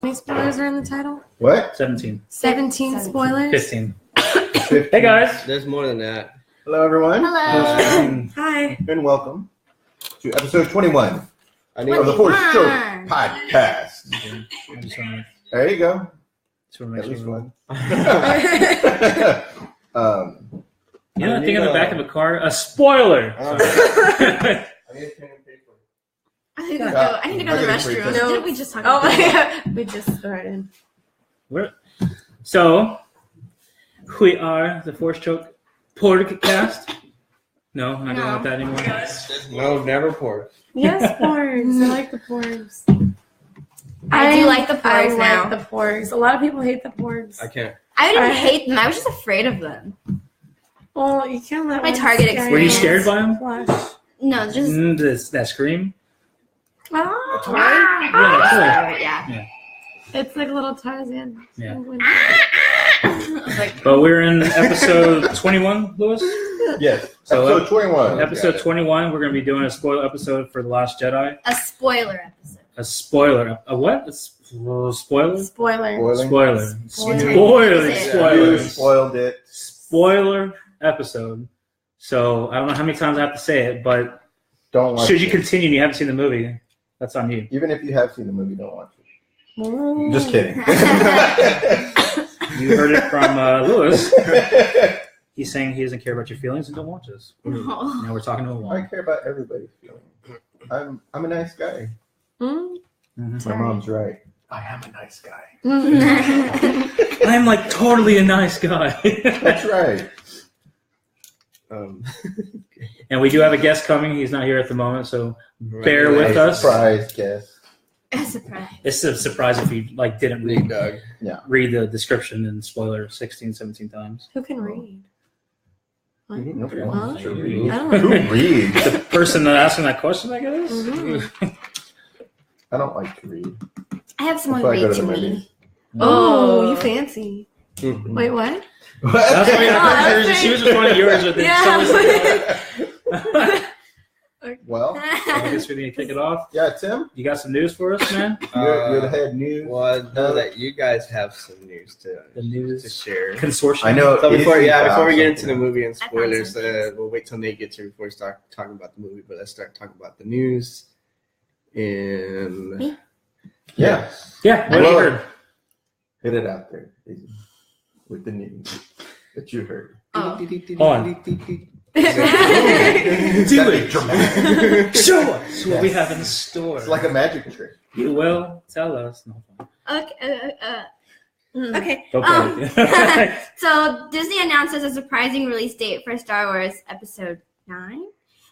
How many spoilers are in the title? What? 17. 17 spoilers? 15. Hey, guys. There's more than that. Hello, everyone. Hello. Hi. And welcome to episode 21 I need of the to- Force Choke Podcast. There you go. At least one. You know that thing on the back of a car? A spoiler! I need a pen and paper. I need to go to the restroom. No. Didn't we just talk about that? We just started. So, we are the Force Choke Podcast. No, I'm not going with that anymore. No, never pour. Yes, porgs. I like the porgs. I do like the porgs now. I like the porgs. A lot of people hate the porgs. I can't. I didn't hate them. I was just afraid of them. Well, you can't let My one target scare experience. Were you scared by him? Flash. No, just That scream? Oh, yeah. it's like a little Tarzan. Yeah. Like, But we're in episode 21, Lewis? Yes. So, episode 21. Episode 21, we're going to be doing a spoiler episode for The Last Jedi. a spoiler episode. A spoiler. A what? A spoiler? Spoiler. Spoiler. Spoiler. You spoiled it. Spoiler episode. So I don't know how many times I have to say it, but Don't watch should you it. continue and you haven't seen the movie, that's on you. Even if you have seen the movie, don't watch it. Ooh. Just kidding. You heard it from Lewis. He's saying he doesn't care about your feelings and don't watch this. No. Now we're talking to a I woman. care about everybody's feelings. I'm a nice guy. Mm. Mm-hmm. My mom's right. I am a nice guy. I'm like totally a nice guy. That's right. And we do have a guest coming. He's not here at the moment, so bear with A us. surprise guest. A surprise. It's a surprise if you didn't Big Doug. read the description and spoiler 16, 17 times. Who can read? What? Nobody Huh? wants to read. I don't know. Who reads? The person asking that question, I guess. Mhm. I don't like to read. I have someone Before I go read to to the me. movie. Oh, you fancy. Mhm. Wait, what? That's why she was just one of yours. With Well, I guess we need to kick it off. yeah, Tim, You got some news for us, man? you're the head news. Well, I know that you guys have some news to The share. consortium. I know. So before Izzy we found get into something. the movie and I found spoilers, some we'll wait till Nate gets here before we start talking about the movie. But let's start talking about the news. And Me? Yeah, Yeah, what have you heard? hit it out there, Izzy, with the news that you heard. Oh. On. Do it. Dramatic. Show us what we have in store. It's like a magic trick. You will tell us. No, Okay. Mm. Okay. okay. So Disney announces a surprising release date for Star Wars Episode 9,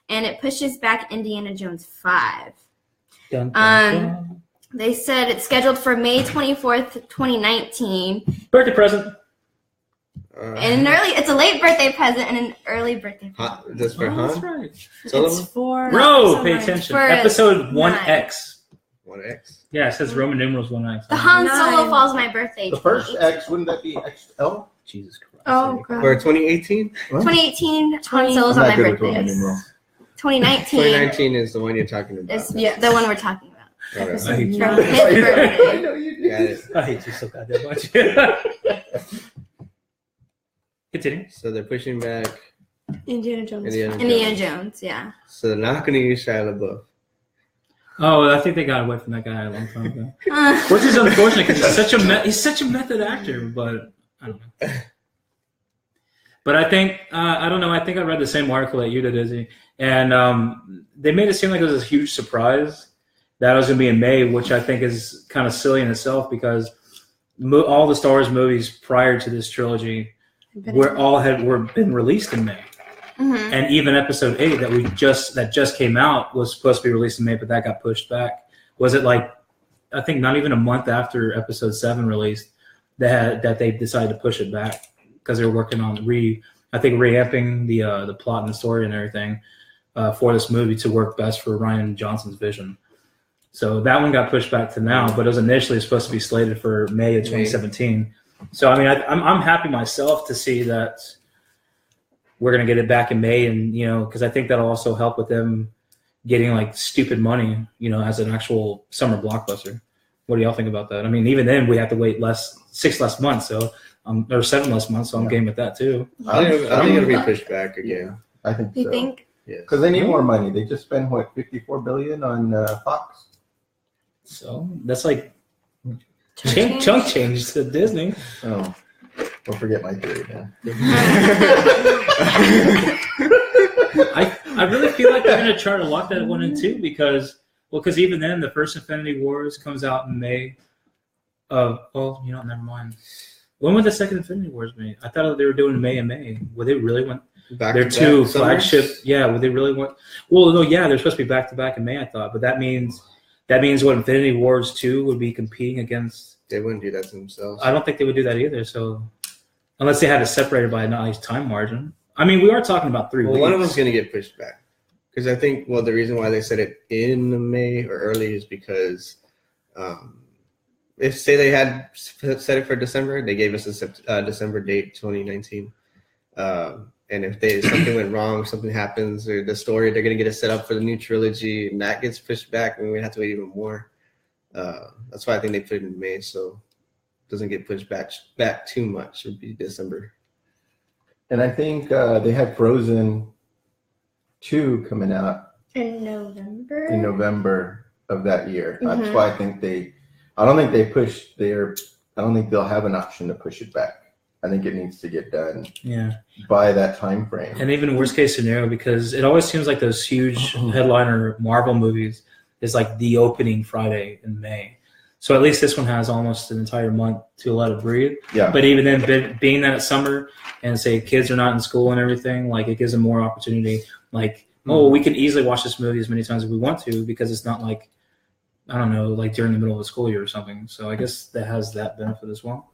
and it pushes back Indiana Jones 5. Dun, dun, dun. They said it's scheduled for May 24th, 2019. Birthday present. And it's a late birthday present and an early birthday present. That's for Oh, that's Han? right. Solo? It's for Bro, pay someone. attention. For Episode 9. 1X. 1X. Yeah, it says Roman numerals 1X. The Han 9. Solo falls my birthday. The first 2018. X, wouldn't that be XL? Jesus Christ. Oh, God. For 2018? 2018, Han Solo's I'm on not my good with birthday. Roman numerals. 2019 2019 is the one you're talking about. is the one we're talking about. All right. I hate you. From his birthday. I know you do. Got it. I hate you so goddamn much. Continue. So they're pushing back Indiana Jones. Indiana Jones, yeah. So they're not going to use Shia LaBeouf. Oh, I think they got away from that guy a long time ago. Uh, Which is unfortunate because he's such a method actor, but I don't know. But I think I don't know. I think I read the same article that you did, Izzy, and they made it seem like it was a huge surprise that it was going to be in May, which I think is kind of silly in itself because all the Star Wars movies prior to this trilogy were been released in May. mhm. And even Episode 8 that just came out was supposed to be released in May, but that got pushed back. Was it like I think not even a month after Episode 7 released that they decided to push it back because they were working on reamping the plot and the story and everything for this movie to work best for Rian Johnson's vision. So that one got pushed back to now, but it was initially supposed to be slated for May of 2017. So I mean, I'm happy myself to see that we're gonna get it back in May, and because I think that'll also help with them getting like stupid money, as an actual summer blockbuster. What do y'all think about that? I mean, even then we have to wait 6 less months, so or 7 less months. So I'm game with that too. I think it'll be pushed back again. I think You so. think? Yes. Because they need more money. They just spent what, $54 billion on Fox. So that's like chunk change to Disney. Oh, don't forget my theory, man. I really feel like they're gonna try to lock that one in too because even then the first Infinity Wars comes out in May. Never mind. When was the second Infinity Wars made? I thought they were doing May and May. Would they really want their two flagship? Yeah, would they really want? Well, no, yeah, they're supposed to be back to back in May. I thought, but that means what Infinity Wars 2 would be competing against. They wouldn't do that to themselves. I don't think they would do that either. So unless they had it separated by a nice time margin. I mean, we are talking about 3 weeks. One of them's going to get pushed back. Because I think, the reason why they said it in May or early is because if, say, they had set it for December, they gave us a December date, 2019. And if something went wrong, something happens, or the story, they're going to get it set up for the new trilogy, and that gets pushed back, and we have to wait even more. That's why I think they put it in May, so it doesn't get pushed back too much. It would be December. And I think they had Frozen 2 coming out In November of that year. Mhm. That's why I think I don't think they'll have an option to push it back. I think it needs to get done by that time frame. And even worst case scenario, because it always seems like those huge headliner Marvel movies is like the opening Friday in May. So at least this one has almost an entire month to let it breathe. Yeah. But even then, being that it's summer and say kids are not in school and everything, like it gives them more opportunity. Like, we can easily watch this movie as many times as we want to because it's not like, I don't know, like during the middle of a school year or something. So I guess that has that benefit as well.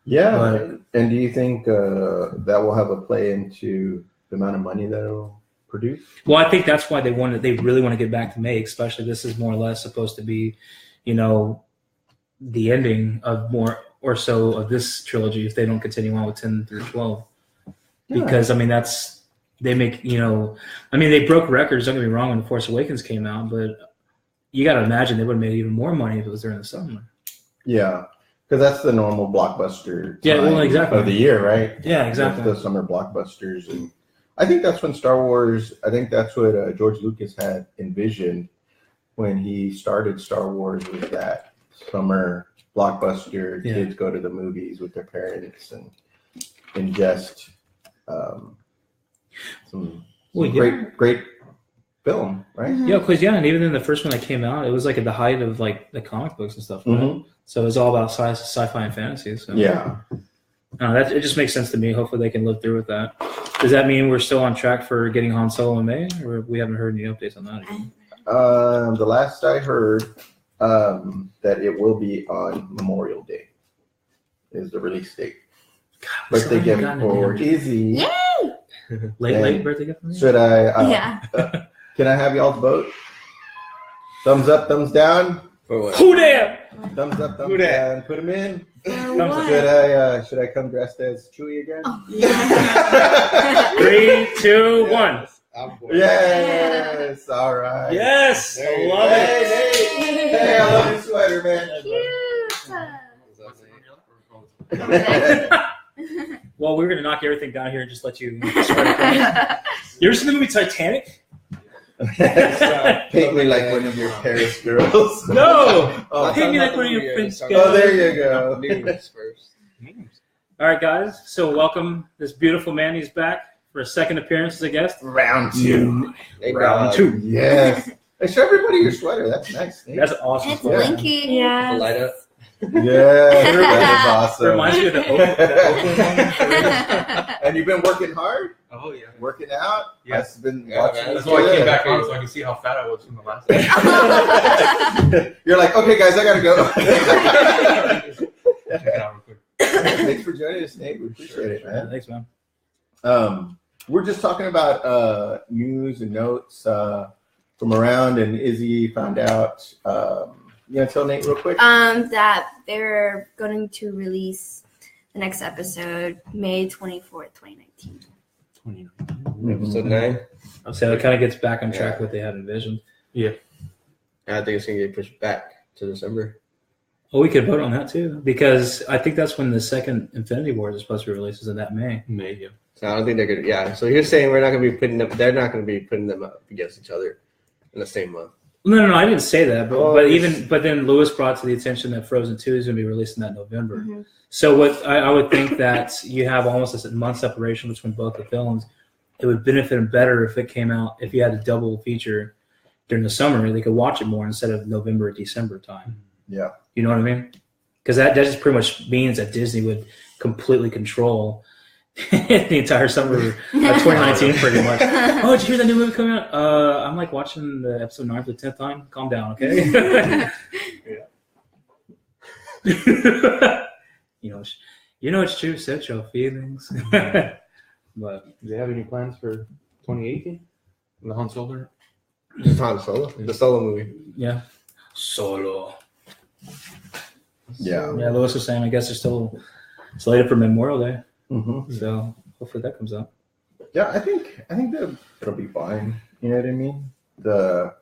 Yeah. And do you think that will have a play into the amount of money that it'll produce? Well, I think that's why they really want to get back to May, especially this is more or less supposed to be, the ending of more or so of this trilogy if they don't continue on with 10 through 12. Because, I mean, they broke records, don't get me wrong, when The Force Awakens came out, but you got to imagine they would have made even more money if it was during the summer. Yeah. Because that's the normal blockbuster exactly. of the year, right? Yeah, exactly. The summer blockbusters. And I think that's when that's what George Lucas had envisioned when he started Star Wars, was that summer blockbuster. Yeah. Kids go to the movies with their parents and ingest some great film, right? Yeah, because and even in the first one that came out, it was like at the height of like the comic books and stuff, right? Mhm. So it was all about sci-fi and fantasy. So Yeah. it just makes sense to me. Hopefully they can live through with that. Does that mean we're still on track for getting Han Solo in May, or we haven't heard any updates on that again? The last I heard, that it will be on Memorial Day is the release date. Birthday gift for Izzy. Yay! Late birthday gift for me? Should I? Yeah. Can I have y'all's vote? Thumbs up, thumbs down. For what? Who there? Thumbs up, thumbs Who dat? down. Put them in. What? Should I come dressed as Chewie again? Oh, yeah. 3, 2, 1. I'm bored. Yes. All right. Yes, There I you love go. it. Hey, I love your sweater, man. Cute. Well, we're gonna knock everything down here and just let you. You ever seen the movie Titanic? Paint me like one of your Paris girls. No. Oh, Paint me like Not one of the your movie, Prince. it's Oh, there you go. News first. All right, guys. So welcome this beautiful man. He's back for a second appearance as a guest. Round 2. Hey, Round dog. 2. Yes. Hey, show everybody your sweater. That's nice. Nate. That's awesome. It's Yeah. blinking. Yeah. The light up. Yeah, that is awesome. Reminds me of the Oakland one. And you've been working hard, Oh yeah. working out. Yes. I've been Yeah, watching. man. That's you. why I came Yeah. back on so I can see how fat I was from the last time. You're like, okay, guys, I gotta go. Check it out real quick. Thanks for joining us, Nate. We appreciate it, man. Thanks, man. We're just talking about news and notes from around, and Izzy found out. You gonna tell Nate real quick? That they're going to release the next episode May 24th, 2019. Episode 9. So it kind of gets back on track what they had envisioned. I think it's gonna get pushed back to December. Well, we could vote on that too, because I think that's when the second Infinity Wars is supposed to be released. Is in that May? May, yeah. So I don't think they're gonna. Yeah. So you're saying we're not gonna be putting them. They're not gonna be putting them up against each other in the same month. No, I didn't say that. But, Oh, but then Lewis brought to the attention that Frozen 2 is going to be released in that November. Mhm. So what I would think that you have almost a month separation between both the films. It would benefit them better if it came out, if you had a double feature during the summer, they could watch it more instead of November or December time. Yeah. You know what I mean? Because that just pretty much means that Disney would completely control the entire summer of 2019 pretty much. Oh, did you hear that new movie coming out? I'm like watching the episode 9 for the 10th time. Calm down, okay? You know it's true. Set your feelings. But Do they have any plans for 2018? The Han Solo? Just Han Solo, the Solo movie. yeah, Solo. Yeah. Yeah, Lewis was saying I guess they're still slated for Memorial Day, hmm so hopefully that comes out. Yeah, I think that it'll be fine. You know what I mean? The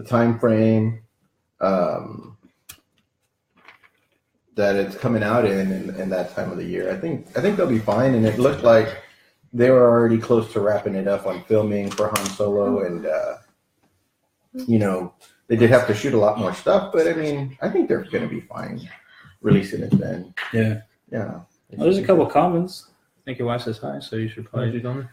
time frame that it's coming out in that time of the year. I think they'll be fine. And it looked like they were already close to wrapping it up on filming for Han Solo, and they did have to shoot a lot more stuff. But I mean, I think they're going to be fine releasing it then. Yeah. Yeah. Well, there's a couple of comments. I think your wife says hi, so you should probably. She's on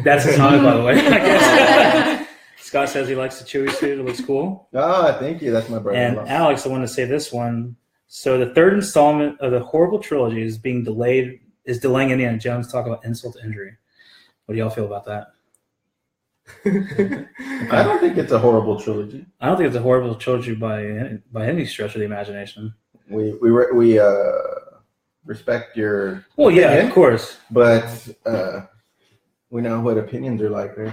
That's his hobby, by the way. I guess. Scott says he likes the Chewie suit. It looks cool. Ah, thank you. That's my brother. And Alex, I want to say this one. So the third installment of the horrible trilogy is being delayed. Is delaying Indiana Jones. Talk about insult to injury. What do y'all feel about that? I don't think it's a horrible trilogy. I don't think it's a horrible trilogy by any stretch of the imagination. We respect your Well, yeah, opinion, of course. but we know what opinions are like, right?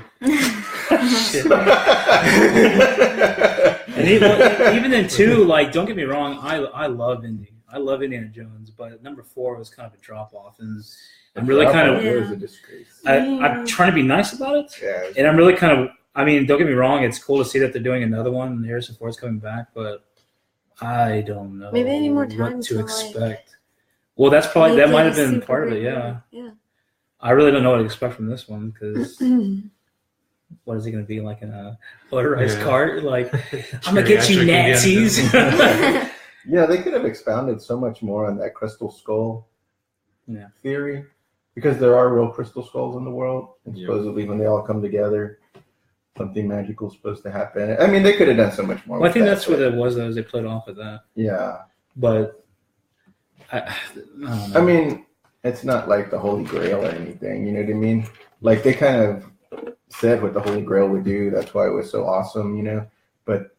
And even in 2, like, don't get me wrong, I love Indy. I love Indiana Jones, but number 4 was kind of a drop off, and I'm really kind of It was a disgrace. I'm trying to be nice about it, Yeah. and I'm really kind of. I mean, don't get me wrong, it's cool to see that they're doing another one, and Harrison Ford's coming back, but I don't know Maybe they need more time what to to, expect. Well, that's probably Make that might it have been super part of it. great Yeah, movie. I really don't know what to expect from this one because Yeah. what is it going to be like in a motorized Yeah. cart? Like, I'm gonna get you Nazis. Yeah, they could have expounded so much more on that crystal skull theory, because there are real crystal skulls in the world, and Yeah. supposedly when they all come together, something magical is supposed to happen. I mean, they could have done so much more. Well, I with think that, that's what but- it was. Though, is they played off of that, Yeah, but I don't know. I mean, it's not like the Holy Grail or anything. You know what I mean? Like they kind of said what the Holy Grail would do. That's why it was so awesome. But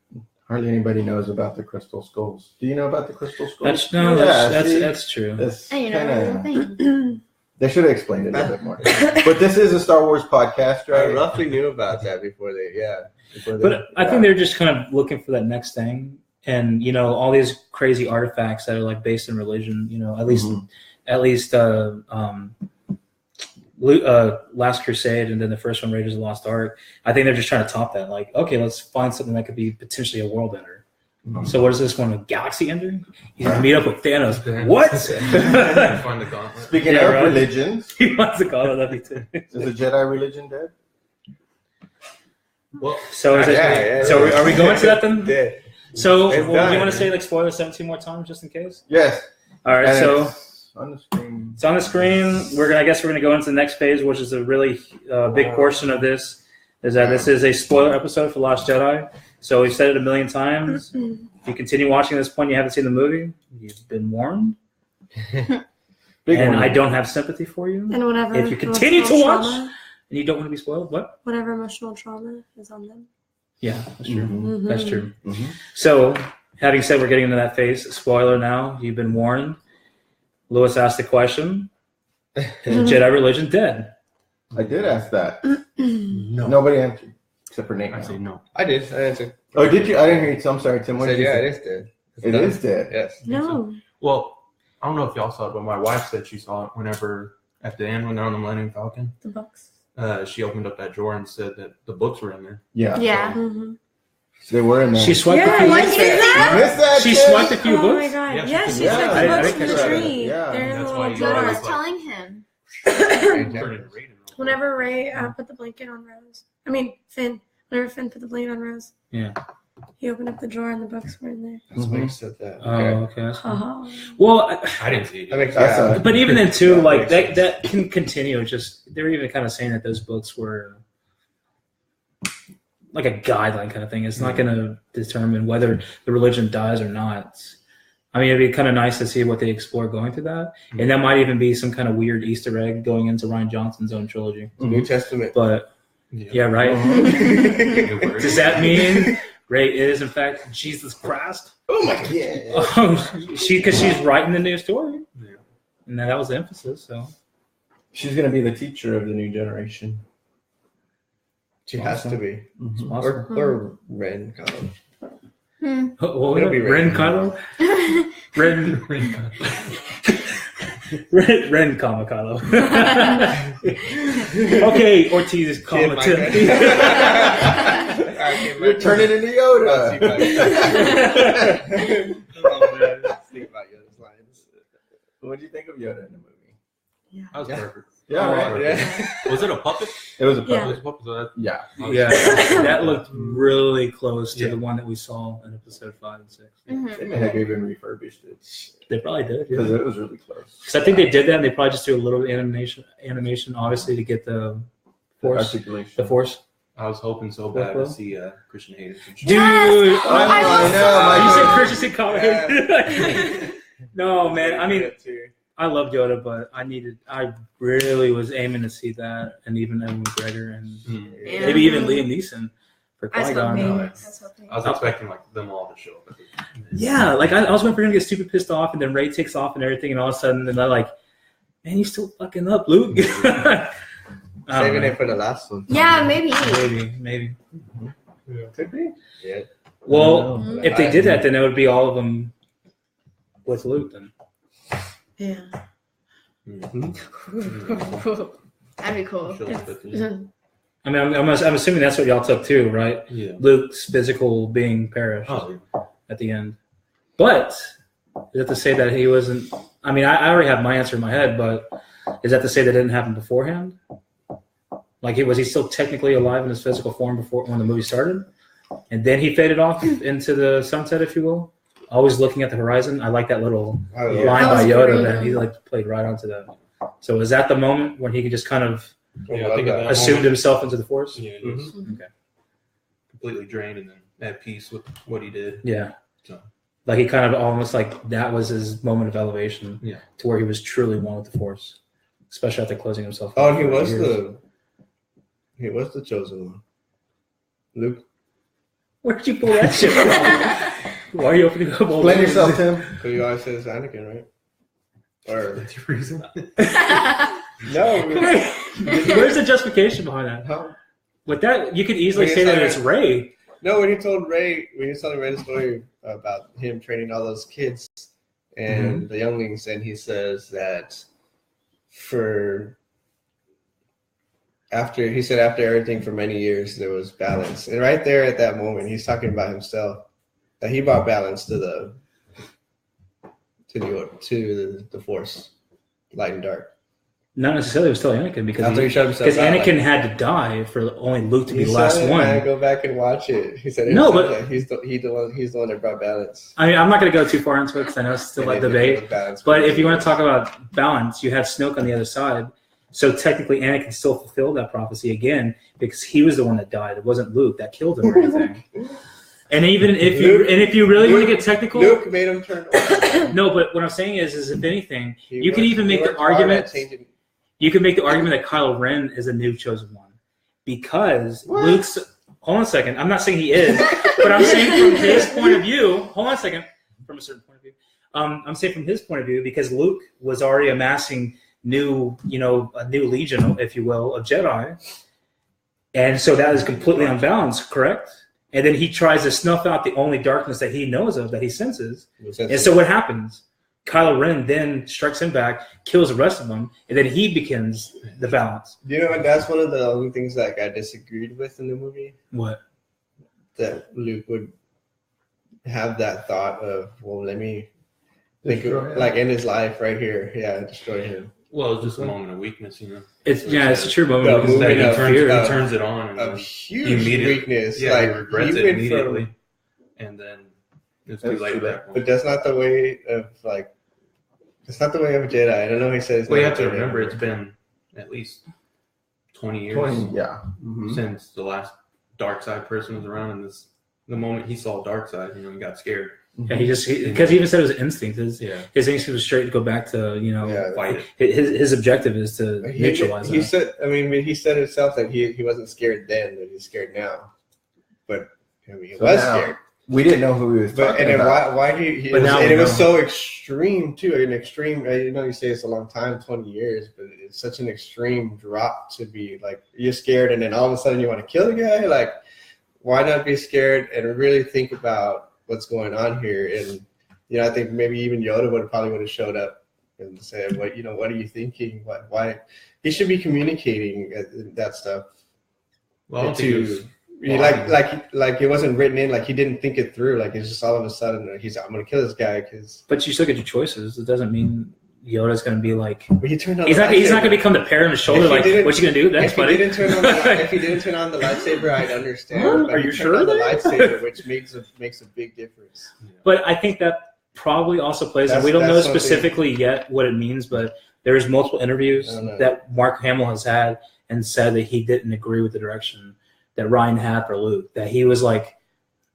hardly anybody knows about the crystal skulls. Do you know about the crystal skulls? that's true. That's I kind of. know. They should have explained it a little bit more. But this is a Star Wars podcast, I right? roughly knew about that before they. Yeah. But I think they're just kind of looking for that next thing, and all these crazy artifacts that are like based in religion. At least Last Crusade, and then the first one, Raiders of the Lost Ark. I think they're just trying to top that. Like, okay, let's find something that could be potentially a world ender. So what is this one? A galaxy ender? He's gonna meet up with Thanos. What? Find the gauntlet. Speaking Yeah, of right. religions, He wants to call it. That'd be too. is the Jedi religion dead? Well, So is it? Yeah, so are we going to that then? Yeah. So It's you done. want to say like spoiler 17 more times just in case? Yes. All right. And So it's on the screen. it's on the screen. I guess we're gonna go into the next phase, which is a really big portion of this. Is that this is a spoiler episode for Lost Jedi. So we've said it a million times. If you continue watching at this point, you haven't seen the movie. You've been warned, Big and one. I don't have sympathy for you. And whatever. If you continue to emotional watch- trauma- And you don't want to be spoiled. What? whatever emotional trauma is on them. Yeah, that's true. Mhm. That's true. Mhm. So, having said we're getting into that phase, spoiler now, you've been warned. Lewis asked the question, is Jedi religion dead? I did ask that. no. Nobody answered except for Nate. I say no. I did. I answered. Oh, did you? I didn't hear you. I'm sorry, Tim. I What said, did you yeah, say? it is dead. It's It done. is dead. Yes. No. Well, I don't know if y'all saw it, but my wife said she saw it whenever at the end when they're on the Millennium Falcon. The books. She opened up that drawer and said that the books were in there. Yeah. Yeah. Mm-hmm. They were in there. She swiped Yeah, a few. What is You that? missed that. She kid? swiped a few Oh books. my god. Yeah, Yeah, she she did. took Yeah, the I books didn't from the catch that. tree. Yeah. They're in That's the why little you Yoda jar. was telling him. Whenever Ray put the blanket on Rose. I mean, Finn. Whenever Finn put the blanket on Rose. Yeah. He opened up the drawer and the books were in there. That's why you said that. Oh, okay. That's fine. Haha. Well, I didn't see it. That makes That's sense. a- but even then too, Yeah, like makes that can continue. Just they're even kind of saying that those books were like a guideline kind of thing. It's not going to determine whether the religion dies or not. I mean, it'd be kind of nice to see what they explore going through that, and that might even be some kind of weird Easter egg going into Ryan Johnson's own trilogy. New Testament. But yeah, right. New word. Does that mean Ray is in fact Jesus Christ? Oh my god. Because she's writing the new story, Yeah. and that was the emphasis. So She's gonna be the teacher of the new generation. She has to be. it's possible. Or Ren. Kylo. What was It'll it? be Ren Ren. Kylo? Ren Kama Kylo. Okay, Ortiz Kama Timothy. You're turning into Yoda. Think about Yoda's lines. What do you think of Yoda in the movie? That was Yeah. perfect. Yeah, right. Yeah. Was it a puppet? It was a It Yeah. was a puppet. So that, Yeah. Yeah, that looked really close to Yeah. the one that we saw in episode 5 and 6. Mhm. They may have even refurbished it They probably did. because Yeah. it was really close. Because I think they did that, and they probably just do a little animation, obviously, to get the force. Articulation. The force. I was hoping so bad to see Christian Hayden. Dude, Yes! I know, you said Michael. Christian Conway. No, man. I mean, too. I love Yoda, but I really was aiming to see that, and even Evan McGregor, and Yeah. maybe even Liam Neeson for I was Qui-Gon. hoping. no, I was hoping. I was expecting like them all to show up. Yeah, like I was waiting for him to get stupid pissed off, and then Ray takes off and everything, and all of a sudden, they're like, "Man, you still fucking up, Luke." I don't Saving know. it for the last one. Yeah, maybe. Maybe. Could be. Yeah. Well, Mhm. if they did that, then it would be all of them with Luke. Then Yeah. That'd be cool. I mean, I'm assuming that's what y'all took too, right? Yeah. Luke's physical being perished Oh, at the end. But is that to say that he wasn't? I mean, I already have my answer in my head, but is that to say that didn't happen beforehand? Like, was he still technically alive in his physical form before when the movie started, and then he faded off into the sunset, if you will? Always looking at the horizon. I like that little Oh, line yeah. That by was Yoda great. that he like played right onto that. So is that the moment when he could just kind of Yeah, I think of that. assumed himself into the Force? Yeah, he was Okay. completely drained and then at peace with what he did. Yeah. So. Like he kind of almost like that was his moment of elevation. Yeah. To where he was truly one with the Force, especially after closing himself. Oh, off he for was years. the chosen one. Luke. Where'd you pull that shit from? Why are you opening up all Blame those? yourself, Tim. Because you always said it's Anakin, right? Or That's your reason. no. Where's the justification behind that? Huh? With that, you could easily When say you that said- it's Rey. No, when he told Ray the story about him training all those kids and the younglings, and he says that after everything for many years there was balance, and right there at that moment he's talking about himself, that he brought balance to the Force, light and dark. Not necessarily, it was still Anakin because After he showed himself because out, Anakin like- had to die for only Luke to be He the last said it, one. man, go back and watch it. He said, No, himself, but- that he's the one that brought balance. I mean, I'm not going to go too far into it because I know it's still like And it debate. was balance. But if you want to talk about balance, you have Snoke on the other side. So technically, Anakin still fulfilled that prophecy again because he was the one that died. It wasn't Luke that killed him or anything. And even if you really want to get technical, Luke made him turn orange. no. But what I'm saying is if anything, He you can worked- even he make the worked hard at argument. changing- You can make the argument that Kylo Ren is a new chosen one because What? Luke's. Hold on a second. I'm not saying he is, but I'm saying from his point of view. Hold on a second. From a certain point of view, I'm saying from his point of view because Luke was already amassing a new legion, if you will, of Jedi, and so that is completely unbalanced, correct? And then he tries to snuff out the only darkness that he knows of, that he senses. And so what happens? Kylo Ren then strikes him back, kills the rest of them, and then he begins the balance. You know, and that's one of the only things that I disagreed with in the movie. What? that Luke would have that thought of, well, let me think Destroy him. like in his life right here, destroy him. Well, it's just a moment of weakness, you know. It's a true moment. The because movie that of fear. He turns it on and A then huge immediately- weakness. he like regrets he it went immediately, from, and then it's That's too late true. at that point. but that's not the way of like. It's not the way of a Jedi. I don't know. He says. Well, you not have to a Jedi. remember it's been at least 20 years 20, yeah. Mhm. since the last dark side person was around, and the moment he saw dark side, you know, he got scared. Yeah, because he even said it was instinct. His Yeah, instinct was straight to go back to Yeah. fight it. his objective is to neutralize He that. said. I mean, he said himself that he wasn't scared then, that he's scared now. But I mean, he So was now- scared. We didn't know who he was But talking and then about. why he But now and we it was know. so extreme too. An extreme. You know, you say it's a long time, 20 years, but it's such an extreme drop to be like you're scared, and then all of a sudden you want to kill the guy. Like, why not be scared and really think about what's going on here? And you know, I think maybe even Yoda would have showed up and said, "What are you thinking? Why?" He should be communicating that stuff. Well, I don't think it was, Like it wasn't written in. Like he didn't think it through. Like it's just all of a sudden he's I'm gonna kill this guy because. But you still get your choices. It doesn't mean Yoda's going to be like. But he turned on. He's the not going to lightsaber. become the parent on the shoulder If he like, didn't- what you going to do? That's If funny. he didn't turn on the lightsaber, I'd understand. Huh? But Are he you turned sure on the there? lightsaber, which makes a big difference. But I think that probably also plays. And That's- we don't know that's something- specifically yet what it means, but there's multiple interviews I don't know. that Mark Hamill has had and said that he didn't agree with the direction that Ryan had for Luke. That he was like,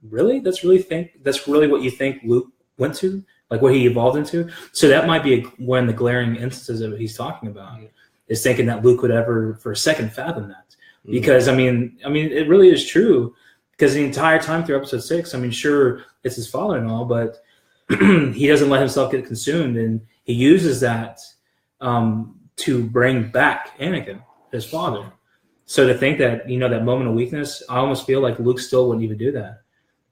really? That's really what you think Luke went to? Like what he evolved into? So that might be one of the glaring instances of what he's talking about, is thinking that Luke would ever for a second fathom that. Because I mean, it really is true. Because the entire time through episode 6, I mean, sure, it's his father and all, but he doesn't let himself get consumed, and he uses that to bring back Anakin, his father. So to think that, that moment of weakness, I almost feel like Luke still wouldn't even do that.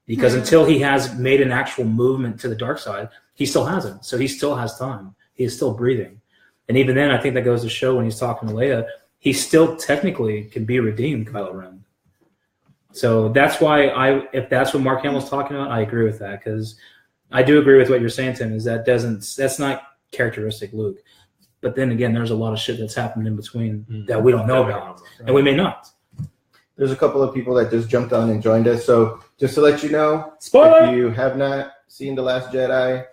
Because until he has made an actual movement to the dark side, he still hasn't. So he still has time. He is still breathing. And even then, I think that goes to show when he's talking to Leia, he still technically can be redeemed, Kylo Ren. So that's why if that's what Mark Hamill's talking about, I agree with that. Because I do agree with what you're saying, Tim, is that's not characteristic Luke. But then again, there's a lot of shit that's happened in between that we don't know about. And we may not. There's a couple of people that just jumped on and joined us. So just to let you know, Spoiler! if you have not seen The Last Jedi,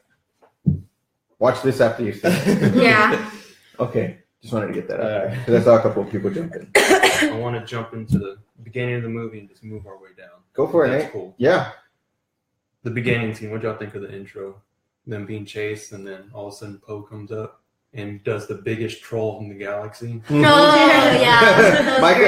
watch this after you've seen it. Yeah. Okay. Just wanted to get that out there. Because I saw a couple of people jump in. I want to jump into the beginning of the movie and just move our way down. Go for it, That's Nate. cool. Yeah. The beginning scene, what y'all think of the intro? Them being chased, and then all of a sudden Poe comes up and does the biggest troll in the galaxy. Oh, yeah. Micah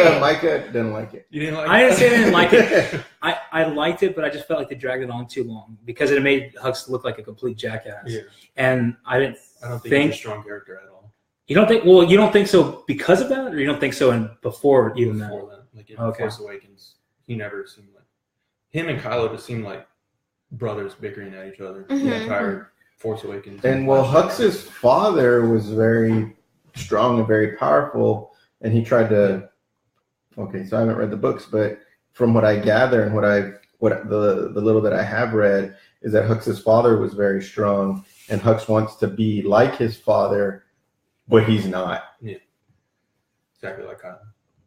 didn't like it. You didn't like I didn't say I didn't like it. I liked it, but I just felt like they dragged it on too long because it made Hux look like a complete jackass. Yeah. And I didn't I don't think think he's a strong character at all. you don't think well, you don't think so because of that, or you don't think so before even that? Before that. Like in Okay. Force Awakens, he never seemed like him and Kylo just seemed like brothers bickering at each other the Mhm. entire Force Awakens. And well, Hux's father was very strong and very powerful, and he tried to. Okay, so I haven't read the books, but from what I gather and what the little that I have read is that Hux's father was very strong, and Hux wants to be like his father, but he's not. exactly like Kylo.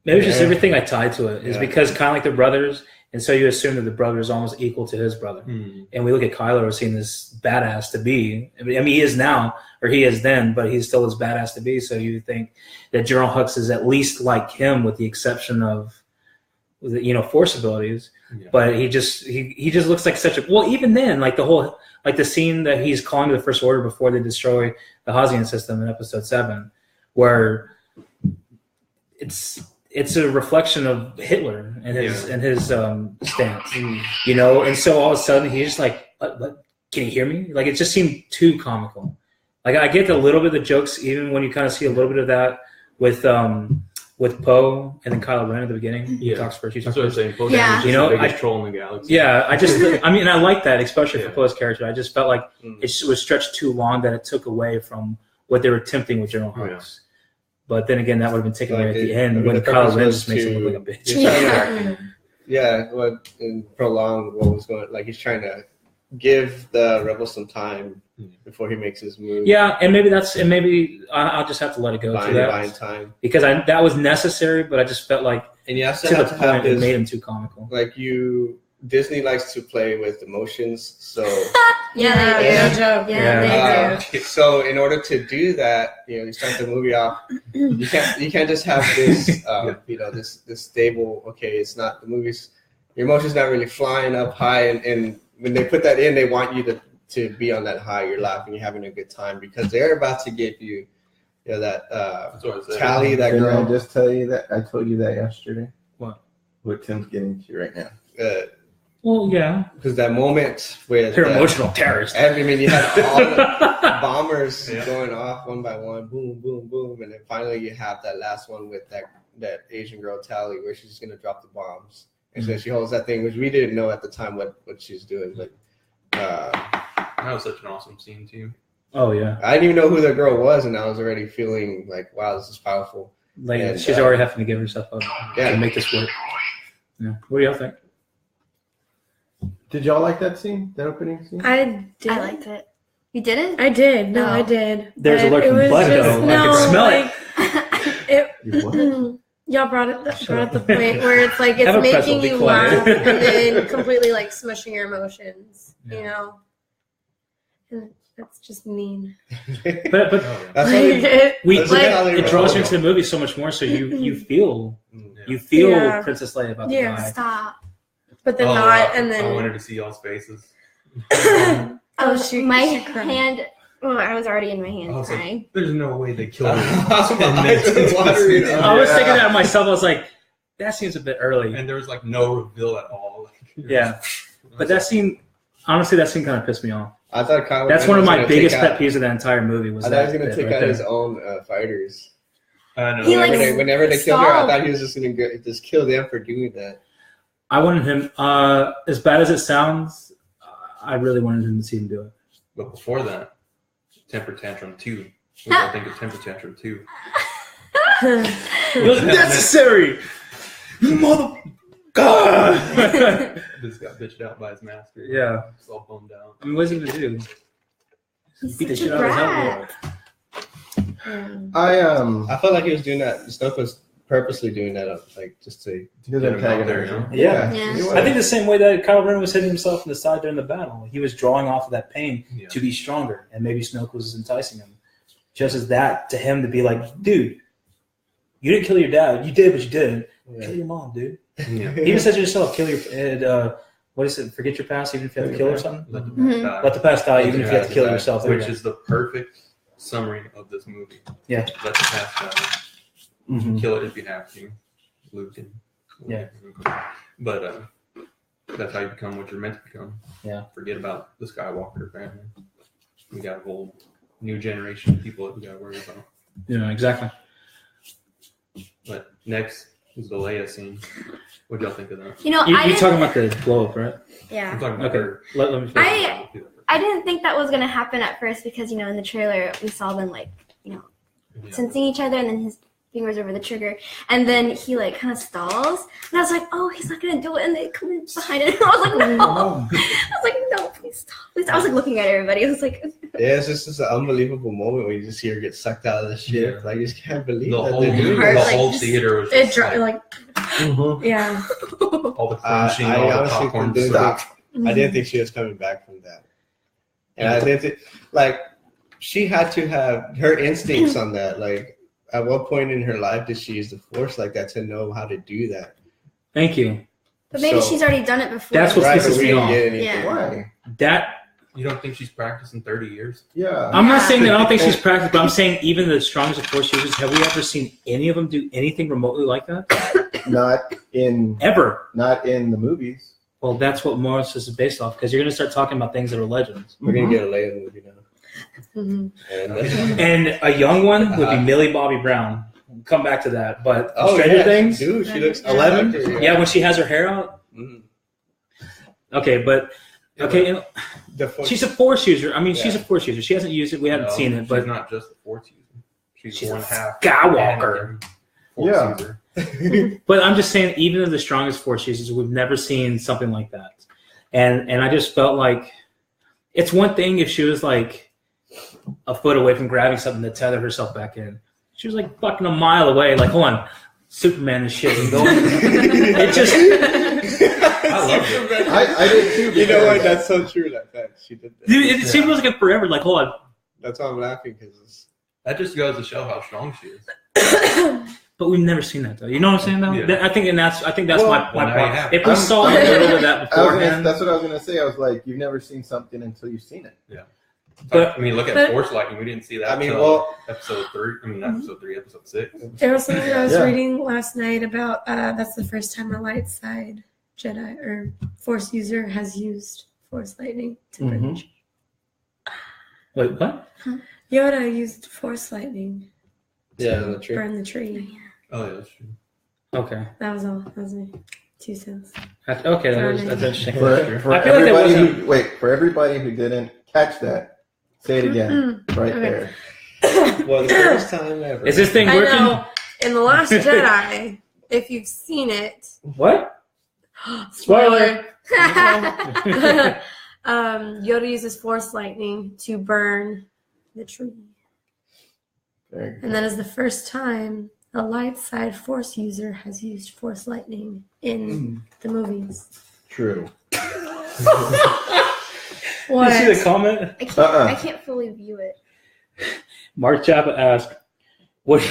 Maybe it's just Yeah. everything I tied to it is Yeah. because kind of like they're brothers, and so you assume that the brother is almost equal to his brother. And we look at Kylo as seeing this badass to be. I mean, he is now, or he is then, but he's still as badass to be. So you think that General Hux is at least like him, with the exception of, Force abilities. Yeah. But he just looks like such a well. Even then, like the scene that he's calling to the First Order before they destroy the Hazian system in Episode 7, where it's a reflection of Hitler and his stance, And so all of a sudden he's just like, what? Can you hear me? Like it just seemed too comical. Like I get a little bit of the jokes, even when you kind of see a little bit of that with Poe and then Kylo Ren at the beginning. He Yeah. talks first. That's what I'm saying. Poe Yeah. Dameron's just You know, the biggest I- troll in the galaxy. Yeah, I like that, especially for Yeah. Poe's character. I just felt like it was stretched too long, that it took away from what they were attempting with General Hux. Yeah. But then again, that would have been taken away at the Like end I mean, when the Kylo purpose Ren was just makes him to look like a bitch. distract him and prolong what was going. Like he's trying to give the rebels some time before he makes his move. Yeah, and maybe I'll just have to let it go through buying that time because that was necessary, but I just felt like and you also to the have to have point it his, made him too comical. like Disney likes to play with emotions, so Yeah, they no do. joke. Yeah, they do. so in order to do that, you start the movie off. You can't just have this, this stable. Okay, it's not the movie's. Your emotions not really flying up high, and when they put that in, they want you to be on that high. You're laughing, you're having a good time because they're about to give you, that Tally, that Didn't I girl. just tell you that? I told you that yesterday. What Tim's getting to right now. Well, yeah, Because that moment with they're emotional terrorists. I mean, you had all the bombers going off one by one, boom, boom, boom, and then finally you have that last one with that Asian girl Tally, where she's gonna drop the bombs, and so she holds that thing, which we didn't know at the time what she's doing, but That was such an awesome scene too. Oh yeah, I didn't even know who the girl was, and I was already feeling like, wow, this is powerful. like And, she's already having to give herself up Yeah. to make this work. Yeah, what do y'all think? Did y'all like that scene? That opening scene? I did. I liked it. You didn't? I did. No, No. I did. There's a But lurking it was butt, just- though. I No, can smell it. like, it. You what? Y'all brought up the point where it's like Have a it's pretzel, making be you quiet. laugh and then completely like smushing your emotions. Yeah. You know, and that's just mean. But That's Like, what it- it That's how they draws roll. you into the movie so much more, so you feel Yeah. Princess Leia about Yeah. to die. Stop. but then Oh, not, and I wanted then to see y'all's faces. oh shoot, my you should cry. hand. Oh, I was already in my hand I was like, crying. There's no way they killed him. My eyes are watering. I was Yeah. thinking that myself. I was like, that seems a bit early. And there was like no reveal at all. Yeah. But that scene, honestly, that scene kind of pissed me off. I thought Kylo That's Ren one of was my gonna biggest take pet out- peeves of the entire movie was I thought that. he was gonna bit take right out there. his own fighters. He, like, Whenever they killed her, I stalled. thought he was just gonna just kill them for doing that. I wanted him, as bad as it sounds, I really wanted him to see him do it. But before that, Temper Tantrum 2. What do I think of Temper Tantrum 2? It was necessary! You mother... God! This got bitched out by his master. Yeah. He's all bummed out. I mean, what's he going to do? He's Beat the such shit a out of his brat. helmet. I felt like he was doing that. Snoke was purposely doing that, like just to. He was Get him out there, antagonizing. you know? Yeah. Yeah. he was. I think the same way that Kylo Ren was hitting himself in the side during the battle. He was drawing off of that pain Yeah. to be stronger, and maybe Snoke was enticing him. Just as that to him to be like, dude, you didn't kill your dad. You did what you did. Kill your mom, dude. Yeah. Even said to yourself, kill your what is it? Forget your past, even if you have to kill or something. Let the Mhm. past die. Let the past die, even if you have to kill yourself. Which is the perfect summary of this movie. Yeah. Let the past die. Mhm. Kill it if you have to. Luke and Yeah. But that's how you become what you're meant to become. Yeah. Forget about the Skywalker family. We got a whole new generation of people that we got to worry about. Yeah, exactly. But next is the Leia scene. What y'all think of that? You know, You, I you're didn't. talking about the blow up, right? I'm Yeah. talking about Okay. her. Let me finish. I didn't think that was gonna happen at first because in the trailer we saw them Yeah. sensing each other and then his fingers over the trigger and then he kind of stalls and I was like, oh, he's not gonna do it, and they come in behind it and I was like, no. I was like, no, please stop. Please. I was looking at everybody. I was like, Yeah, it's just an unbelievable moment when you just see her get sucked out of the ship. Yeah. Like you just can't believe The that whole, they're doing Heart, the this. like, whole just- theater was it just dropped like, like yeah. all the crunching, I all the honestly popcorn. didn't stuff. think, I didn't think she was coming back from that. And I didn't think, she had to have her instincts on that. Like, at what point in her life did she use the Force like that to know how to do that? Thank you. but maybe So- she's already done it before. That's what Right, pisses but we me didn't off. get anything. Yeah. Why? That You don't think she's practiced in 30 years? Yeah. I'm not Yeah. saying that I don't think she's practiced, but I'm saying even the strongest of Force users, have we ever seen any of them do anything remotely like that? Not in Ever. the movies. Well, that's what Morris is based off, because you're going to start talking about things that are legends. We're going to get a Leia movie now. Mhm. And, And a young one would be Millie Bobby Brown. We'll come back to that. But Stranger yeah, Things, Dude, she looks 11? like her, Yeah, when she has her hair out. Mhm. Okay, but okay, and The Force- she's a Force user. I mean, she's a Yeah. Force user. She hasn't used it. We haven't No, seen it, she's but not just a Force user. She's she's a one half Skywalker. Anakin Force Yeah. user. But I'm just saying, even the strongest force users, we've never seen something like that. And I just felt like it's one thing if she was like a foot away from grabbing something to tether herself back in. She was like fucking a mile away. Like, hold on, Superman and shit. And going. It just. I love it. I did too. You know what? because- That's so true. That she did that. Dude, it seemed like forever. Like, hold on. That's why I'm laughing because That just goes to show how strong she is. But we've never seen that though. You know what I'm saying though? Yeah. I think that's Well, my well, now you point. have If we it. saw a I'm- little of that beforehand, that's what I was gonna say. I was like, you've never seen something until you've seen it. But- I mean, look at but- Force Lightning. We didn't see that. I mean, till well, episode 3. I mean, not episode 3, episode 6. There was something I was Yeah. reading last night about that's the first time a light side Jedi or Force user has used Force lightning to burn Mhm. the tree. wait, what? Yoda used Force lightning yeah, to the tree. burn the tree. Oh yeah, that's true. Okay. That was all. That was me. 2 cents. Okay, that's interesting. For I feel like that everybody wasn't. for everybody who didn't catch that, say it again, right Okay. there. Well, the first time ever. Is this thing I working? know. In The Last Jedi, if you've seen it, What? spoiler. Yoda uses Force lightning to burn the tree. There you go. And that is the first time a light side Force user has used Force lightning in the movies. True. What? You see the comment? I can't fully view it. Mark Chappa asked, "What?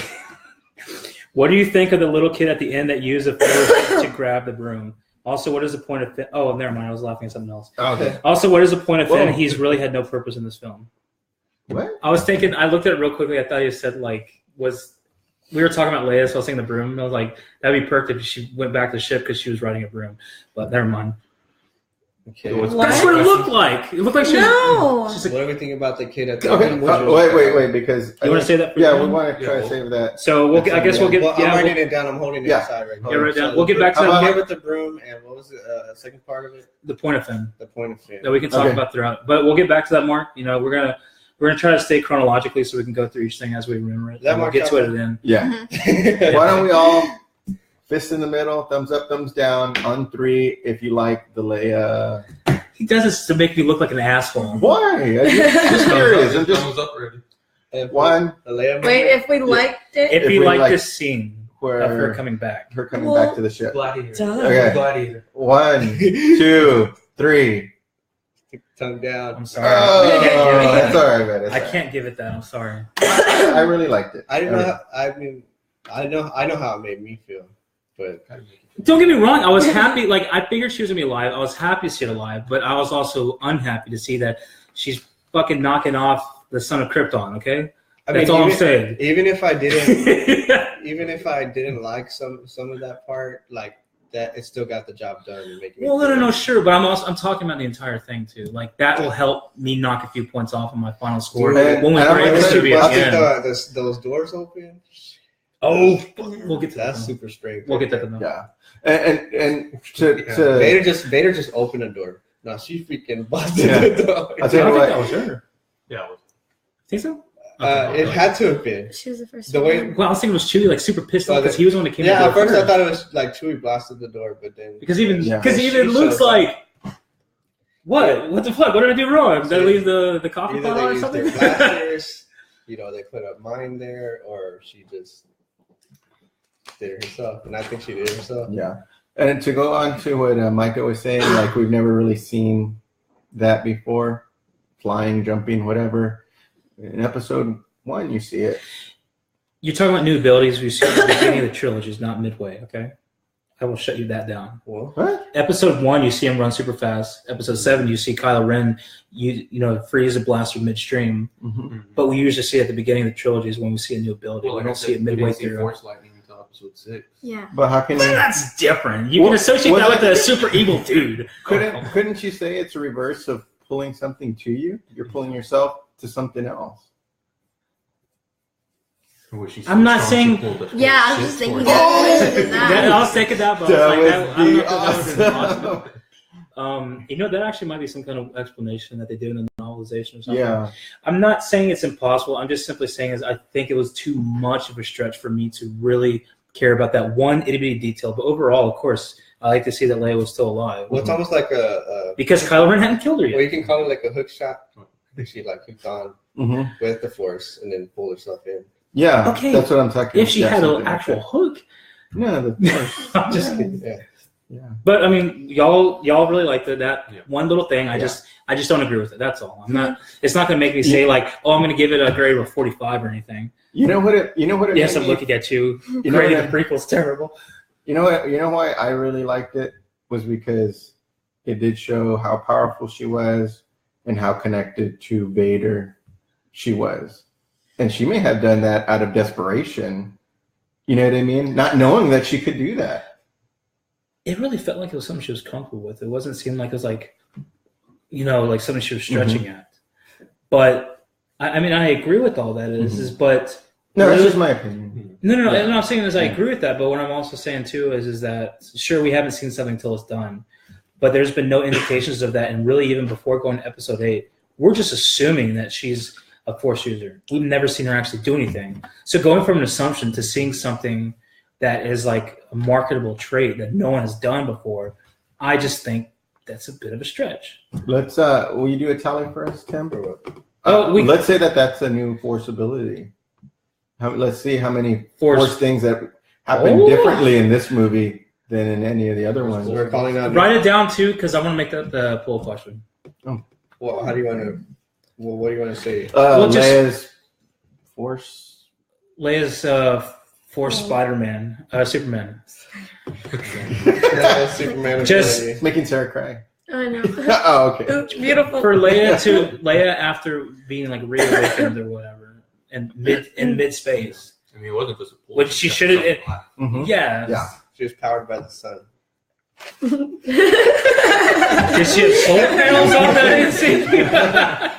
What do you think of the little kid at the end that used the force to grab the broom? Also, what is the point of? Oh, never mind. I was laughing at something else. Okay. Also, what is the point of Finn? Whoa. He's really had no purpose in this film. What? I was thinking. I looked at it real quickly. I thought you said like was. We were talking about Leia, so I was saying the broom. And I was like, that'd be perfect if she went back to the ship because she was riding a broom. But never mind. Okay. What's- What? That's what it looked like. It looked like she was. No. She's like, What do we think about the kid at the Okay. end? Wait, because you want to say that? For yeah, you? we want to try Yeah, to save that. So we'll. I guess we'll get. Well, I'm Yeah, writing we'll, it down. I'm holding it Yeah. aside right now. yeah, right down. So We'll get back to How that. about- Kid with the broom, and what was the second part of it? The point of Finn. The point of Finn. That we can talk Okay. about throughout. But we'll get back to that, Mark. You know, we're gonna try to stay chronologically so we can go through each thing as we remember it. That And we'll Mark get to it Chapman? at the end. Yeah. Why don't we all fist in the middle, thumbs up, thumbs down on 3 if you like the Leia. He does this to make me look like an asshole. Why? I'm just curious. I'm just Thumbs up already. And one the Leia Wait, moment? if we liked it, If If you we like like- this scene of her where coming back, her coming Well- back to the ship. Gladiator. Duh. Okay. Gladiator. 1, 2, 3. Tongue down. I'm sorry. Oh, I can't give it that's that. all right, man. I can't give it that. I'm sorry. I really liked it. I didn't know. I mean, I know how it made me feel, but Don't get me wrong. I was happy. Like I figured she was gonna be alive. I was happy to see it alive, but I was also unhappy to see that she's fucking knocking off the son of Krypton. Okay, I that's mean, all I'm even, saying. even if I didn't, even if I didn't like some of that part, like that, it still got the job done and making. Well, no, sure, but I'm talking about the entire thing too. Like that will help me knock a few points off on my final score And- when we and I'm break gonna this say, movie well, I think again. those doors open. Oh, we'll get to that. That's super straight. We'll get to that. Yeah. And to Vader just opened a door. No, she freaking busted Yeah. the door. I'll I tell you think what. that was her. Yeah. It was. Think so? It had to have been. she was the first The way- one. Well, I was thinking it was Chewie, like super pissed off Oh, because he was the one that came. Yeah, to at the door first I thought it was like Chewie blasted the door, but then because even Yeah. because She even Luke's shows like, what the fuck? What did I do wrong? Did I leave the coffee either pot they on or used something? their blasters, they put a mine there, or she just did it herself, and I think she did it herself. Yeah. And to go on to what Micah was saying, like we've never really seen that before, flying, jumping, whatever. In episode 1, you see it. You're talking about new abilities we've seen at the beginning of the trilogies, not midway. Okay, I will shut you that down. Well, What? Episode 1, you see him run super fast. Episode 7, you see Kylo Ren, freeze a blaster midstream. Mm-hmm. But we usually see it at the beginning of the trilogies when we see a new ability. Well, we like I don't said, see it we midway didn't see through. Force Lightning until episode 6. Yeah. But how can Well, you? that's different. You Well, can associate was that with it- a super evil dude. Couldn't you say it's a reverse of pulling something to you? You're pulling yourself to something else. I'm not saying- Yeah, I was just thinking Oh! that. I was thinking that, but That I was like, would I don't know be if that was awesome. impossible. That actually might be some kind of explanation that they do in the novelization or something. Yeah. I'm not saying it's impossible. I'm just simply saying is I think it was too much of a stretch for me to really care about that one itty bitty detail. But overall, of course, I like to see that Leia was still alive. Well, it's almost like Because Kylo Ren hadn't killed her yet. well, you can call it like a hook shot. She like hooked on Mm-hmm. with the Force and then pulled herself in. Yeah, Okay. that's what I'm talking. If she yeah, had something an like actual that. hook. No, the Force. I'm just kidding. Yeah. Yeah. But I mean, y'all really liked it. That Yeah. one little thing. I Yeah. just don't agree with it. That's all. I'm not. It's not going to make me say like, oh, I'm going to give it a grade of 45 or anything. You know what it Yes, made I'm me- looking at you. You know Grading what- the prequel's terrible. You know why I really liked it was because it did show how powerful she was and how connected to Vader she was. And she may have done that out of desperation. You know what I mean? Not knowing that she could do that. It really felt like it was something she was comfortable with. It wasn't seem like it was like, like something she was stretching at. But I mean, I agree with all that but No, that's really- just my opinion. No. Yeah. And I'm saying is I Yeah. agree with that, but what I'm also saying too is that sure we haven't seen something until it's done, but there's been no indications of that, and really even before going to Episode 8, we're just assuming that she's a Force user. We've never seen her actually do anything. So going from an assumption to seeing something that is like a marketable trait that no one has done before, I just think that's a bit of a stretch. Let's will you do a tally for us, Tim? Let's say that's a new Force ability. Let's see how many Force things that happen differently in this movie than in any of the other ones. So we're calling out. Write it down too, because I want to make that the poll question. Well, how do you want to? Well, what do you want to say? Well, just- Leia's Force. Leia's Force Spider-Man, Superman. Yeah, Superman. Just- ability. Making Sarah cry. I know. Oh, okay. Ooh, beautiful. For Leia after being like reawakened or whatever, and mid space. I mean, it wasn't just a pull. Which she should've- Mhm. Yeah. Yeah. She was powered by the sun. Did she have solar panels on that?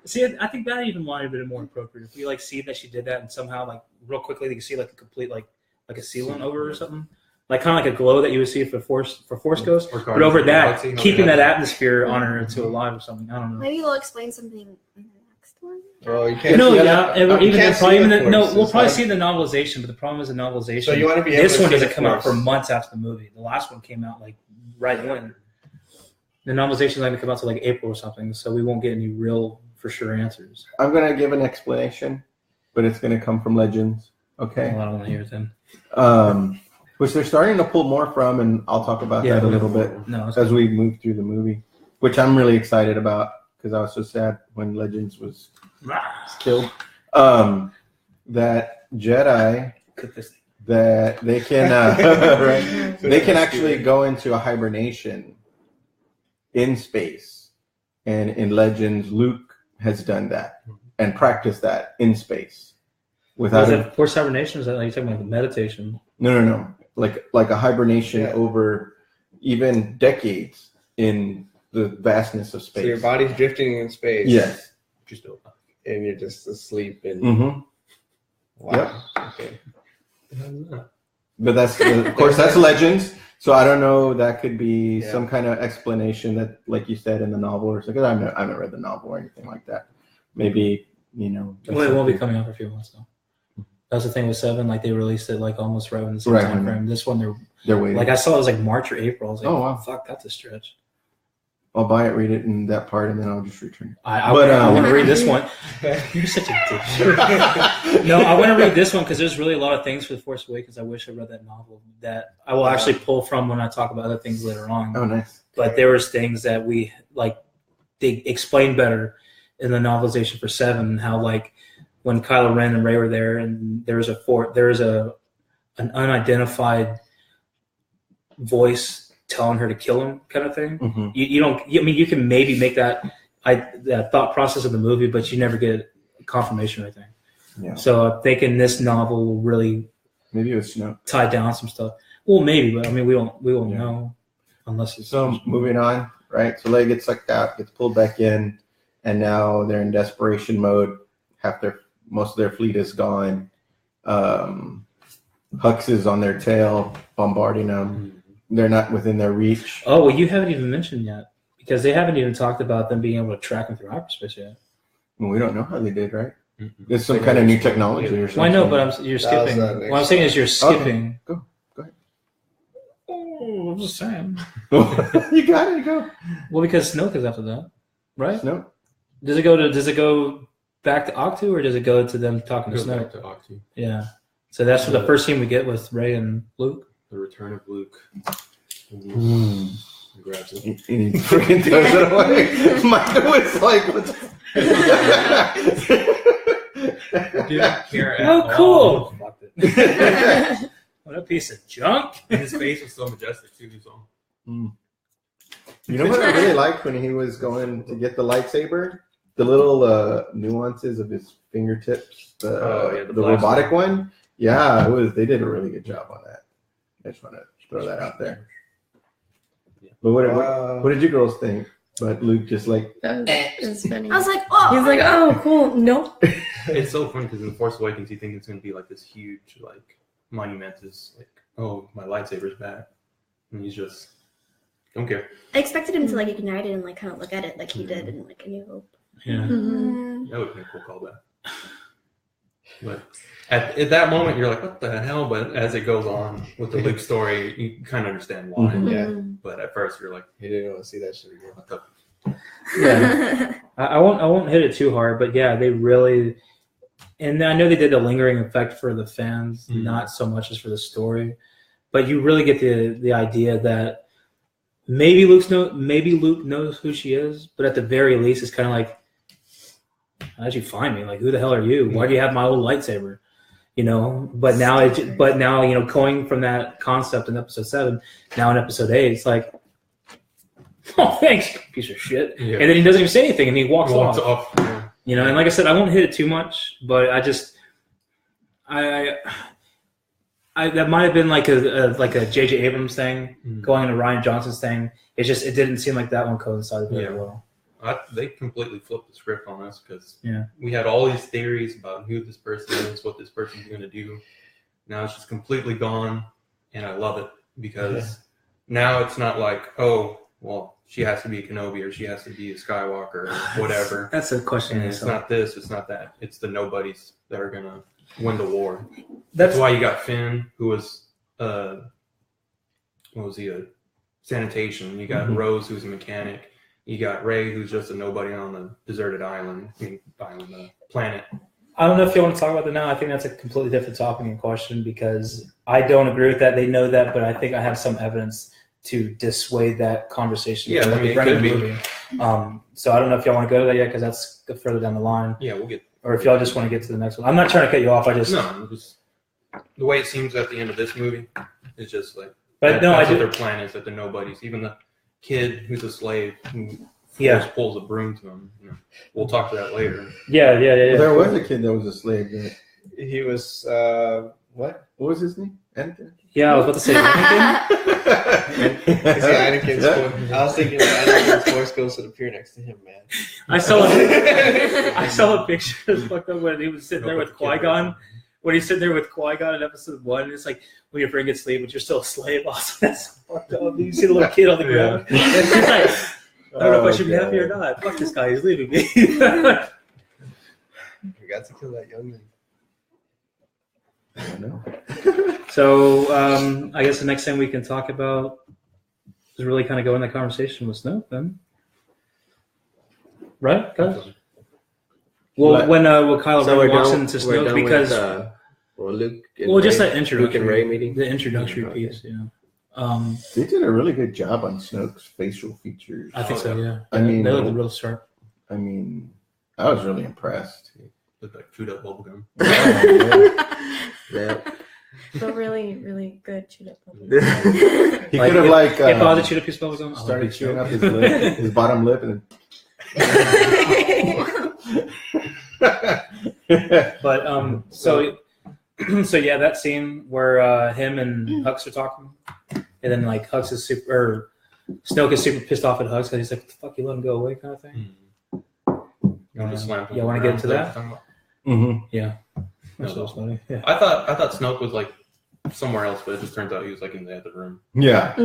See, I think that even might have been more appropriate. If we like see that she did that and somehow like real quickly you can see like a complete like a sealant over her or something. Like kind of like a glow that you would see for Force Ghost. Or But over that, Galaxy, how keeping they that have- atmosphere on her to alive or something. I don't know. Maybe we'll explain something in the next one. Oh, you can't. No, see yeah, that. and You even can't then, probably see even the then, no, Force. we'll It's probably like- see the novelization, but the problem is the novelization. So you want to be able This to one see doesn't the come out for Force. months after the movie. The last one came out like right when. The novelization is going to come out to like April or something, so we won't get any real for sure answers. I'm gonna give an explanation, but it's gonna come from Legends. Okay. Well, I don't want to hear it then. Which they're starting to pull more from, and I'll talk about that a little bit No, it's as we move through the movie, which I'm really excited about because I was so sad when Legends was killed. That Jedi Cook this. that they can right, they can actually go into a hibernation in space, and in Legends, Luke has done that and practiced that in space without Was a, it Force hibernation? Or is that like you're talking about the meditation? no, like a hibernation Yeah. over even decades in the vastness of So your space. body's drifting in space. Yes. She's still alive. And you're just asleep and Mm-hmm. wow. Okay. But that's of course that's Legends. So I don't know. That could be Yeah. some kind of explanation that, like you said, in the novel or something. I haven't read the novel or anything like that. Maybe that's Well, it won't be something- coming out for a few months though. That's the thing with 7. Like they released it like almost right when the same Right time when- frame. This one, they're They're waiting. like I saw it was like March or April. I was like, Oh, wow. fuck, that's a stretch. I'll buy it, read it in that part, and then I'll just return it. I But, want to read this one. You're such a dick. No, I want to read this one because there's really a lot of things for The Force Awakens I wish I read that novel that I will actually pull from when I talk about other things later on. Oh, nice. But there was things that we like they explained better in the novelization for 7, how like when Kylo Ren and Rey were there and there's an unidentified voice telling her to kill him kind of thing. Mm-hmm. You can maybe make that thought process of the movie, but you never get confirmation or anything. Yeah. So I'm thinking this novel will really Maybe it was Snoke. tie down some stuff. Well, maybe, but I mean, we won't Yeah. know unless it's So moving on, right? So Leia gets sucked out, gets pulled back in, and now they're in desperation mode. Most of their fleet is gone. Hux is on their tail, bombarding them. They're not within their reach. Oh, well, you haven't even mentioned yet because they haven't even talked about them being able to track them through hyperspace yet. Well, we don't know how they did, right? It's some kind of new technology or something. Well, I know, but you're That was, skipping. next What I'm saying is you're skipping. Go ahead. Oh, I'm just saying. You got it. Go. Well, because Snoke is after that, right? No. Does it go back to Octu, or does it go to them talking to Goes back Snoke? to Octu. Yeah. So that's the first scene we get with Rey and Luke. The return of Luke. Mm. He grabs it. And he freaking throws it away. Michael was like, "What's?" Didn't care at Oh, all. cool! Fucked it. What a piece of junk! And his face was so majestic too. He's all. You know what I really liked when he was going to get the lightsaber? The little nuances of his fingertips. The blast robotic one. Yeah, it was. They did a really good job on that. I just want to throw that out there. But what did you girls think? But Luke just like, That was funny. I was like, oh. He's like, oh, cool. Nope. It's so fun because in The Force Awakens, you think it's going to be like this huge, like, monumentous, like, oh, my lightsaber's back. And he's just, don't care. I expected him to like ignite it and like kind of look at it like he did in like A New Hope. Yeah. Mhm. That would have been a cool callback. But at that moment, you're like, what the hell? But as it goes on with the Luke story, you kind of understand why. Mhm. Yeah. Mhm. But at first, you're like, He didn't want to see that shit again. what the? Yeah. I won't hit it too hard, but yeah, they really, and I know they did a lingering effect for the fans, Mhm. not so much as for the story, but you really get the idea that maybe Luke knows who she is, but at the very least, it's kind of like, how'd you find me? Like, who the hell are you? Why do you have my old lightsaber? You know, but now you know, going from that concept in episode 7, now in episode 8, it's like, oh, thanks, piece of shit. Yeah. And then he doesn't even say anything, and he walks off. Yeah. You know, and like I said, I won't hit it too much, but I that might have been like a J.J. Abrams thing Mhm. going into Ryan Johnson's thing. It didn't seem like that one coincided very Yeah. well. They completely flipped the script on us because Yeah. we had all these theories about who this person is, what this person's going to do. Now it's just completely gone, and I love it because now it's not like, oh, well, she has to be a Kenobi or she has to be a Skywalker or whatever. That's a question. And it's not this, it's not that. It's the nobodies that are going to win the war. That's That's why you got Finn, who was, what was he, a sanitation. You got Mhm. Rose, who's a mechanic. You got Rey, who's just a nobody on a deserted planet. I don't know if you want to talk about that now. I think that's a completely different topic and question because I don't agree with that. They know that, but I think I have some evidence to dissuade that conversation. Yeah, I mean, it Brennan could be. movie. So I don't know if y'all want to go to that yet because that's further down the line, Yeah, we'll get. or if y'all just want to get to the next one. I'm not trying to cut you off. I just No, just the way it seems at the end of this movie is just like. but no, I that's what do. their plan is, that the nobodies, even the kid who's a slave who Yeah. just pulls a broom to him. You know, we'll talk to that later. Yeah. There was a kid that was a slave. He was what? What was his name? Anakin. Yeah, I was about to say Anakin. Is it Anakin's Force? I was thinking like Anakin's Force Ghost would appear next to him, man. I saw a picture that's fucked up when he was sitting there with Qui-Gon. When he's sitting there with Qui-Gon in episode 1, it's like when your friend gets slave, but you're still a slave. Also, that's fucked up. You see the little kid on the ground. It's just like, I don't know if I should be happy or not. Fuck this guy, he's leaving me. You got to kill that young man. I don't know. So I guess the next thing we can talk about is really kind of go in the conversation with Snoke then. Right, guys? Well, What? when Kylo Ren walks into we're Snoke done because with, Luke. And well, just Rey- that Luke introductory and Rey meeting. the introductory Okay. piece, yeah. They did a really good job on Snoke's facial features. I think so, yeah. I mean, they look real sharp. I was really impressed. Looked like chewed up bubblegum. Yeah. But really, really good chewed up puppy. He Like, could have if I was to chew a piece of bubblegum, started chewing up his lip, his bottom lip, and But so yeah, that scene where him and Hux are talking, and then like Hux is Snoke is super pissed off at Hux because he's like, "What the fuck, you let him go away," kind of thing. Yeah, want to get into that? Mhm. Yeah, No, that was funny. Yeah. I thought Snoke was like somewhere else, but it just turns out he was like in the other room. Yeah,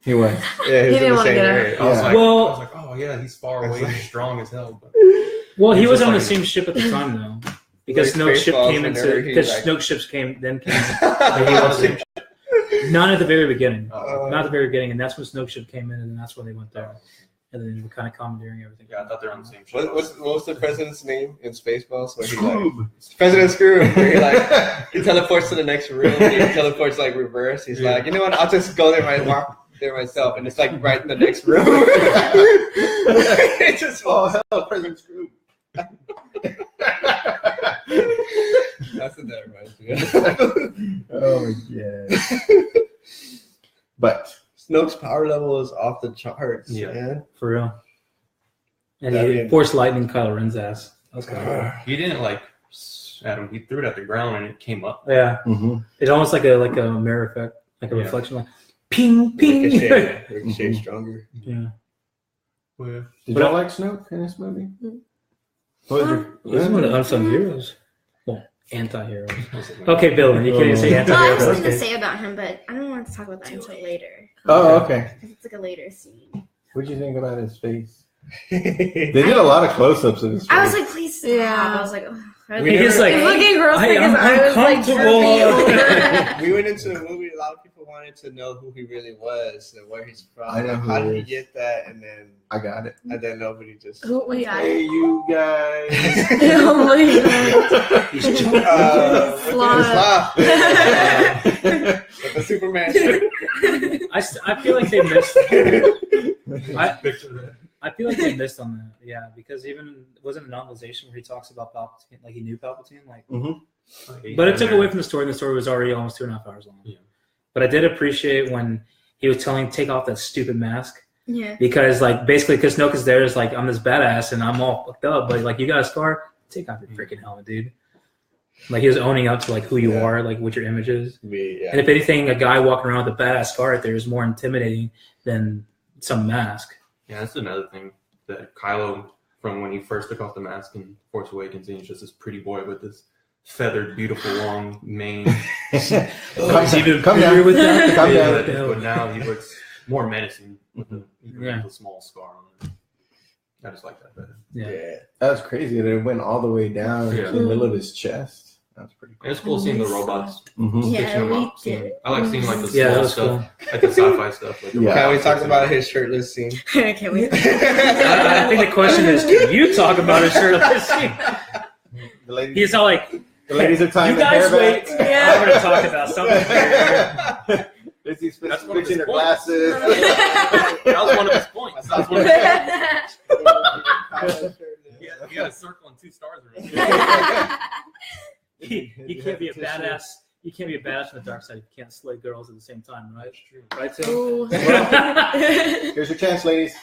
he was. Yeah, He he was in didn't the wanna same get out. area. I was Yeah. like, Well- oh yeah, he's far away, he's strong as hell. But Well, he He's was just on the like- same ship at the time, though. because Like Snoke's ship Spaceballs came whenever into he, because like- Snoke's ships came then came. Like, he lost Not at the very beginning. Uh, Not at the very beginning, and that's when Snoke ship came in, and that's when they went there, and then they were kind of commandeering everything. Yeah, I thought they're on the same ship. what was the president's name in Spaceballs? Where he like President Screw, where he like he teleports to the next room. He teleports like reverse. He's like, you know what? I'll just go there myself, and it's like right in the next room. It just Oh hell, President Screw. That's what that reminds me of. Oh yeah. But Snoke's power level is off the charts, Yeah. man. For real. And That'd he be- forced lightning Kylo Ren's ass. That was kind of He didn't like at him. He threw it at the ground and it came up. yeah. mhm. It's almost like a mirror effect, like a Yeah. reflection, like ping ping. Ricochet stronger. Yeah. Well, Did But y'all like Snoke in this movie? Mm. What was your- He's one of the unsung heroes. Well, anti-heroes. what's it, man? Okay, Bill, you can't even say Well, I have anti-heroes. something to Okay. say about him, but I don't want to talk about that until later. Oh, okay. Because it's like a later scene. What'd you think about his face? They did a lot of close-ups of his face. I was like, please stop. Yeah. I was like, ugh. We He's like, It's looking gross I because am I was like uncomfortable. droopy over. We went into the movie. A lot of people wanted to know who he really was and where he's from. I know who How he did he is. get that? And then nobody just. Oh, wait. Hey, you guys. Oh my god. He's with Sloth. the Superman shit. I feel like they missed. Picture that. I feel like they missed on that. Yeah, because even wasn't a novelization where he talks about Palpatine, like he knew Palpatine, like. But it took away from the story, and the story was already almost 2.5 hours long. Yeah. But I did appreciate when he was telling take off that stupid mask. Yeah. Because like basically because Snoke is there is like I'm this badass and I'm all fucked up, but like you got a scar, take off your freaking helmet, dude. Like he was owning up to like who you Yeah. are, like what your image is. Yeah. And if anything, a guy walking around with a badass scar right there is more intimidating than some mask. Yeah, that's another thing that Kylo, from when he first took off the mask in Force Awakens, and he's just this pretty boy with this feathered, beautiful, long mane. He's even Come prettier down. with that. Come Yeah, down. Yeah. but now he looks more menacing with the, even Yeah. with the small scar on him. I just like that better. Yeah. That was crazy that it went all the way down Yeah. to the middle of his chest. That's pretty cool. And it's cool seeing the robots. Mhm. Yeah, stitching them we up, did. I like seeing like the Yeah, that small was stuff, cool. like the sci-fi stuff. Like the Yeah. Can we robots talk fixing about it. his shirtless scene? Can we? I think the question is, can you talk about a shirtless scene? The ladies, He's all like, the ladies are tying you their guys hair wait. back. Yeah. I'm going to talk about something. Lizzie's That's one of fixing his her points. glasses. That was one of his points. That was one of his he had a circle and 2 stars around it. You can't be a badass. You can't be a badass on the dark side. You can't slay girls at the same time, right? True. Right, Tim? Ooh. Here's your chance, ladies.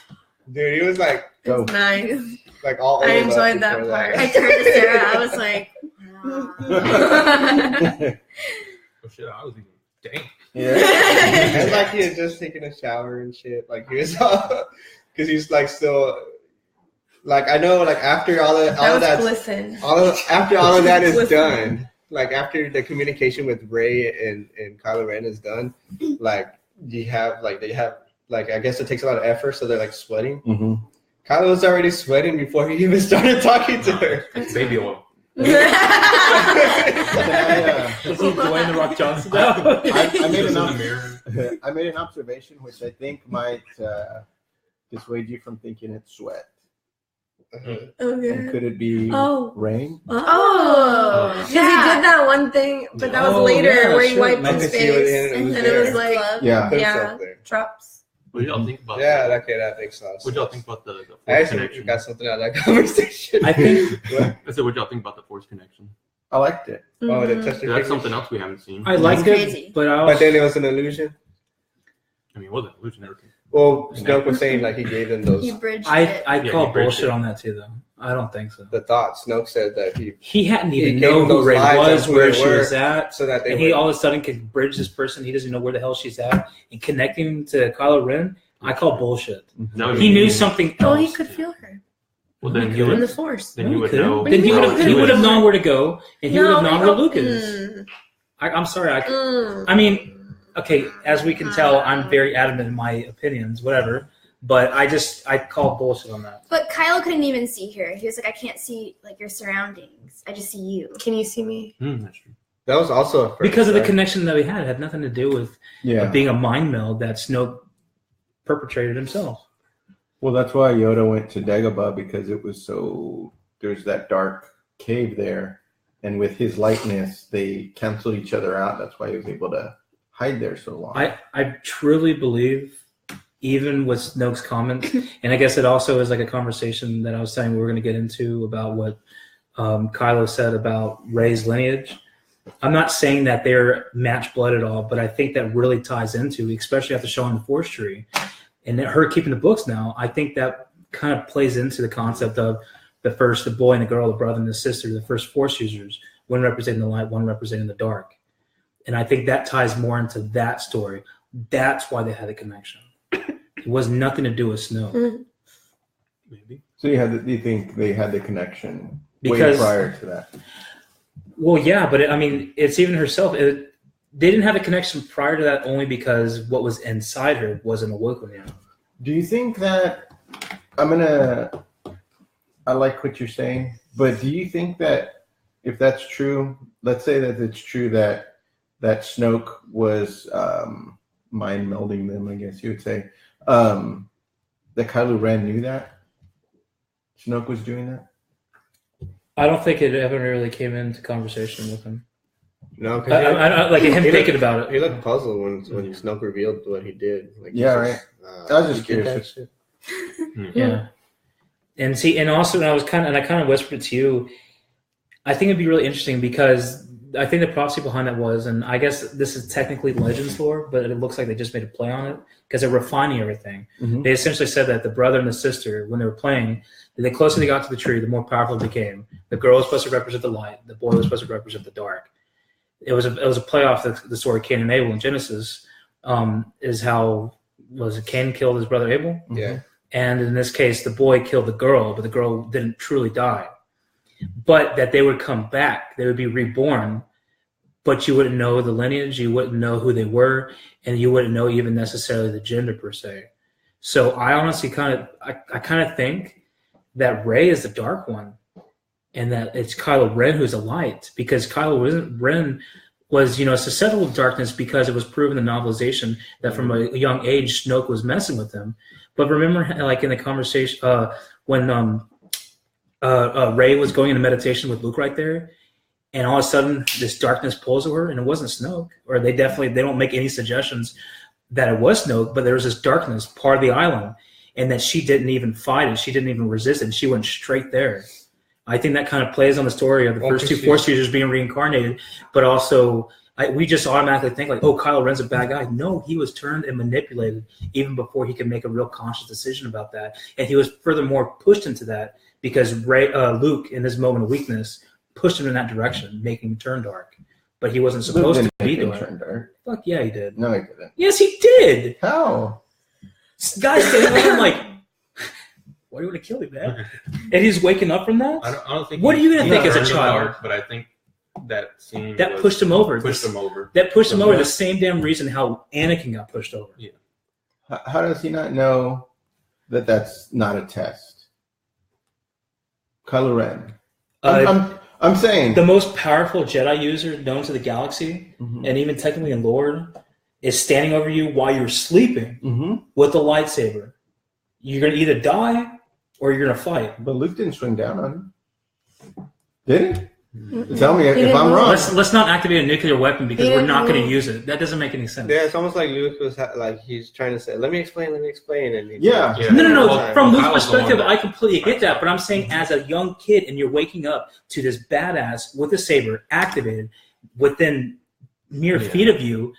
Dude, he was like Go. Nice. all over I the enjoyed that before part. I turned to Sarah. I was like, wow. Oh shit, I was even dang. Yeah. It's like he had just taken a shower and shit. Like he was all because he's like still like I know like after all of That was that glisten. after all of that is Listen. done, like after the communication with Rey and Kylo Ren is done, like they have like I guess it takes a lot of effort, so they're like sweating. Mhm. Kylo's already sweating before he even started talking to her. It's baby oil. Is he Dwayne the Rock Johnson? I made Just an in the mirror. I made an observation which I think might dissuade you from thinking it's sweat. And Okay. could it be Oh. rain? Oh. Because he did that one thing, but that was Oh, later yeah, where he sure. wiped I his could see it face. and it was And it was there. like, Yeah. Put Yeah. himself there. drops. What do y'all think about Yeah, that? okay, that makes sense. What do y'all think about the I Force actually connection? got something out of that conversation. I think I said, what do y'all think about the Force connection? I liked it. Oh, they Mhm. touched the That's fingers. something else we haven't seen. I liked crazy. it, but I But was, then it was an illusion. I mean, it wasn't illusionary. Well, Snoke was saying like he gave them those He bridged I it. I Yeah, call he bridged bullshit it. on that too, though. I don't think so. the thoughts. Snoke said that He hadn't He even gave know them who those Rey lives was, of who where they she were. was at, so that they and would. he all of a sudden could bridge this person. He doesn't know where the hell she's at, and connecting him to Kylo Ren. I call bullshit. That would He be- knew something Oh, else. he could feel her Well, then he in the would. force. Then No, he he would couldn't. know. Then he would have. No, He would have couldn't. known where to go, and he would have known where no. Luke is. I'm sorry. I mean, okay. As we can tell, I'm very adamant in my opinions, whatever. But I call bullshit on that. But Kylo couldn't even see her. He was like, I can't see like your surroundings. I just see you. Can you see me? That's true. That was also a first, Because of the right? connection that we had. It had nothing to do with Yeah. being a mind meld that Snoke perpetrated himself. Well, that's why Yoda went to Dagobah, because it was there's that dark cave there, and with his lightness, they canceled each other out. That's why he was able to hide there so long. I truly believe, even with Snoke's comments, and I guess it also is like a conversation that I was saying we were going to get into about what Kylo said about Rey's lineage. I'm not saying that they're match blood at all, but I think that really ties into, especially after showing the Force tree and her keeping the books now, I think that kind of plays into the concept of the boy and the girl, the brother and the sister, the first Force users, one representing the light, one representing the dark. And I think that ties more into that story. That's why they had a connection. It was nothing to do with Snoke. Maybe. So you think they had the connection Because- way prior to that? Well, yeah, but it's even herself. They didn't have a connection prior to that only because what was inside her wasn't awoken yet. Do you think that I like what you're saying, but do you think that if that's true, let's say that it's true that Snoke was mind melding them, I guess you would say, that Kylo Ren knew that Snoke was doing that? I don't think it ever really came into conversation with him. No, because I like him he thinking looked- about it. he looked puzzled when Snoke revealed what he did. Like, Yeah, he right. I was just "You did curious. that shit?" Yeah. And see, and also, I kind of whispered to you, I think it'd be really interesting because I think the prophecy behind that was, and I guess this is technically Legends lore, but it looks like they just made a play on it because they're refining everything. Mhm. They essentially said that the brother and the sister, when they were playing, the closer they got to the tree, the more powerful it became. The girl was supposed to represent the light. The boy was supposed to represent the dark. It was a play off the story Cain and Abel in Genesis. Is how was it Cain killed his brother Abel? Yeah. And in this case, the boy killed the girl, but the girl didn't truly die. But that they would come back, they would be reborn, but you wouldn't know the lineage, you wouldn't know who they were, and you wouldn't know even necessarily the gender per se. So I honestly kind of think that Rey is the dark one, and that it's Kylo Ren who's a light, because Kylo Ren was, susceptible to darkness because it was proven in the novelization that from a young age Snoke was messing with him. But remember, like in the conversation when Rey was going into meditation with Luke right there, and all of a sudden this darkness pulls over, and it wasn't Snoke, or they don't make any suggestions that it was Snoke, but there was this darkness part of the island, and that she didn't even fight it, she didn't even resist it, she went straight there. I think that kind of plays on the story of the first two Force users being reincarnated, but also we just automatically think like, oh, Kylo Ren's a bad guy. No, he was turned and manipulated even before he could make a real conscious decision about that. And he was furthermore pushed into that because Luke, in his moment of weakness, pushed him in that direction, making him turn dark. But he wasn't supposed to be dark. Fuck yeah, he did. No, he didn't. Yes, he did. How? Guys standing there like, why do you want to kill me, man? And he's waking up from that? I don't think. What are you gonna think as a turned him child? dark, but I think that scene That pushed him over. Pushed him over. That pushed him over Yeah. the same damn reason how Anakin got pushed over. How does he not know that that's not a test? Kylo Ren. I'm saying The most powerful Jedi user known to the galaxy, Mhm. and even technically in lore, is standing over you while you're sleeping Mhm. with a lightsaber. You're going to either die or you're going to fight. But Luke didn't swing down on him. Did he? Mm-mm. Tell me He if didn't I'm move. wrong. Let's not activate a nuclear weapon because He we're didn't not going to move. use it. That doesn't make any sense. Yeah, it's almost like Luke was like he's trying to say, "Let me explain," and he Yeah. Yeah. No. Well, From Luke's Kylo's the one perspective, that- I completely get that. But I'm saying as a young kid and you're waking up to this badass with a saber activated within mere Yeah. feet of you,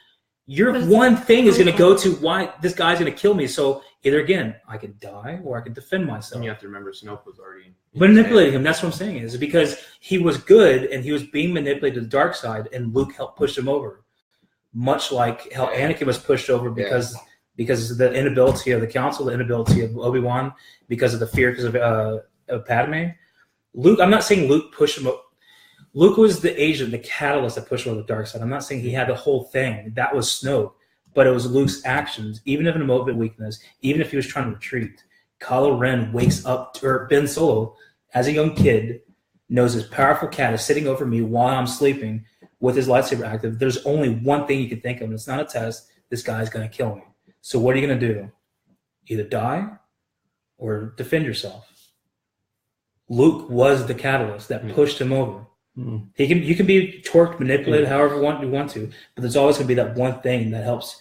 your But it's one thing is going to go to why this guy's going to kill me. So either again, I can die or I can defend myself. And you have to remember, Snoke was already Manipulating him. That's what I'm saying. Is because he was good and he was being manipulated to the dark side, and Luke helped push him over. Much like how Anakin was pushed over because of the inability of the Council, the inability of Obi-Wan, because of the fear of Padme. Luke, I'm not saying Luke pushed him. Luke was the agent, the catalyst that pushed him over the dark side. I'm not saying he had the whole thing. That was Snoke. but it was Luke's actions. Even if in a moment of weakness, even if he was trying to retreat, Kylo Ren wakes up, or Ben Solo, as a young kid, knows his powerful cat is sitting over me while I'm sleeping with his lightsaber active. There's only one thing you can think of, and it's not a test. This guy's going to kill me. So what are you going to do? Either die or defend yourself. Luke was the catalyst that pushed him over. You can be torqued, manipulated, however you want to, but there's always going to be that one thing that helps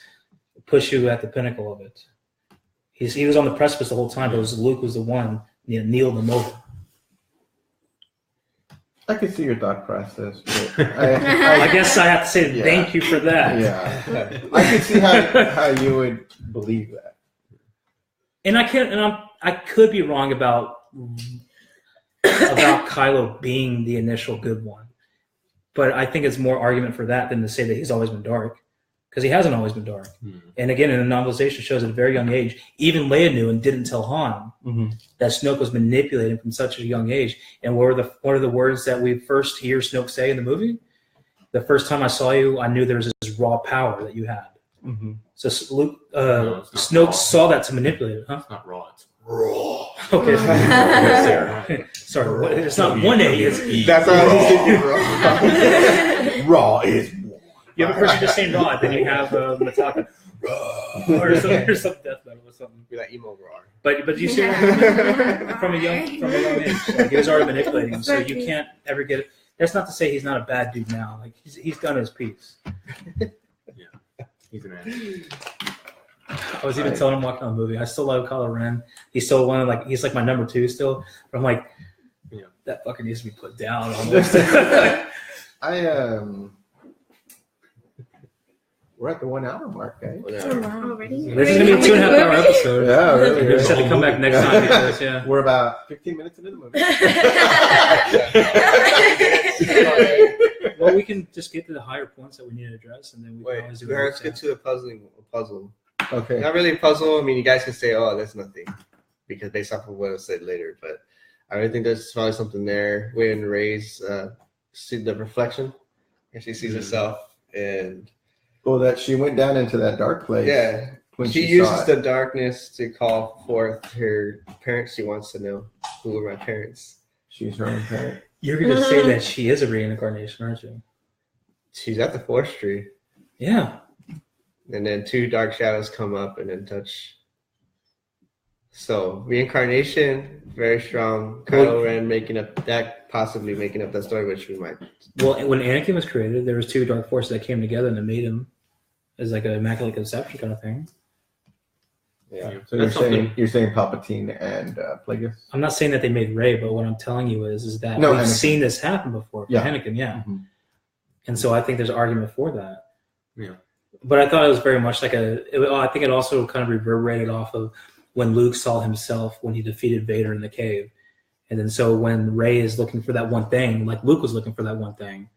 push you at the pinnacle of it. He was on the precipice the whole time, but Luke was the one that kneeled him over. I can see your thought process. But I guess I have to say thank you for that. Yeah, I can see how you would believe that. And I could be wrong about Kylo being the initial good one, but I think it's more argument for that than to say that he's always been dark, because he hasn't always been dark. And again, in the novelization shows at a very young age, even Leia knew and didn't tell Han that Snoke was manipulating from such a young age. And what are the words that we first hear Snoke say in the movie? The first time I saw you, I knew there was this raw power that you had. So Snoke saw that to manipulate it, huh? It's not raw. It's Raw. Okay. Sorry, it's not one A. It's That's how I was raw is war. You have a person just saying raw, and then you have Metallica or some death metal or something. Be like emo raw. But you see from a young age, like he was already manipulating him, so you can't ever get it. That's not to say he's not a bad dude now. Like he's done his piece. He's an ass. I was even telling him watching the movie, I still love Kylo Ren. He's still he's like my number 2 still. But I'm like, that fucker needs to be put down almost. We're at the 1 hour mark, guys. Already? This is gonna be a 2.5 hour episode. Yeah, really. We just have to come back next time because We're about 15 minutes into the movie. Well, we can just get to the higher points that we need to address, and then we can always do it. Let's get to the puzzle. Okay. Not really a puzzle. I mean, you guys can say, "Oh, that's nothing," because based off of what I said later. But I really think there's probably something there when Rey's see the reflection, and she sees herself, and that she went down into that dark place. Yeah, when she uses the darkness to call forth her parents. She wants to know who are my parents. She's her own parent. You're going to say that she is a reincarnation, aren't you? She's at the 4th tree. Yeah. And then 2 dark shadows come up and then touch. So reincarnation, very strong. Kylo Ren possibly making up that story, which we might. Well, when Anakin was created, there was 2 dark forces that came together and it made him as like an immaculate conception kind of thing. Yeah. So you're saying Palpatine and Plagueis? I'm not saying that they made Rey, but what I'm telling you is that No, we've Anakin. seen this happen before for Anakin, And so I think there's argument for that. Yeah. But I thought it was very much like I think it also kind of reverberated off of when Luke saw himself when he defeated Vader in the cave. And then so when Rey is looking for that one thing, like Luke was looking for that one thing,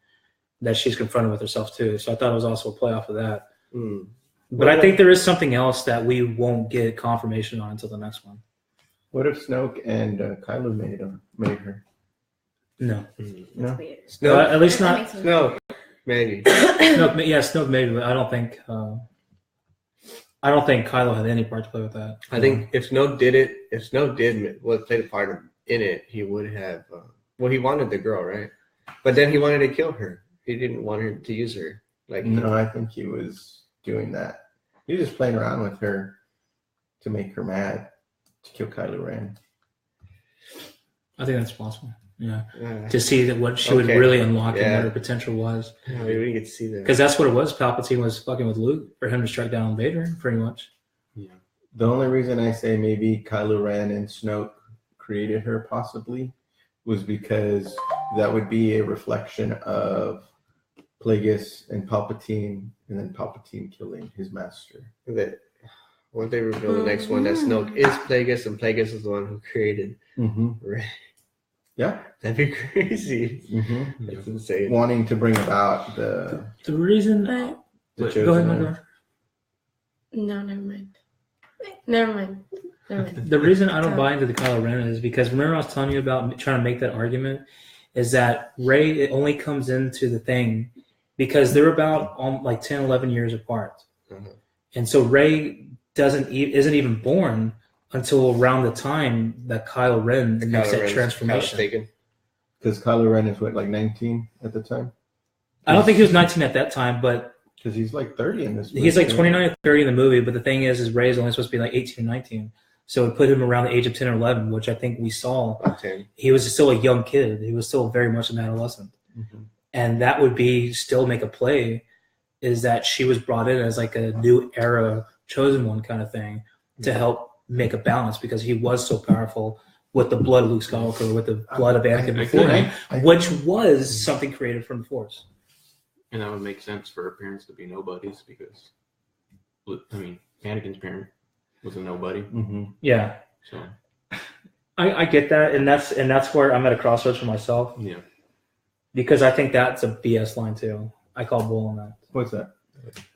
that she's confronted with herself too. So I thought it was also a play off of that. But I think there is something else that we won't get confirmation on until the next one. What if Snoke and Kylo made her? No. No. No, At least not. No, maybe. Snoke maybe, but I don't think Kylo had any part to play with that. I think if Snoke did play the part in it, he would have. He wanted the girl, right? But then he wanted to kill her. He didn't want her to use her. No, I think he was doing that. He was just playing around with her to make her mad, to kill Kylo Ren. I think that's possible. Yeah, to see that what she would really unlock and what her potential was. Yeah, we didn't get to see that because that's what it was. Palpatine was fucking with Luke for him to strike down Vader, pretty much. Yeah. The only reason I say maybe Kylo Ren and Snoke created her possibly was because that would be a reflection of Plagueis and Palpatine, and then Palpatine killing his master. That once they reveal the next one, that Snoke is Plagueis, and Plagueis is the one who created Rey. Yeah, that'd be crazy. That's insane. Wanting to bring about the reason. Go ahead, my girl. No, never mind. The reason I don't buy into the Kylo Ren is because remember I was telling you about trying to make that argument is that Rey it only comes into the thing because they're about like 10, 11 years apart. And so Rey isn't even born until around the time that Kylo Ren makes that transformation. Because Kylo Ren is what, like 19 at the time? I don't think he was 19 at that time, but Because he's like 30 in this movie. he's like 29 or 30 in the movie. But the thing is Rey is only supposed to be like 18 or 19. So it put him around the age of 10 or 11, which I think we saw. He was still a young kid. He was still very much an adolescent. Mm-hmm. And that would be still make a play, is that she was brought in as like a new era chosen one kind of thing to help make a balance, because he was so powerful with the blood of Luke Skywalker, with the blood of Anakin before him, which was something created from the Force. And that would make sense for her parents to be nobodies, because, I mean, Anakin's parent was a nobody. Mm-hmm. Yeah. So I get that, and that's where I'm at a crossroads for myself. yeah. Because I think that's a BS line too. I call bull on that. What's that?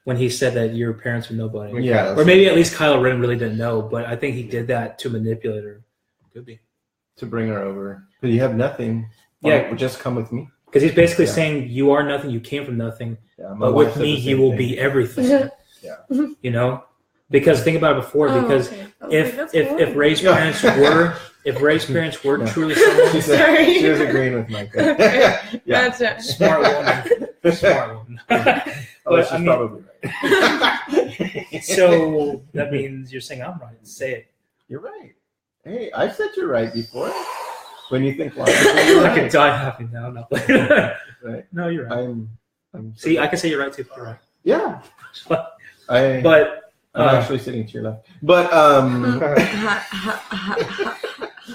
When he said that your parents were nobody. Yeah. Or maybe at least Kylo Ren really didn't know, but I think he did that to manipulate her. Could be. To bring her over. But you have nothing. Yeah. Well, just come with me. Because he's basically saying, you are nothing, you came from nothing, Yeah, my but wife with said me the you same will thing. be everything. Yeah. You know? Because think about it before, because okay. I was like, that's if horrible. Rey's Yeah. parents were No. truly someone, She said Sorry. she was agreeing with Micah. Okay. Yeah. Gotcha. smart woman. Smart woman. Oh, But, she's I mean- probably right. So that means you're saying I'm right. Say it. You're right. Hey, I've said you're right before. When you think logically, you're I could right. die happy now. No, Right. no, you're right. I'm See, I can say you're right too. You're right. yeah. But I'm actually sitting to your left. But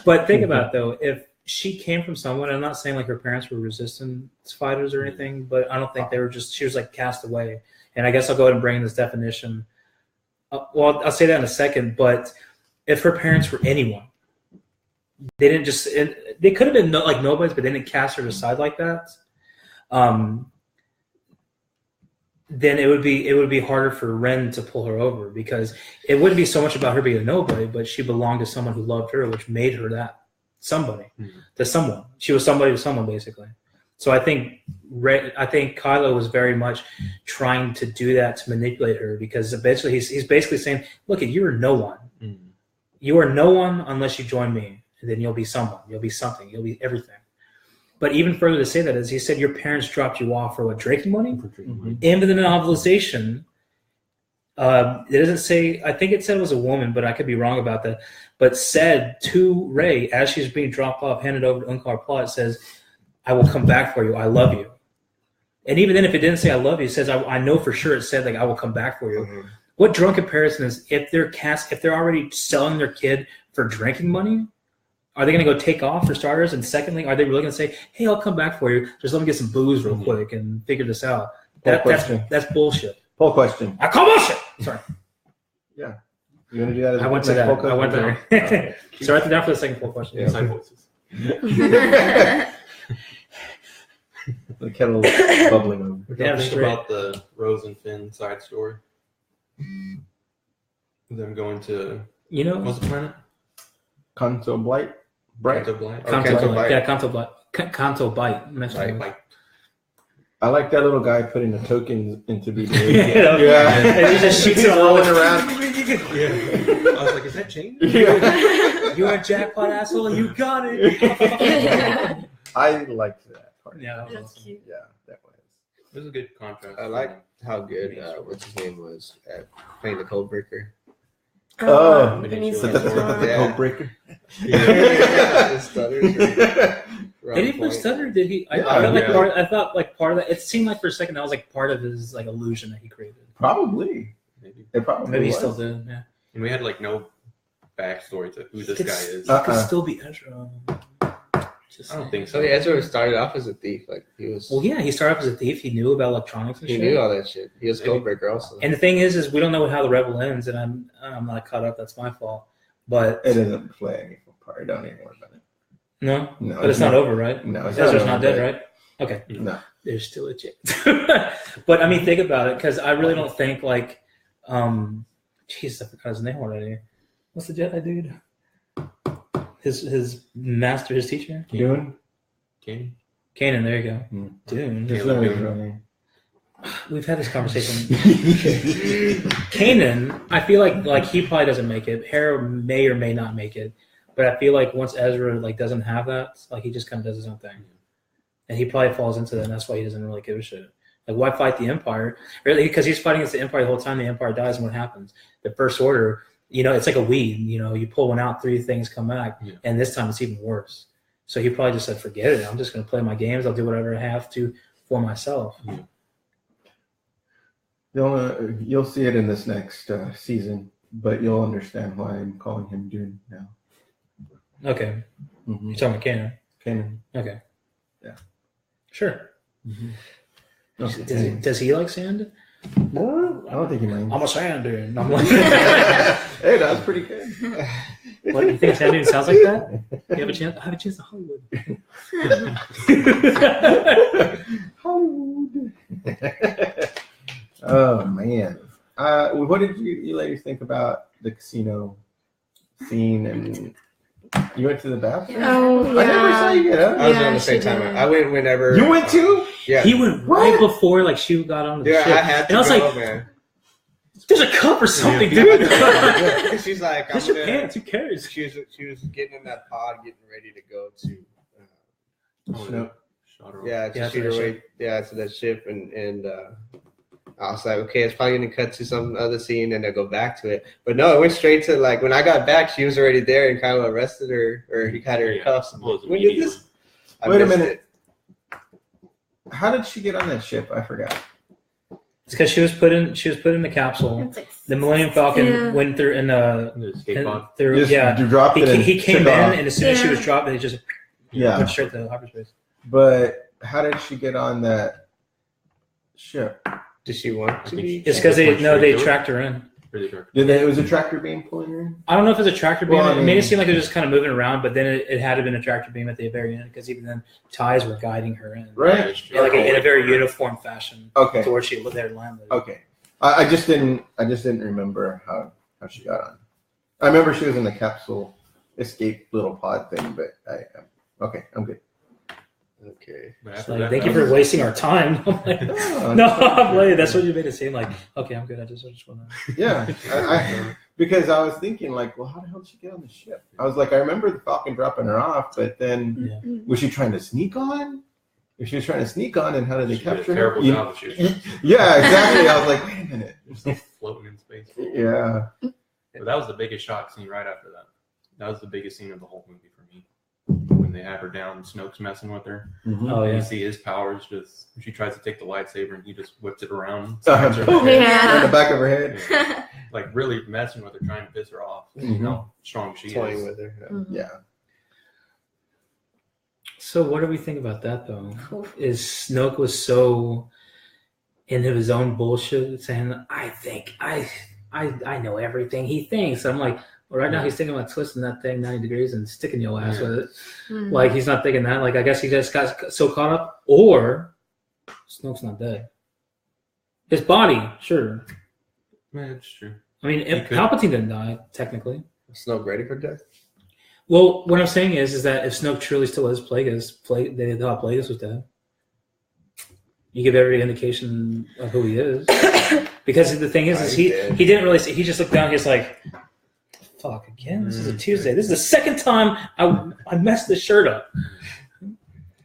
but think about it though. If she came from someone, I'm not saying like her parents were resistance fighters or anything, but I don't think they were just. She was like cast away. And I guess I'll go ahead and bring in this definition. Well, I'll say that in a second. But if her parents were anyone, they didn't just. They could have been like nobodies, but they didn't cast her aside like that. Then it would be harder for Ren to pull her over, because it wouldn't be so much about her being a nobody, but she belonged to someone who loved her, which made her that somebody to someone. She was somebody to someone, basically. So I think Kylo was very much trying to do that to manipulate her, because eventually he's basically saying, "Look, you are no one. You are no one unless you join me, and then you'll be someone. You'll be something. You'll be everything." But even further to say that is, he said your parents dropped you off for what, drinking money? In the novelization, it doesn't say. I think it said it was a woman, but I could be wrong about that. But said to Rey as she's being dropped off, handed over to Unkar Plutt, it says, "I will come back for you. I love you." And even then, if it didn't say "I love you," it says, "I know for sure." It said like, "I will come back for you." Mm-hmm. What drunk comparison is if they're already selling their kid for drinking money? Are they going to go take off for starters? And secondly, are they really going to say, "Hey, I'll come back for you. Just let me get some booze real quick and figure this out"? That's bullshit. Poll question. I call bullshit. Sorry, Yeah. You're gonna do that as I went to next that. poll I went question? there. So right there for the second poll question. Yeah. Inside voices. The kettle bubbling over. What do Yeah, you think straight. about the Rose and Finn side story? Them going to You know, what's the planet? Canto Blight. Bright. Canto Blight. Canto Bite. Yeah, Canto Bite. Canto Bite. Right, like I like that little guy putting the tokens into the Yeah. And he just shoots it all rolling around. yeah. I was like, is that change? Yeah. You're a jackpot asshole. You got it. I liked that part. Yeah, that was That's awesome. cute. Yeah, that was. It was a good contrast. I like how good what's his name was at playing the code breaker. Oh, Benicio So Benicio that's del Toro. the Yeah. code breaker. The stutters were on Did he put point. stutter? Did he? I Yeah, thought like yeah. I thought like part of that. It seemed like for a second that was like part of his like illusion that he created. Probably. Maybe. It probably Maybe he was. still did. Yeah. And we had like no backstory to who this It guy is. Uh, could still be Ezra. Just I don't saying. think So so. yeah, Ezra started off as a thief. Like he was. Well, yeah, he started off as a thief. He knew about electronics and he shit. knew all that shit. He was Maybe. code breaker also. And the thing is we don't know how the rebel ends, and I'm not caught up. That's my fault. But It doesn't play any part. Don't even worry about it. no, No, but it's not over, right? No, it's Ezra's over, not dead, but- right? Okay. No. There's still a chance. But I mean, think about it, because I really don't think like, Jesus, I forgot his name already. What's the Jedi dude? His master, his teacher, Dune? Kenny? Kanan. There you go, Hmm. Dune. Just Caleb learn his Dune. real name. we've had this conversation. Kanan, I feel like he probably doesn't make it. Hera may or may not make it, but I feel like once Ezra like doesn't have that, like he just kind of does his own thing, and he probably falls into that. And that's why he doesn't really give a shit. Like, why fight the Empire? Really, because he's fighting against the Empire the whole time. The Empire dies, and what happens? The First Order, it's like a weed. You pull one out, 3 things come back, and this time it's even worse. So he probably just said, "Forget it. I'm just going to play my games. I'll do whatever I have to for myself." You'll see it in this next season, but you'll understand why I'm calling him Dune now. Okay, Mm-hmm. you're talking about Kanan. Kanan. Okay, Yeah. Sure. Mm-hmm. Does he like sand? No, I don't think he minds. I'm a sand dude. I'm like, Hey, that was pretty good. what do you think sand dude sounds like that? You have a chance? I have a chance to Hollywood. Hollywood. Oh man, what did you ladies think about the casino scene? And you went to the bathroom? Oh, I never saw yeah. you get up. I was Yeah, on the same she time. did. I went whenever. You went too? Yeah. He went right before like she got on the Yeah, ship, I had to and I was go, like, man. "There's a cup or something, Yeah. dude." Yeah. She's like, Kiss your pants. Who cares? She was getting in that pod, getting ready to go to. No. Yeah, to Yeah, shoot to her the way. Yeah, to that ship, and I was like, okay, it's probably gonna cut to some other scene, and then go back to it. But no, it went straight to like when I got back, she was already there, and Kylo arrested her, or he had her in cuffs. Well, it was When did this? I Wait a missed minute. it. How did she get on that ship? I forgot. It's because she was put in the capsule. It's like, The Millennium Falcon Yeah. went through in the The escape pod. through. Just Yeah, dropped it. he came in, took off. and as soon as she was Yeah. dropped, it just Yeah, went straight to hyperspace. but how did she get on that ship? Did she want to be? It's because Went straight they to it? tracked her in. Really dark. It was a tractor beam pulling her in? I don't know if it was a tractor beam. Well, I It made mean- it seem like it was just kind of moving around, but then it had to been a tractor beam at the very end because even then ties were guiding her in, Right. in, like in a very uniform fashion Okay. to where she there landed. Okay. I just didn't remember how she got on. I remember she was in the capsule escape little pod thing, but I'm good. Okay. But It's after like, that, thank you that for was- wasting our time. I'm like, no, I'm like, that's what you made it seem like. Okay, I'm good. I just want to. Yeah, because I was thinking like, well, how the hell did she get on the ship? I was like, I remember the Falcon dropping her off, but then Yeah. was she trying to sneak on? If she was trying to sneak on, and how did they She did a capture her? terrible You- job. She was Yeah, exactly. I was like, wait a minute. just floating in space. Yeah. But that was the biggest shock scene right after that. That was the biggest scene of the whole movie for me. When they have her down, Snoke's messing with her. Oh You yeah. see his powers just. She tries to take the lightsaber and he just whips it around. Uh-huh. smacks her in the head. Yeah. On the back of her head. Yeah. Like really messing with her, trying to piss her off. You Mhm. know how strong she Toying is. with her. Yeah. So what do we think about that though? Is Snoke was so into his own bullshit, saying, "I think I know everything he thinks." I'm like, well, right now he's thinking about twisting that thing 90 degrees and sticking your ass with it. Mhm. Like he's not thinking that. Like I guess he just got so caught up, or Snoke's not dead. His body, sure. Man, it's true. I mean, He if could. Palpatine didn't die technically. Snoke ready for death? Well, what I'm saying is that if Snoke truly still is Plagueis, they thought Plagueis was dead. You give every indication of who he is, because the thing is He's he dead. didn't really. He just looked down. He's like, "Fuck again! This is a Tuesday. This is the second time I messed this shirt up."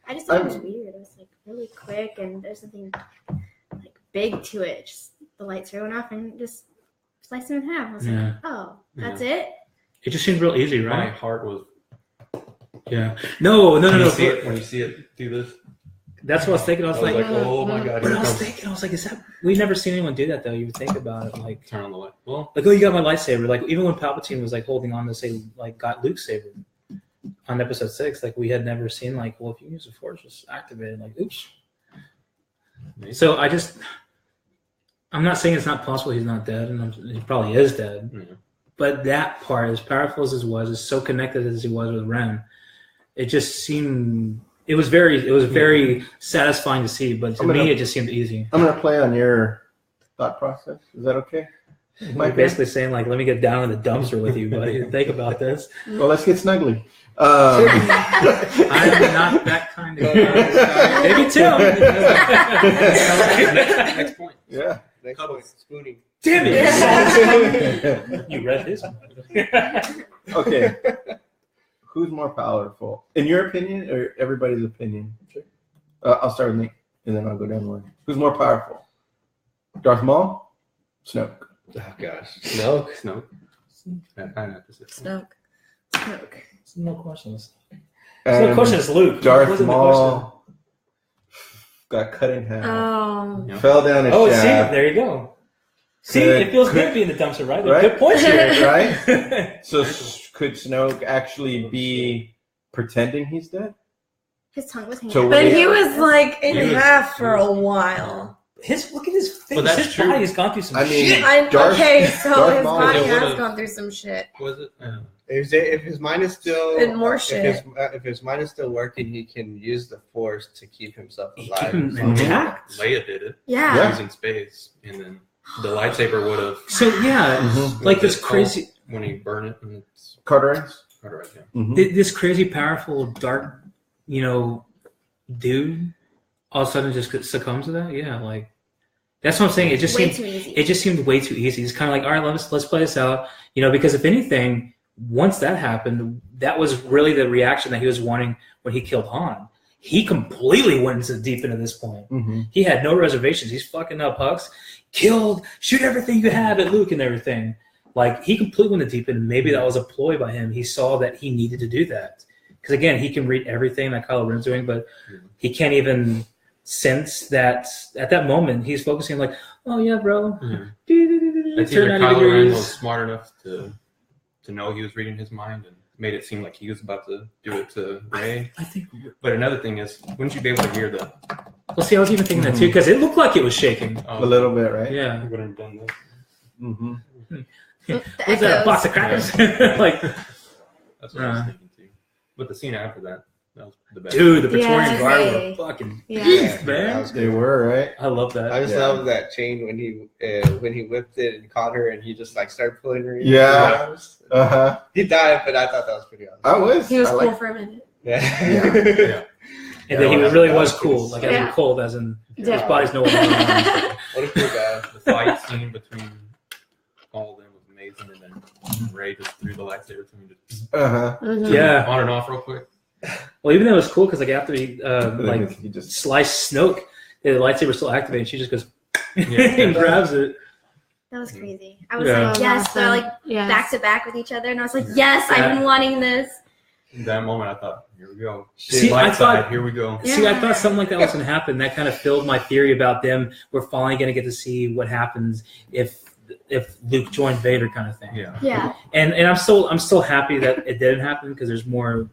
I just thought it was weird. It was like really quick, and there's nothing like big to it. Just the lights went off and just sliced him in half. I was Yeah. like, oh, that's it. It just seemed real easy, My right? heart was. Yeah. No. When you see it, when you see it do this, That's what I was thinking. I was like, oh my god! but Here I was comes. thinking, I was like, is that? We've never seen anyone do that though. You would think about it, like. Turn on the light. Well, Like, oh, you got my lightsaber. Like, even when Palpatine was like holding on to say, like, got Luke's saber on episode 6, like, we had never seen, like, well, if you use the Force, just activate it. Like, oops. So I'm not saying it's not possible he's not dead, and he probably is dead. Yeah. But that part, as powerful as it was, as so connected as he was with Ren, it just seemed. It was very satisfying to see, but to me, it just seemed easy. I'm gonna play on your thought process. Is that okay? Like basically saying like, let me get down in the dumpster with you, buddy. Think about this. Well, let's get snuggly. I'm not that kind of guy. Maybe Tim. Next point. Yeah. Next point, spooning. Damn it! You read his. Okay. Who's more powerful, in your opinion, or everybody's opinion? Sure. I'll start with Nick, and then I'll go down the line. Who's more powerful, Darth Maul, Snoke? Oh gosh. Snoke. I have to say. Snoke. No questions. And No question is Luke. Darth Wasn't the Maul got cut in half, Oh. Yeah. fell down a question. Oh, see, shaft, there you go. See, Could- it feels could- good being the dumpster, right? Right? Good points here. right? So could Snoke actually be pretending he's dead? His tongue was hanging So out. But Yeah. he was like in He was- half for a while. Look at his face. But that's His true. body's gone through some I mean, shit. Darth- Okay, so Darth his Maul body would've- has gone through some shit. Was it? If his mind is still And more shit. if his mind is still working, he can use the Force to keep himself Keep alive. him So- intact. Leia did it Yeah. Yeah. using space, and then the lightsaber would have. So yeah, Mhm. like this crazy, when you burn it, and it's Carteret? right. Yeah. Mm-hmm. this crazy powerful dark, dude, all of a sudden just succumbs to that. Yeah, like that's what I'm saying. It just Way seemed too easy. it just seemed way too easy. It's kind of like, all right, let's play this out, because if anything, once that happened, that was really the reaction that he was wanting when he killed Han. He completely went into deep into this point. Mm-hmm. He had no reservations. He's fucking up Hux, killed, shoot everything you have at Luke and everything. Like he completely went deep in. Maybe that was a ploy by him. He saw that he needed to do that because again, he can read everything that Kylo Ren's doing, but he can't even sense that at that moment he's focusing like, oh yeah, bro. Yeah. Do-do-do-do-do, I think turn that 90 Kylo Ren degrees. was smart enough to know he was reading his mind and made it seem like he was about to do it to Rey. I think. But another thing is, wouldn't you be able to hear the? Well, see, I was even thinking that too because it looked like it was shaking. A little bit, right? Yeah. You wouldn't have done this. Mm-hmm. The Was that a echoes. box of crackers? like, That's what I was thinking too. But the scene after that was the best. dude, the Praetorian Yeah, Guard were right. fucking Yeah. beast, That man. was They good. were, right? I love that. I just Yeah. love that chain when he whipped it and caught her and he just like started pulling her. in. Yeah. Uh-huh. He died, but I thought that was pretty awesome. I was. He was I cool like- for a minute. Yeah. Yeah. Yeah. And then he Yeah, really that was was cool, pretty like as Yeah. in cold, as in his Yeah. body's nowhere. around. What a cool guy. The fight scene between all of them was amazing, and then Rey just threw the lightsaber to him, just Uh-huh. Mhm. Yeah. on and off real quick. Well, even though it was cool because like after he Like he just sliced Snoke, the lightsaber still activated. She just goes Yeah. and grabs it. That was crazy. I was Yeah. like, yes, they're like Yes. back to back with each other, and I was like, yes, Yeah. I've been wanting this. In that moment, I thought, here we go. See, Light I thought- side, here we go. See, I Yeah. thought something like that was going to happen. That kind of filled my theory about them. We're finally going to get to see what happens if Luke joined Vader, kind of thing. Yeah. Yeah. And I'm still happy that it didn't happen because there's more.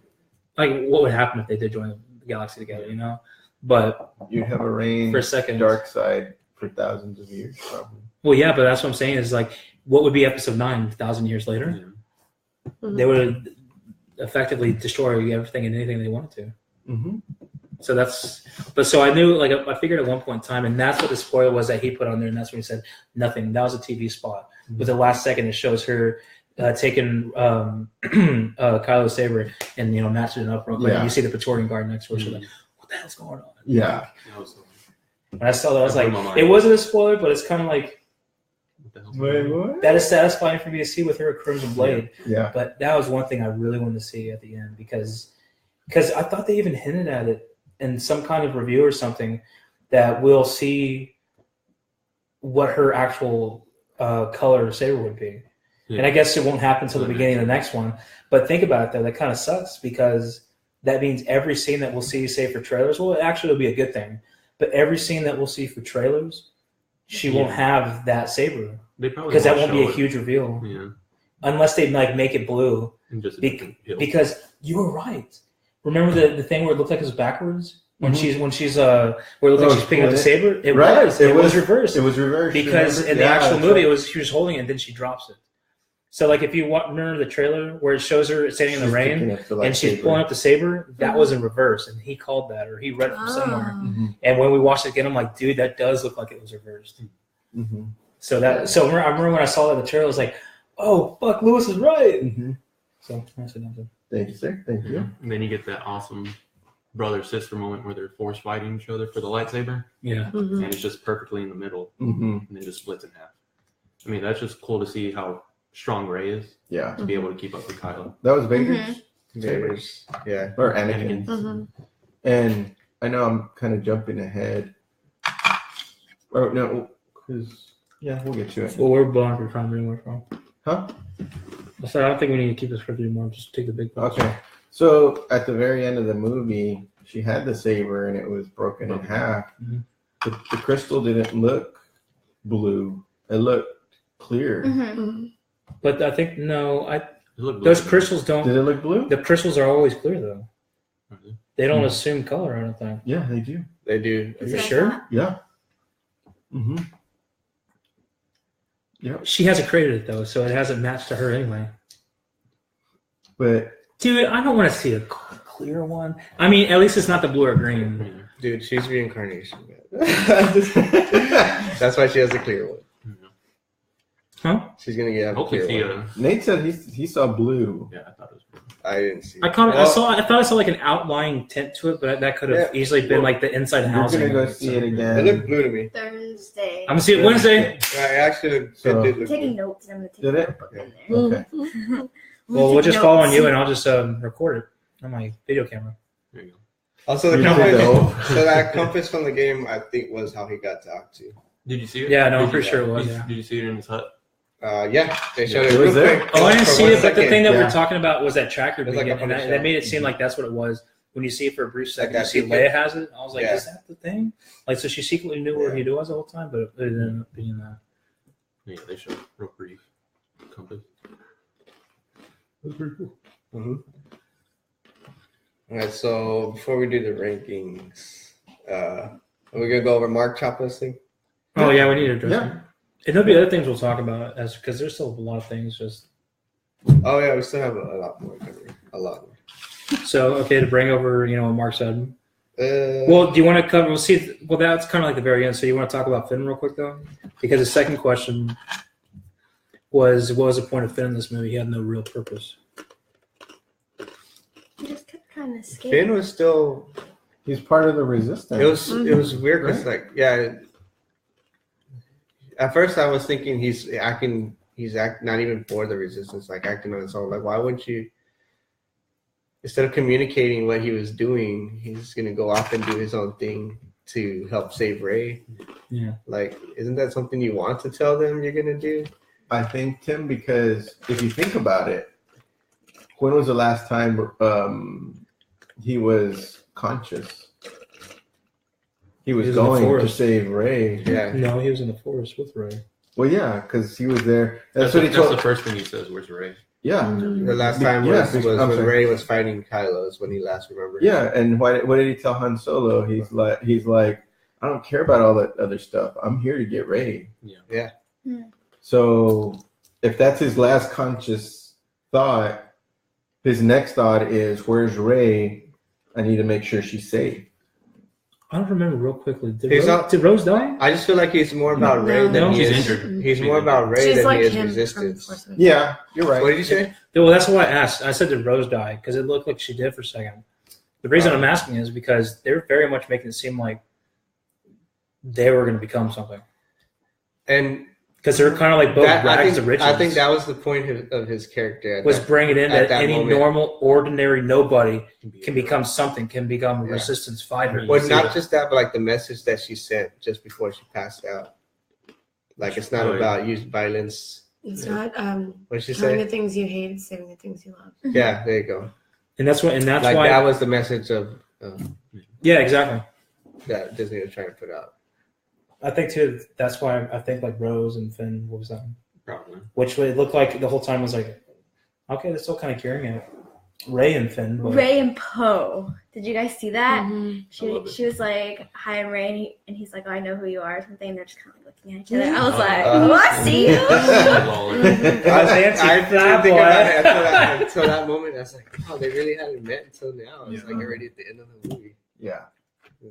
Like, what would happen if they did join the galaxy together? But you'd have a reign for a second, dark side for thousands of years, probably. Well, yeah, but that's what I'm saying is like, what would be Episode 9 1,000 years later? Yeah. They would effectively destroy everything and anything they wanted to. Mm-hmm. So I knew, like, I figured at one point in time, and that's what the spoiler was that he put on there, and that's when he said nothing. That was a TV spot. But the last second, it shows her taking Kylo's saber and matching it up real quick. Yeah. And you see the Praetorian Guard next to her. She's like, "What the hell's going on?" Yeah. That was When I saw that, I was That like, blew my mind. "It wasn't a spoiler, but it's kind of like what the hell's going on? what? that is satisfying for me to see with her Crimson Blade." Yeah. But that was one thing I really wanted to see at the end because I thought they even hinted at it in some kind of review or something that we'll see what her actual color saber would be. Yeah. And I guess it won't happen until the beginning of the next one. But think about it, though. That kind of sucks because that means every scene that we'll see, say, for trailers, well, actually, it'll be a good thing. But every scene that we'll see for trailers, she won't have that saber They probably because that won't be a show it. huge reveal. Yeah. Unless they make it blue. And just Because you were right. Remember the thing where it looked like it was backwards when Mhm. she's where it looked like she's picking up the saber. It Right. was. It was reversed. It was reversed. Because remember? in the Yeah, actual that's movie, right. it was she was holding it and then she drops it. So like if you remember the trailer where it shows her standing in the She's rain picking up the and she's lightsaber. pulling up the saber, that Mhm. was in reverse, and he called that or he read it from somewhere. Oh. Mhm. And when we watched it again, I'm like, dude, that does look like it was reversed. Mhm. So I remember when I saw that in the trailer, I was like, oh fuck, Lewis is right. Mm-hmm. So that's another. Thank you, sir. Thank you. And then you get that awesome brother-sister moment where they're force fighting each other for the lightsaber, Yeah. Mhm. and it's just perfectly in the middle, Mm-hmm. and then just splits in half. I mean, that's just cool to see how strong Rey is Yeah, to be able to keep up with Kylo. that was Vader's Mhm. Vader's, yeah. or Anakin. Mhm. And I know I'm kind of jumping ahead. Or no, because yeah, we'll get to it. Well, we're blind for time anymore, from. Huh? So I don't think we need to keep this for 3 more. Just take the big parts. Okay. So at the very end of the movie, she had the saber and it was broken in half. Mhm. The crystal didn't look blue; it looked clear. Mhm. Mhm. But I think no, It looked those blue. crystals don't. Did it look blue? The crystals are always clear though. Mhm. They don't Hmm. assume color or anything. Yeah, they do. They do. Are you Is that sure? that? Yeah. Mm-hmm. Yep. She hasn't created it though, so it hasn't matched to her anyway. But Dude, I don't want to see a clear one. I mean, at least it's not the blue or green. Yeah. Dude, she's reincarnation. That's why she has a clear one. Huh? She's gonna get a Hopefully, clear one. Thea. Nate said he saw blue. Yeah, I thought it was blue. I didn't see. I it. kind of, Well, I thought I saw like an outlying tint to it, but that could have Yeah. easily been like the inside We're housing. gonna go of it, see so. it It again. looked blue to me. Thursday. I'm gonna see it Wednesday. I actually So- it did I'm look taking blue. notes. And I'm gonna take Did a it? notebook in there. Okay. Mhm. Well, we'll just call on you, and I'll just record it on my video camera. There you go. Also, the You compass. know. So that compass from the game, I think, was how he got to Octu. Did you see it? Yeah, no, I'm Did pretty you- sure it was, Did, yeah. did you see it in his hut? Yeah, they showed It it was real there? quick. Oh, I didn't For see 1 it, but the second. thing that yeah. we're talking about was that tracker It's being, like up on and the that made it shelf. seem like that's what it was. When you see it for a brief second, Like you see that Leia has it. I was like, Yeah. is that the thing? Like, so she secretly knew where he was the whole time, but it ended up being that. Yeah, they showed real brief compass. Mhm. All right, so before we do the rankings, are we gonna go over Mark Chopper's thing? Oh yeah, we need to address Yeah. it. And there'll be other things we'll talk about as because there's still a lot of things. Just Oh yeah, we still have a lot more coming. A lot more. so okay to bring over what Mark said. Uh, Well, do you want to cover? We'll see. Well, that's kind of like the very end. So you want to talk about Finn real quick though, because the second question was, what was the point of Finn in this movie? He had no real purpose. He just kept trying to escape. Finn was still. He's part of the resistance. It was weird because Right. like yeah. At first, I was thinking he's not even for the resistance, like acting on his own. Like, why wouldn't you? Instead of communicating what he was doing, he's gonna go off and do his own thing to help save Rey. Yeah. Like, isn't that something you want to tell them you're gonna do? I think, Tim, because if you think about it, when was the last time he was conscious? He was He was in the going to forest. save Rey. Yeah. No, he was in the forest with Rey. Well, yeah, because he was there. That's That's what he that's the told. first thing he says. Where's Ray? Yeah, The last time Yeah, was I'm when sorry. Rey was fighting Kylo. Is when he last remembered. yeah. And what did he tell Han Solo? He's like, I don't care about all that other stuff. I'm here to get Rey. Yeah. So if that's his last conscious thought, his next thought is, "Where's Rey? I need to make sure she's safe." I don't remember real quickly. Did He's Rose, not- did Rose die? I just feel like he's more about No. Rey than No, he he's is. injured. He's more about Rey She's than like he is him resistance. from Force Awakens. Yeah, you're right. What did you say? Well, that's why I asked. I said, did Rose die? Because it looked like she did for a second. The reason I'm asking is because they're very much making it seem like they were going to become something. And Because they're kind of like both that, rags to riches. I think that was the point of his character. was bringing it in at that that any moment. normal, ordinary nobody can be become something, can become a Yeah. resistance fighter. Well, You see not it. just that, but like the message that she sent just before she passed out. Like it's not Oh, yeah. about use violence. It's not What did she killing say? the things you hate, it's saving the things you love. Yeah, there you go. And that's what, and that's Like why. that was the message of Yeah, exactly. that Disney was trying to put out. I think too. That's why I think like Rose and Finn. What was that? Probably. Which it looked like the whole time was like, okay, they're still kind of carrying it. Ray and Finn. But Ray and Poe. Did you guys see that? Mhm. I love it. She was like, "Hi, I'm Ray," and he's like, "Oh, I know who you are," or something. And they're just kind of like looking at each other. I was like, "Oh, I see you." I was fancy I fly didn't think boy. about it until that moment. I was like, oh, they really hadn't met until now. It's like already at the end of the movie. Yeah.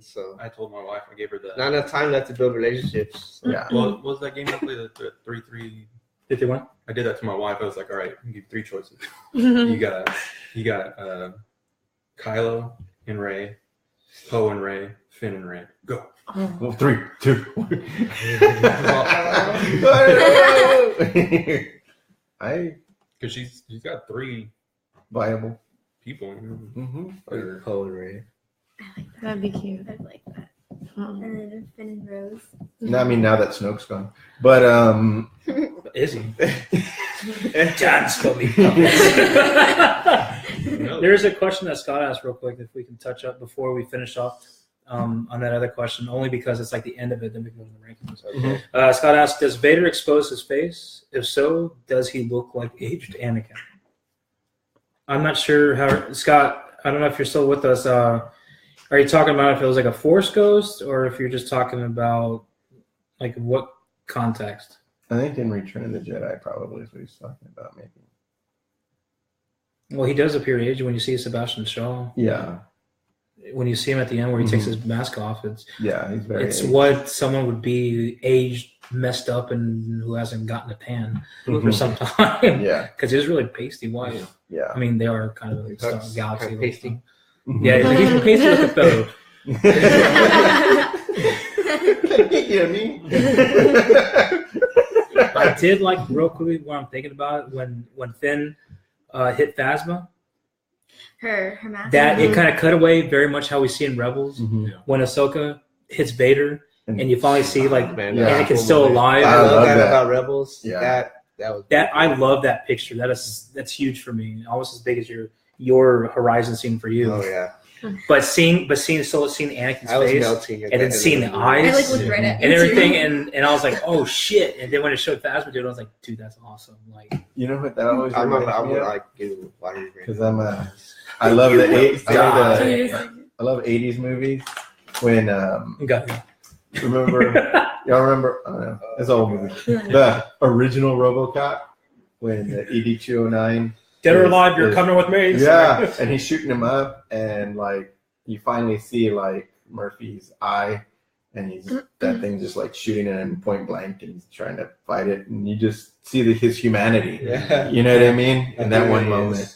So I told my wife, I gave her the. not enough time left to build relationships. So. Yeah. What was that game I played? The 3-3. 51. I did that to my wife. I was like, all right, you give 3 choices. You got Kylo and Rey, Poe and Rey, Finn and Rey. Go. Well, 3, 2, 1. Because she's got 3 Viable. people. Mm-hmm. Or, Poe and Ray. That'd be cute. I like that. Oh. And then Finn and Rose. No, I mean, now that Snoke's gone. But, Is he? John's coming. no. There's a question that Scott asked real quick if we can touch up before we finish off on that other question, only because it's like the end of it, then we can go to the rankings. Mhm. Scott asked, does Vader expose his face? If so, does he look like aged Anakin? I'm not sure how, Scott, I don't know if you're still with us. Are you talking about if it was like a Force ghost or if you're just talking about like what context? I think in Return of the Jedi probably is what he's talking about, maybe. Well, he does appear aged when you see Sebastian Shaw. Yeah. When you see him at the end where he takes his mask off, He's very it's aged. what someone would be aged, messed up, and who hasn't gotten a tan for Mhm. some time. Yeah. Because he was really pasty white. Yeah. I mean, they are kind of like That's galaxy. kind of pasty. Yeah, he's a pasty looking fellow. You know what I mean? I did like real quickly what I'm thinking about it, when Finn hit Phasma. Her mask. That it kind of cut away very much how we see in Rebels Mhm. when Ahsoka hits Vader, and you finally see like Man, Yeah. that's Anakin's cool still movie. alive. I I love love that that. about Rebels. Yeah. That was That I love that picture. That's huge for me. Almost as big as your Horizon scene for you. Oh yeah, But seeing Anakin's I was face melting. at and then the end seeing of the movie. eyes. I like looked right at and you, everything, too. and I was like, oh shit! And then when it showed Phasma, dude, I was like, dude, that's awesome. Like, You know what that always I'm reminds I me would of? like do why are you Because I love the God. I love 80s movies when got remember y'all remember it's an old movie. The original RoboCop when the ED-209 dead or alive, you're is- coming with me. Yeah, and he's shooting him up, and like you finally see like Murphy's eye, and he's that thing just like shooting at him point blank, and he's trying to fight it, and you just see his humanity. Yeah. You know what I mean? In that It one really moment. is.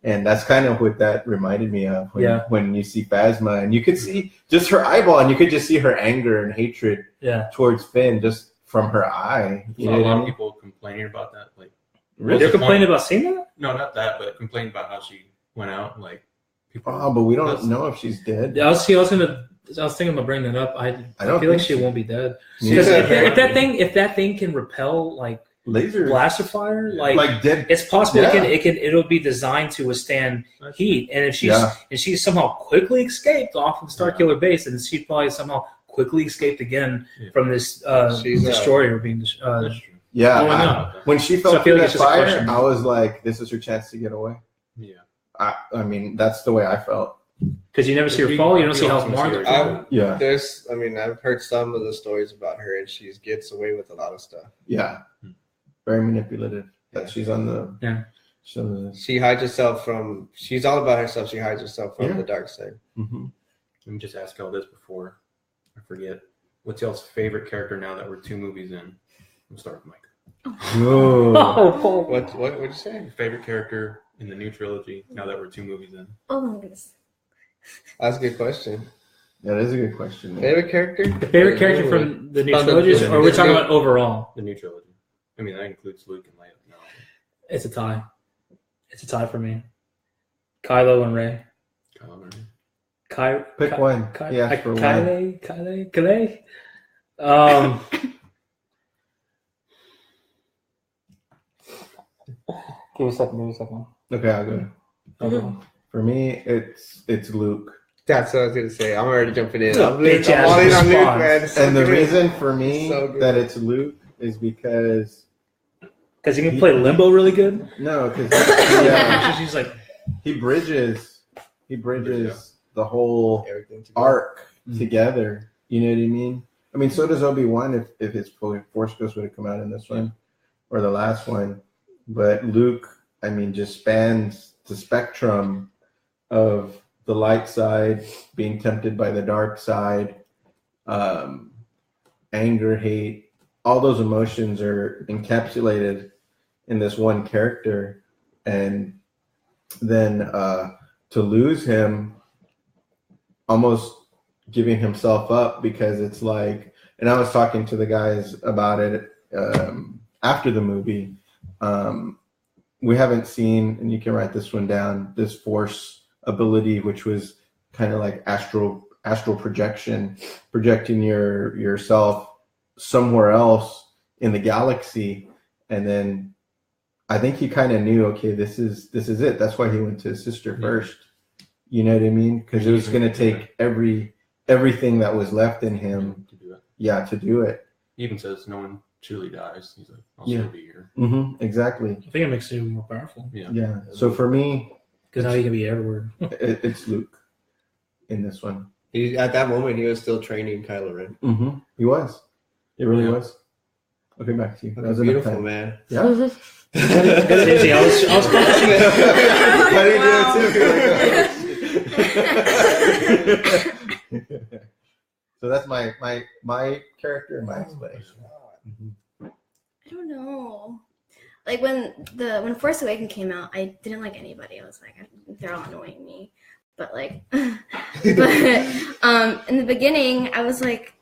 And that's kind of what that reminded me of when, Yeah. when you see Phasma, and you could see just her eyeball, and you could just see her anger and hatred Yeah. towards Finn just from her eye. You So know a what I lot of mean? people complaining about that. Like, They're complaining about seeing that? no, not that, but complaining about how she went out. Like, people. Oh, but we don't That's- know if she's dead. I was thinking about bringing that up. I don't feel like think she so. won't be dead. Yeah. Because if that thing can repel like Laser, blaster fire, like dead. it's possible Yeah. it'll be designed to withstand That's- heat. And if Yeah. she's somehow quickly escaped off of Starkiller Base, and she probably somehow quickly escaped again Yeah. from this She's, destroyer being That's true. Yeah, Oh, I I- know. when she So fell I feel through like that it's just a fire, question. I was like, "This is her chance to get away." Yeah. I mean, that's the way I felt. because you never see her fall. You don't see how smart It'd the be fall. Yeah, I've heard some of the stories about her, and she gets away with a lot of stuff. yeah, very manipulative. That she's on the she's on the. She hides herself from. She's all about herself. She hides herself from Yeah. the dark side. Mm-hmm. Let me just ask y'all this before I forget. What's y'all's favorite character now that we're 2 movies in? We'll start with Mike. Oh, What'd you say? Your favorite character in the new trilogy now that we're 2 movies in? Oh my goodness. That's a good question. That is a good question. man. Favorite character? the favorite character from the new From the- trilogies, or we're talking the- about overall? The new trilogy. I mean, that includes Luke and Leia. No. It's a tie. It's a tie for me. Kylo and Rey. Kylo Ren. Pick one. He asked for one. Kyle. Give me a second. Okay, I'll go. Okay. For me, it's Luke, That's what I was gonna say. I'm already jumping in. Look, I'm bitch ass all in on Luke, response. man. So and the good. reason for me So good. that it's Luke is because Because he can play Limbo really good. no, because She's like, he bridges the whole Everything together. arc Mhm. together. You know what I mean? I mean, so does Obi-Wan if his Force Ghost would have come out in this one or the last one. But Luke, I mean, just spans the spectrum of the light side, being tempted by the dark side, anger, hate, all those emotions are encapsulated in this one character. And then to lose him, almost giving himself up, because it's like, and I was talking to the guys about it after the movie. We haven't seen, and you can write this one down, this force ability, which was kind of like astral projection, projecting yourself somewhere else in the galaxy. And then I think he kind of knew, okay, this is it. That's why he went to his sister first. You know what I mean? Because it was going to take everything that was left in him to do it. Yeah, to do it. He even says no one truly dies. He's like, I'll still be here. Mm-hmm, exactly. I think it makes him more powerful. Yeah. So for me, because now he can be everywhere. It's Luke in this one. At that moment, he was still training Kylo Ren. Mm-hmm. He was. It really was. Okay, back to you. That was beautiful, man. Yeah. Seriously, I was How do you do it too? So that's my character and my explanation. I don't know. Like when Force Awakens came out, I didn't like anybody. I was like, they're all annoying me. But like, in the beginning, I was like,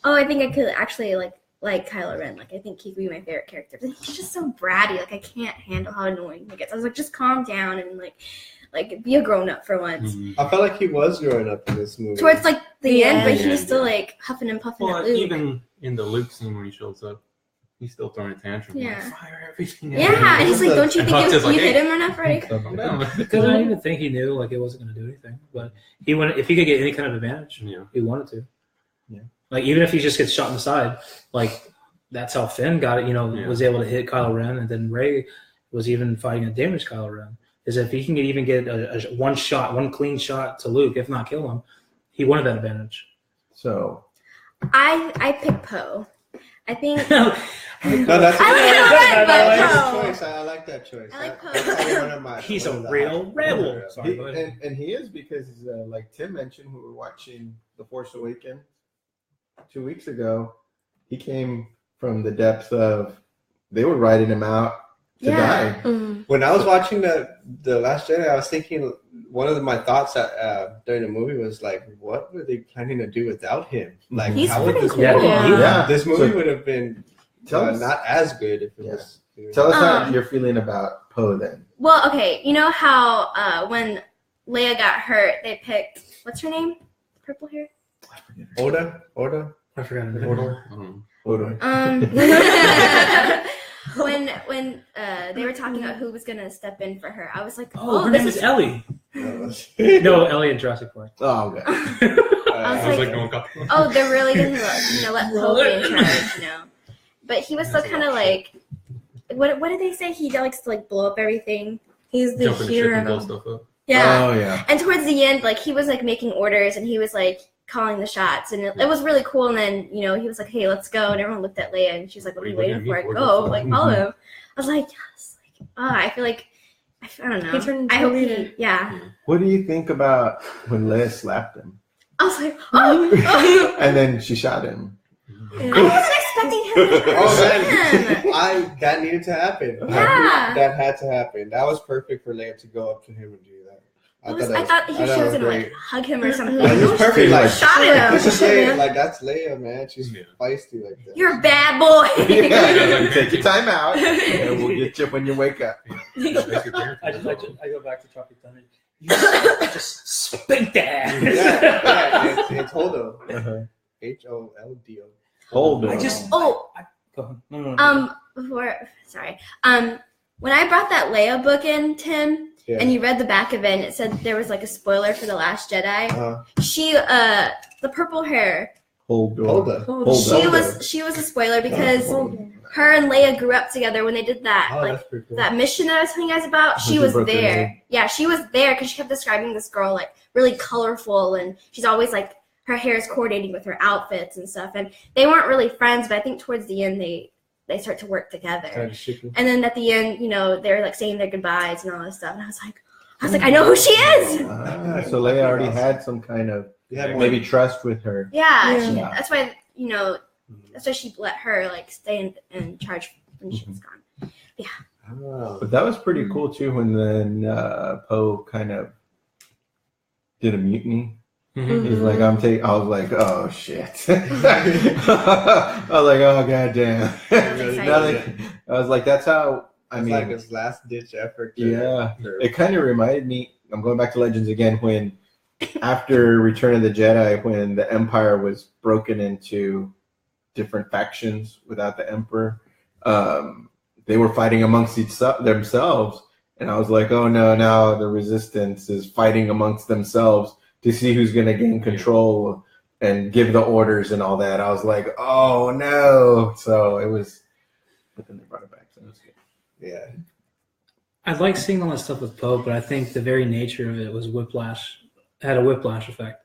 oh, I think I could actually like Kylo Ren. Like, I think he could be my favorite character. But he's just so bratty. Like, I can't handle how annoying he gets. I was like, just calm down and like be a grown up for once. I felt like he was growing up in this movie. Towards like the end, but he was Yeah. still like huffing and puffing Well, at Luke. even in the Luke scene when he shows up, he's still throwing a tantrum. Yeah. Like, fire everything. Yeah, and he's like, don't you And think Huck's you just like, hit hey. him enough already? Calm down. because I didn't even think he knew like it wasn't going to do anything. But he wanted, if he could get any kind of advantage, Yeah. he wanted to. Yeah. Like even if he just gets shot in the side, like that's how Finn got it. You know, Yeah. was able to hit Kylo Ren, and then Rey was even fighting to damage Kylo Ren. Is if he can get a one clean shot to Luke, if not kill him, he wanted that advantage. So I pick Poe. I think No, that's I like choice. I like that choice. I like Poe. That's probably one of my. He's one a of the real high- rebel. Sorry, go ahead. and he is, because like Tim mentioned, who were watching The Force Awakens 2 weeks ago, he came from the depth of they were writing him out to Yeah. die. Mm. When I was watching the Last Jedi, I was thinking one of my thoughts during the movie was like, what were they planning to do without him? Like, He's how would pretty this cool. Yeah, Yeah. Yeah. this movie So would have been tell us, not as good if it Yeah. was. tell us how Um, you're feeling about Poe then. Well, okay, you know how when Leia got hurt, they picked what's her name? Purple hair. Oda. I forgot her name. Mhm. Odo. When they were talking about who was gonna step in for her, I was like, Oh, her this name is Ellie. No, No, Ellie in Jurassic Park. Oh, okay. I was I was like, like, no one got oh, they're really gonna let Poe be in charge, But he was still kind of like, what did they say? He likes to like blow up everything. He's the jump in the ship and blow hero. stuff up. Yeah. Oh, yeah. And towards the end, like he was like making orders and he was like calling the shots, and it was really cool. And then he was like, "Hey, let's go!" And everyone looked at Leia, and she's like, "What are you waiting for? Go! Like follow him." I was like, "Yes!" Like, I feel like I don't know. He turned I hope into he, yeah. What do you think about when Leia slapped him I was like, oh, and then she shot him? I wasn't expecting him to Oh hurt him. man, that needed to happen. Yeah. That had to happen. That was perfect for Leia to go up to him and do that. I thought she was gonna like hug him or something. It was perfect. Like, Shot him. this is Leia. Like, that's Leia, man. She's Yeah. feisty like that. You're a bad boy. Yeah, take your time out, and we'll get you when you wake up. I go back to Tropic Thunder. You just spank that. Yeah, it's Holdo. Uh-huh. HOLDO. Hold on. I just- Oh, Go ahead. No. when I brought that Leia book in, Tim, Yeah. and you read the back of it, and it said there was like a spoiler for The Last Jedi. She, the purple hair, Hold on. Holdo. Hold she was a spoiler because on. her and Leia grew up together when they did that, Oh, like that's pretty cool. that mission that I was telling you guys about. She She was broke her there. leg. Yeah, she was there because she kept describing this girl like really colorful, and she's always like her hair is coordinating with her outfits and stuff. And they weren't really friends, but I think towards the end they start to work together. Kind of shipping. And then at the end, they're like saying their goodbyes and all this stuff. And I was like, I was like, I know who she is. So Leia already had some kind of maybe trust with her. Yeah, Yeah. that's why that's why she let her like stay in charge when she was gone. Oh. But that was pretty cool too when then Poe kind of did a mutiny. Mhm. He's like, I was like, oh shit. I was like, oh goddamn. I was like, that's how. I It's mean, like his last ditch effort. Yeah. It kind of reminded me. I'm going back to Legends again when after Return of the Jedi, when the Empire was broken into different factions without the Emperor, they were fighting amongst themselves, and I was like, oh no, now the Resistance is fighting amongst themselves to see who's going to gain control and give the orders and all that. I was like, oh no. So it was, but then they brought it back, so it was good. Yeah. I like seeing all that stuff with Poe, but I think the very nature of it was had a whiplash effect.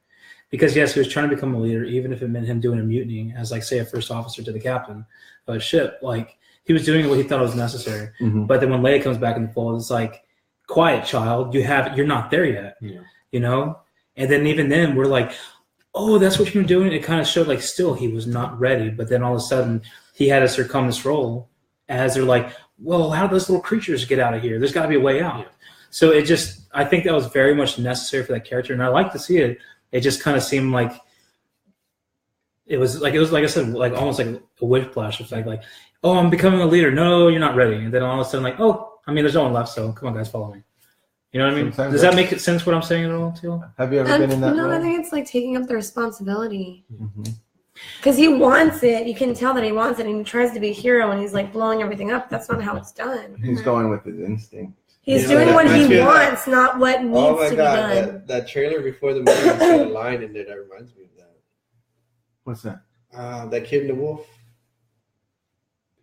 Because yes, he was trying to become a leader, even if it meant him doing a mutiny as, like, say, a first officer to the captain of a ship. Like, he was doing what he thought was necessary. Mhm. But then when Leia comes back in the fold, it's like, quiet, child, you're not there yet. Yeah. You know? And then even then, we're like, oh, that's what you're doing. It kind of showed like still he was not ready. But then all of a sudden, he had to succumb this role as they're like, well, how do those little creatures get out of here? There's got to be a way out. Yeah. So I think that was very much necessary for that character, and I like to see it. It just kind of seemed like it was like I said, like almost like a whiplash effect. Like, oh, I'm becoming a leader. No, you're not ready. And then all of a sudden, like, oh, I mean, there's no one left, so come on, guys, follow me. You know what I mean? Sometimes Does that make sense? What I'm saying at all, Teal? Have you ever been in that No, role? I think it's like taking up the responsibility. Mhm. Because he wants it. You can tell that he wants it, and he tries to be a hero, and he's like blowing everything up. That's not how it's done. He's going with his instinct. He's You know, doing that what reminds me he of that. wants, not what needs Oh my to be god, done. that trailer before the movie said a line in there that reminds me of that. What's that? That kid in the wolf.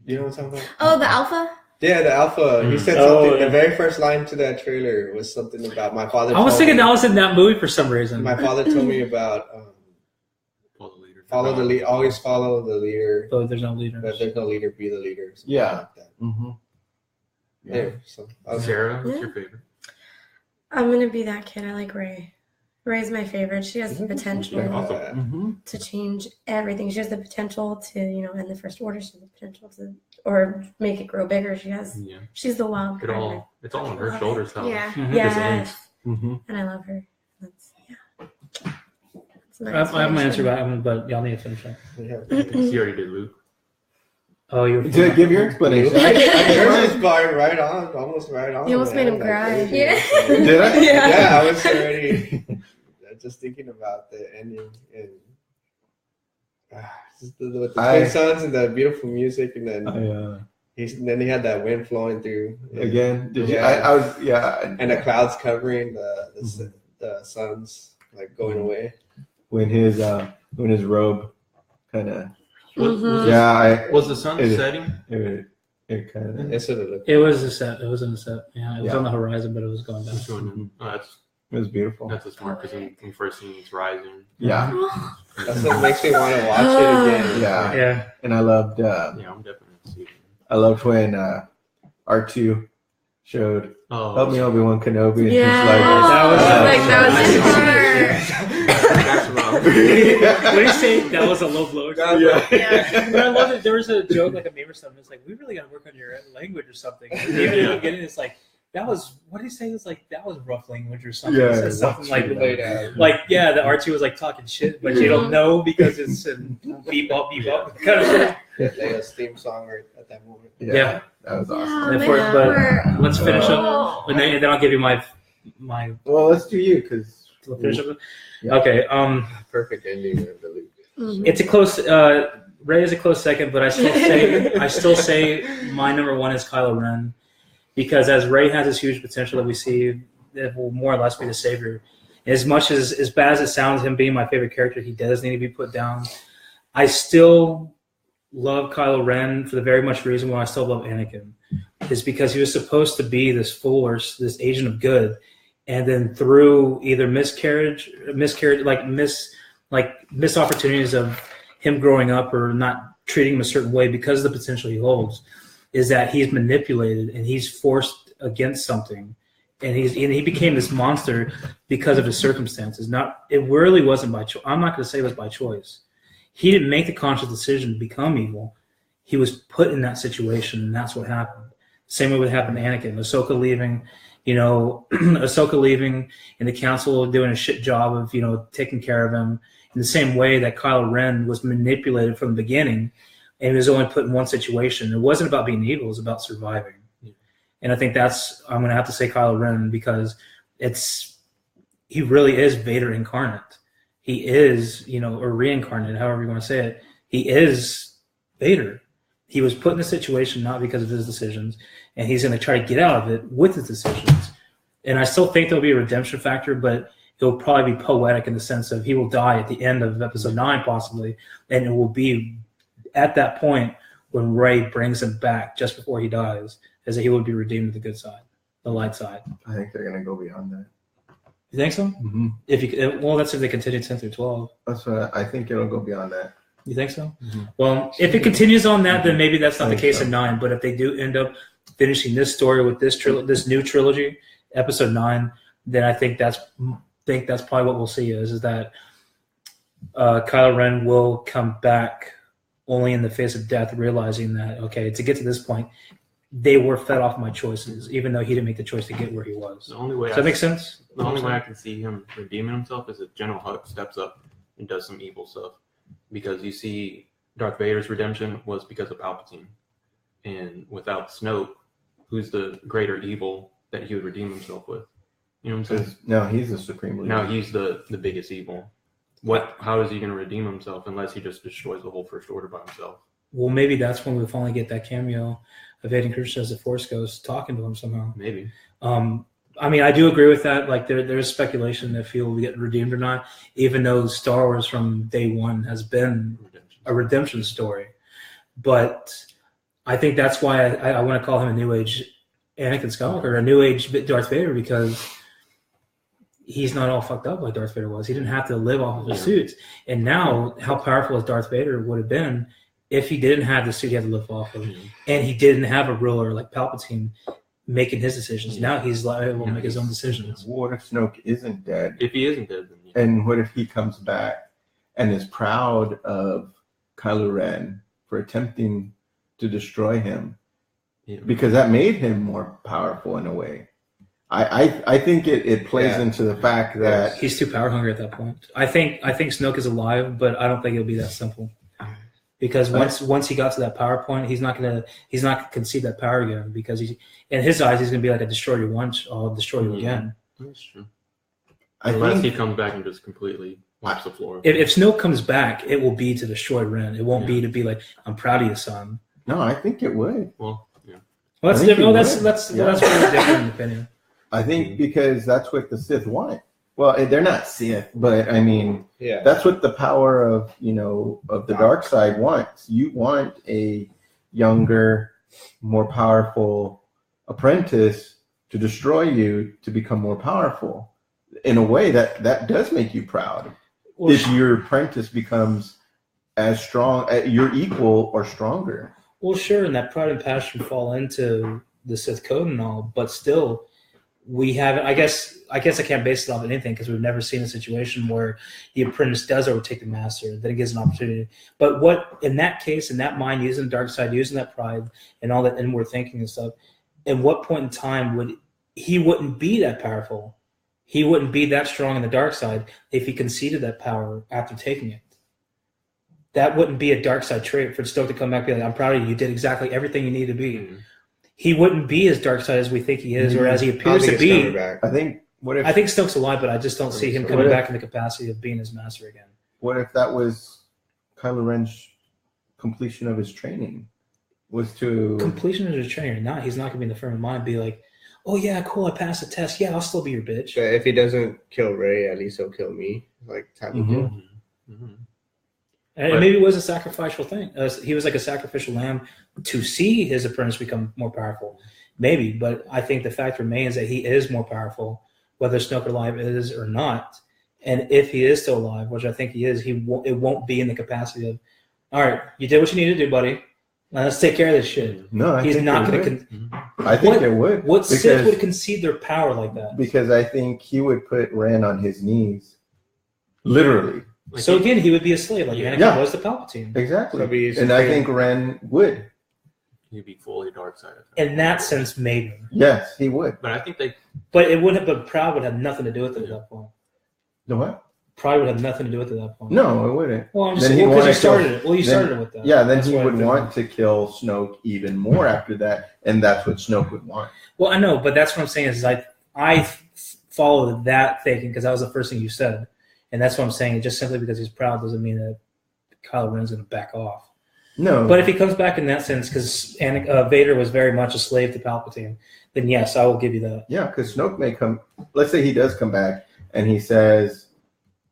You know what I'm talking about? Oh, the alpha. Yeah, the alpha. He said Oh, something. yeah. The very first line to that trailer was something about my father. I was told thinking me- that was in that movie for some reason. My father told me about Follow the leader. follow the lead. Always follow the leader. Oh, there's no leader. But if there's no leader, be the leader. Something Yeah. Like that. Mm-hmm. Yeah. So I was, Sarah, what's Yeah. your favorite? I'm gonna be that kid. I like Rey. Rey's my favorite. She has the potential Awesome. Mm-hmm. to change everything. She has the potential to, end the First Order. She has the potential to, or make it grow bigger. Yeah. She's the wild card. It's all on her shoulders. How Yeah. Mhm. Yes, Mm-hmm. and I love her. That's That's my I have my answer inspiration. but y'all need to finish that. yeah. You already did Luke. Oh, you're To give your explanation. Yours was going right on, almost right on. You almost made him man, cry. crazy. Yeah. Did I? Yeah, I was already just thinking about the ending and just with the twin sons and the beautiful music, and then then he had that wind flowing through Again, did you? Yeah. I was, yeah. and the clouds covering the suns like going away. When his robe kind of, Mhm. yeah, Was the sun It is. setting? it kind of, It's sort of It was a set. It was in the set. Yeah, it was Yeah. on the horizon, but it was going down. It's going in. Oh, it was beautiful. that's a smart because when we first seen it's rising. Yeah, that's what makes me want to watch it again. yeah, Yeah. and I loved, Yeah, I'm definitely gonna see it. I loved when R2 showed Oh, "Help me, Obi-Wan Kenobi." And Yeah. That's wrong. What do you say? That was a low blow. Yeah. But I love it. There was a joke, like a meme or something. It's like, we really got to work on your language or something. And even in the beginning, it's like, that was, what did he say? It was like, that was rough language or something. Yeah, It said something like, Yeah. the R2 was like talking shit, but you don't know because it's in beep up kind of shit. Leia's theme song right at that moment. Yeah. That was awesome. Yeah, And my for- but number. let's finish up. Oh. And then I'll give you my Well, let's do you because finish up. Yeah. Okay. Perfect ending of the loop. Mhm. It's a close. Ray is a close second, but I still say my number one is Kylo Ren, because as Ray has this huge potential that we see, that will more or less be the savior. As much as bad as it sounds, him being my favorite character, he does need to be put down. I still love Kylo Ren for the very much reason why I still love Anakin, is because he was supposed to be this fool or this agent of good, and then through either missed opportunities of him growing up or not treating him a certain way because of the potential he holds, is that he's manipulated and he's forced against something, and he became this monster because of his circumstances. It really wasn't by choice. I'm not going to say it was by choice. He didn't make the conscious decision to become evil. He was put in that situation, and that's what happened. Same way what happened to Anakin. Ahsoka leaving, Ahsoka leaving, and the council doing a shit job of taking care of him. In the same way that Kylo Ren was manipulated from the beginning, and he was only put in one situation. It wasn't about being evil; it was about surviving. And I think I'm going to have to say Kylo Ren because he really is Vader incarnate. He is, or reincarnate, however you want to say it. He is Vader. He was put in a situation not because of his decisions, and he's going to try to get out of it with his decisions. And I still think there'll be a redemption factor, but it'll probably be poetic in the sense of he will die at the end of episode 9 possibly, and it will be at that point when Rey brings him back just before he dies, as that he would be redeemed to the good side, the light side. I think they're going to go beyond that. You think so? Mm-hmm. That's if they continue 10 through 12. That's what I think it'll go beyond that. You think so? Mm-hmm. Well, if it continues on that, then maybe that's not the case so. in 9. But if they do end up finishing this story with this new trilogy, episode 9, then I think that's probably what we'll see is that Kylo Ren will come back only in the face of death, realizing that, okay, to get to this point, they were fed off my choices, even though he didn't make the choice to get where he was. The only way Does that make sense? The only way I can see him redeeming himself is if General Hux steps up and does some evil stuff. Because you see, Darth Vader's redemption was because of Palpatine. And without Snoke, who's the greater evil that he would redeem himself with? You know what I'm saying? No, he's the supreme leader. Now he's the biggest evil. How is he going to redeem himself unless he just destroys the whole First Order by himself? Well, maybe that's when we finally get that cameo of Hayden Christensen as the Force Ghost talking to him somehow. Maybe. I do agree with that. Like there's speculation if he'll get redeemed or not, even though Star Wars from day one has been a redemption story. But I think that's why I want to call him a New Age Anakin Skywalker, a New Age Darth Vader, because he's not all fucked up like Darth Vader was. He didn't have to live off of the suits. And now, how powerful as Darth Vader would have been if he didn't have the suit he had to live off of, and he didn't have a ruler like Palpatine making his decisions. Now he's liable to make his own decisions. What if Snoke isn't dead? If he isn't dead, then And what if he comes back and is proud of Kylo Ren for attempting to destroy him? Yeah. Because that made him more powerful in a way. I think it plays into the fact that He's too power hungry at that point. I think Snoke is alive, but I don't think it'll be that simple. Because once he got to that power point, he's not gonna concede that power again. Because in his eyes, he's gonna be like, I destroyed you once, I'll destroy you again. That's true. I Unless think he comes back and just completely wipes the floor. If Snoke comes back, it will be to destroy Ren. It won't be to be like, I'm proud of you, son. no, I think it would. Well, yeah. Well, that's I think different. he Oh, that's would. really different in opinion. I think because that's what the Sith want. Well, they're not Sith, but I mean, Yeah. that's what the power of the dark side wants. You want a younger, more powerful apprentice to destroy you to become more powerful. In a way that does make you proud. Well, If your apprentice becomes as strong, your equal or stronger. Well, sure, and that pride and passion fall into the Sith code and all, but still, we haven't. I guess I can't base it off anything because we've never seen a situation where the apprentice does overtake the master, then it gives an opportunity. But what in that case, in that mind, using the dark side, using that pride and all that inward thinking and stuff, at what point in time he wouldn't be that powerful? He wouldn't be that strong in the dark side if he conceded that power after taking it. That wouldn't be a dark side trait for Snoke to come back and be like, I'm proud of you. You did exactly everything you need to be. Mm-hmm. He wouldn't be as dark side as we think he is, or as he I don't appears think to it's be. coming back. I think I think Snoke's alive, but I just don't see him coming What if- back in the capacity of being his master again. what if that was Kylo Ren's completion of his training? Was to Completion of his training or not, he's not going to be in the frame of mind, be like, oh yeah, cool, I passed the test. Yeah, I'll still be your bitch. But if he doesn't kill Rey, at least he'll kill me. Like type of Mhm. deal. Mm-hmm. And maybe it was a sacrificial thing. He was like a sacrificial lamb to see his apprentice become more powerful. Maybe, but I think the fact remains that he is more powerful, whether Snoke alive is or not. And if he is still alive, which I think he is, it won't be in the capacity of, all right, you did what you needed to do, buddy. Let's take care of this shit. No, I He's think not it going would. to. I think What- it would. What because, Sith would concede their power like that? Because I think he would put Ren on his knees, literally. Like So again, he would be a slave, like Yeah. Anakin Yeah. was to Palpatine. Exactly. So be And I supreme. think Ren would. he'd be fully dark side. In that sense, maybe. Yes, he would. But I think they But it wouldn't. But Proud would have nothing to do with it at that point. The what? Pride would have nothing to do with it at that point. No, it wouldn't. Well, I'm just Then he saying because you wanted to- started it. Well, you then- started it with that. Yeah, then That's he why I would think- want to kill Snoke even more after that, and that's what Snoke would want. Well, I know, but that's what I'm saying is I followed that thinking because that was the first thing you said, and that's what I'm saying. Just simply because he's proud doesn't mean that Kylo Ren's going to back off. No, But if he comes back in that sense, because Vader was very much a slave to Palpatine, then yes, I will give you that. yeah, because Snoke may come. Let's say he does come back, and he says,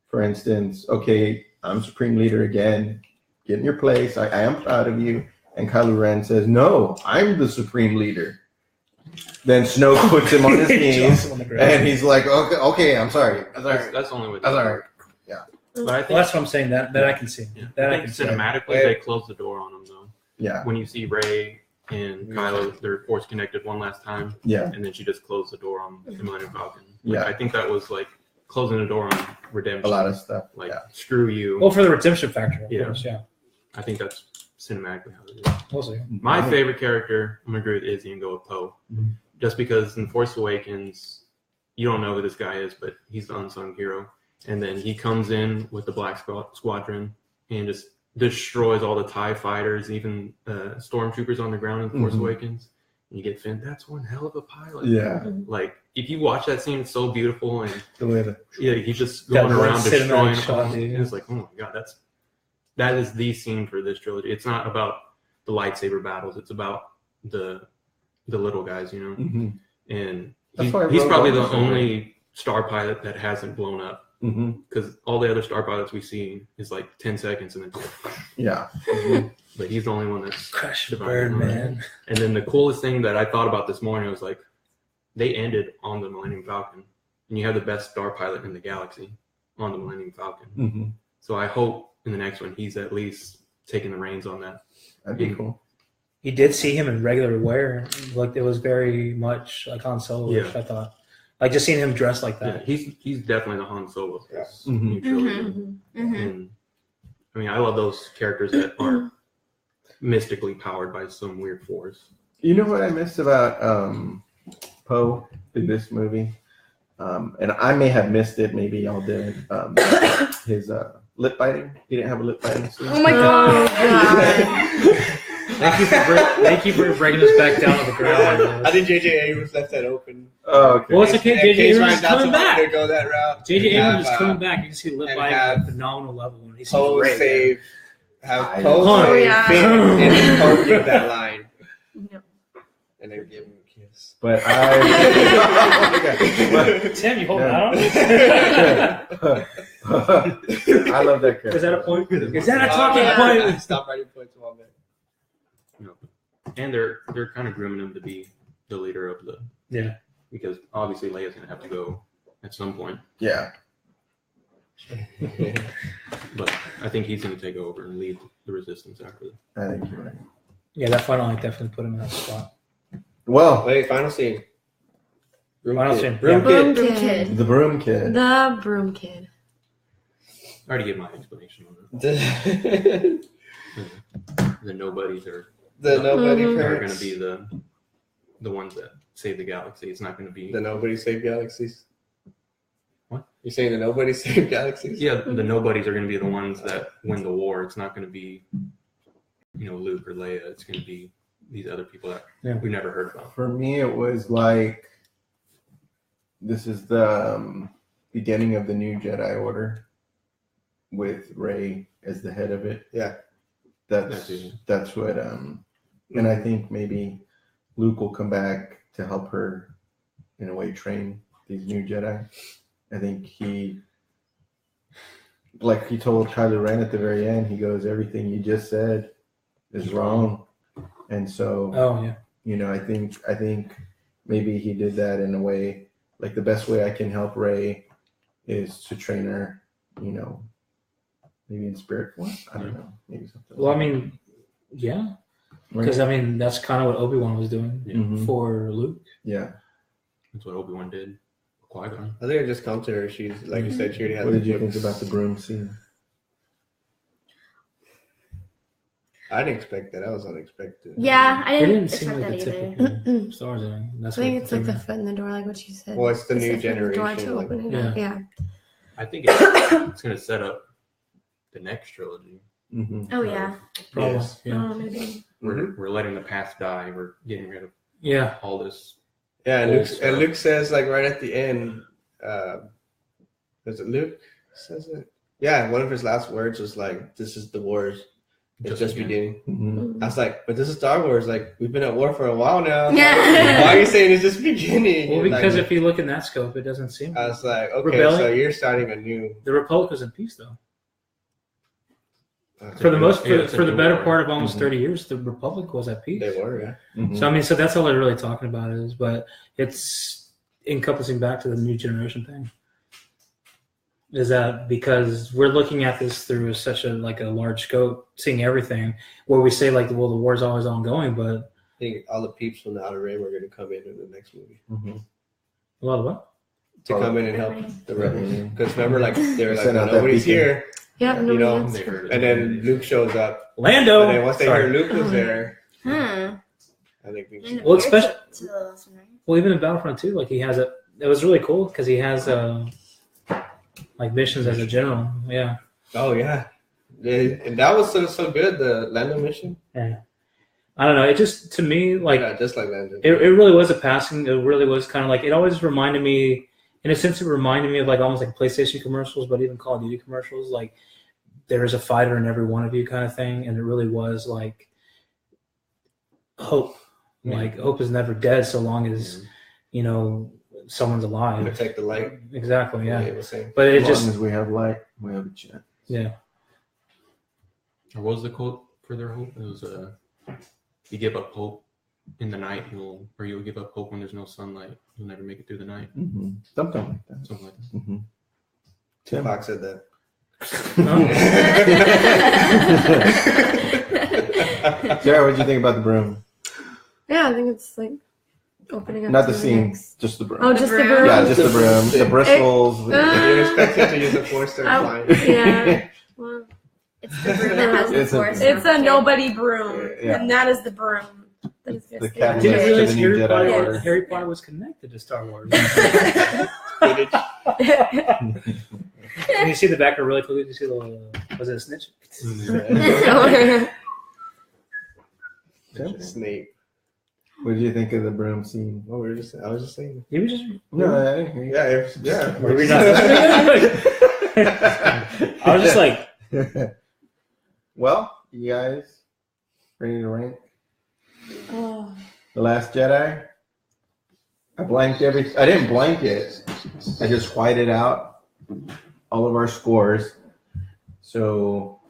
for instance, "Okay, I'm Supreme Leader again. Get in your place. I am proud of you." And Kylo Ren says, "No, I'm the Supreme Leader." Then Snoke puts him on his Drops knees, him on the ground. and he's like, "Okay, I'm sorry. I'm that's, sorry. that's the only way. I'm sorry." But I think Well, that's what I'm saying. That I can see. yeah, That I I think can see. cinematically Yeah. they close the door on him though. Yeah, When you see Rey and Kylo, they're force connected one last time, yeah, and then she just closed the door on the Millennium Falcon. Yeah. I think that was like closing the door on redemption. a lot of stuff. like Yeah, screw you. Well, for the redemption factor, of Yeah. course, yeah. I think that's cinematically how it is. We'll see. My favorite character, I'm gonna agree with Izzy and go with Poe, Mhm. just because in Force Awakens, you don't know who this guy is, but he's the unsung hero, and then he comes in with the Black Squadron and just destroys all the TIE fighters, even stormtroopers on the ground in Force Mhm. Awakens. And you get Finn. That's one hell of a pilot. Yeah, Like if you watch that scene, it's so beautiful, and the way that yeah, he's just That going one around cinematic destroying. shot, dude. It's like, oh my god, that is the scene for this trilogy. It's not about the lightsaber battles; it's about the little guys, you know. Mhm. And That's why he's Rogue probably One the was so great. only star pilot that hasn't blown up, Mhm. because all the other star pilots we see is like 10 seconds and then, Yeah, but he's the only one that's Crash the divided. bird, man. And then the coolest thing that I thought about this morning was like, they ended on the Millennium Falcon, and you have the best star pilot in the galaxy on the Millennium Falcon. Mhm. So I hope in the next one he's at least taking the reins on that. That'd be cool. You did see him in regular wear. Like it was very much like Han Solo-ish, Yeah. I thought. Like just seeing him dressed like Yeah, that. he's definitely the Han Solo of this Mhm. new trilogy. Mm-hmm. And I mean, I love those characters that aren't mystically powered by some weird force. You know what I missed about Poe in this movie? And I may have missed it, maybe y'all did. His lip biting. He didn't have a lip biting scene. Oh my god. Thank you for bringing us back down to the ground. I think J.J. Abrams left that open. Oh, okay. Well, it's okay. In J.J. case Abrams is Ryan coming Johnson wanted back. to go that route. J.J. and Abrams is have, coming back. You can see the lip and biting at a have phenomenal level. And he's Poe great. save, have I Poe know. save Yeah. Finn, and then Poe give that line, Yep. and then give him a kiss. But I. Tim, you holding Yeah. out on me? I love that character. Is that a point? Is that a talking Yeah. point? Stop writing points a moment. You know, and they're kind of grooming him to be the leader of the Yeah. because obviously Leia's gonna have to go at some point. Yeah. But I think he's gonna take over and lead the resistance after that. I think you're right. Yeah, that final line definitely put him in that spot. Well, Wait, final scene. Room Final kid. scene. Room Yeah. kid. Broom kid. the Broom Kid. The broom kid. I already gave my explanation on The it. The nobodies are nobody Mhm. going parents. to be the ones that save the galaxy. It's not going to be The nobody save galaxies. What? You're saying the nobody save galaxies? yeah. The nobodies are going to be the ones that win the war. It's not going to be Luke or Leia. It's going to be these other people that Yeah. we never heard about. For me, it was like this is the beginning of the new Jedi Order with Rey as the head of it. Yeah. That's what and I think maybe Luke will come back to help her in a way train these new Jedi. I think he told Kylo Ren at the very end, he goes, everything you just said is wrong. And so Oh, yeah. I think maybe he did that in a way, like the best way I can help Rey is to train her, maybe in spirit form. I don't know, maybe something. Well, I mean, yeah. Because I mean, that's kind of what Obi-Wan was doing Mhm. for Luke. Yeah. That's what Obi-Wan did. Qui-Gon. I think I just come to her. She's like you said, she already has. What did you think about the broom scene? I didn't expect that. That was unexpected. Yeah, I It didn't didn't seem expect like that the either. typical Star Wars ending. That's I think what it's like the threw me. foot in the door, like what you said. Well, it's the new foot in the door generation, to like- open it up. Yeah. I think it's going to set up the next trilogy. Mm-hmm. Oh yeah. Probably. Yes. Yeah. Oh, maybe. We're letting the past die. We're getting rid of Yeah. all this. Yeah, and Old Luke, stuff. and Luke says like right at the end, is it Luke says it? Yeah, one of his last words was like, "This is the wars. It's just beginning." Mm-hmm. I was like, "But this is Star Wars. Like we've been at war for a while now. Yeah. Why are you saying it's just beginning?" Well, And, because like, if you look in that scope, it doesn't seem. I was like, "Okay, Rebellion? so you're starting a new." The Republic was in peace, though. Uh, For the most, Yeah, it's a for the new better war. part of almost Mhm. 30 years, the Republic was at peace. they were, yeah. Mm-hmm. So I mean, so that's all they're really talking about is, but it's encompassing back to the new generation thing. Is that because we're looking at this through such a like a large scope, seeing everything, where we say like, well, the war's always ongoing, but I think all the peeps from the Outer Rim are going to come in the next movie Mm-hmm. a lot of what? to Oh, come in and help the rebels. Mhm. Because remember, like they were like, Send out that nobody's beacon. here, Yeah, You know, no, They heard it. and then Luke shows up, Lando. and then once they Sorry. heard Luke was there, Hmm. I think we And Well, weird especially- to the last one, right? Well, even in Battlefront 2, like he has a. It was really cool because he has like missions as a general. Yeah. Oh yeah, and that was so good. The Lando mission, I don't know. It just to me like yeah, just like Lando. it really was a passing. It really was kind of like it always reminded me. In a sense, it reminded me of like almost like PlayStation commercials, but even Call of Duty commercials. Like there is a fighter in every one of you, kind of thing, and it really was like hope. Like hope is never dead so long as you know someone's alive. Protect the light. Exactly. Yeah. He was saying. But it As just long as we have light, we have a chance. yeah. Or what was the quote for their hope? It was you give up hope in the night, you'll give up hope when there's no sunlight. You'll never make it through the night. Mm-hmm. Something like that. Something like that. Mm-hmm. Tim. Tupac said that. Sarah, what did you think about the broom? Yeah, I think it's like opening up. Not to the scene, next- just the broom. Oh, just the broom? broom. yeah, just the broom. The bristles. You expect him to use a force to flying. Yeah. Well, It's the broom that has the It's a- force. it's not a the nobody broom, Yeah. and that is the broom. That is The gonna cat stay Didn't Yes, there. realize to the new Harry Jedi Potter, Order. Harry Potter was connected to Star Wars. Can you see the back really quickly? Did you see the was it a snitch? Snape. What did you think of the broom scene? What were you just? I was just saying. You were just No, I didn't hear you. Yeah. Were we not? I was just like, Well, you guys ready to rank Oh. The Last Jedi? I didn't blank it. I just whited out all of our scores, so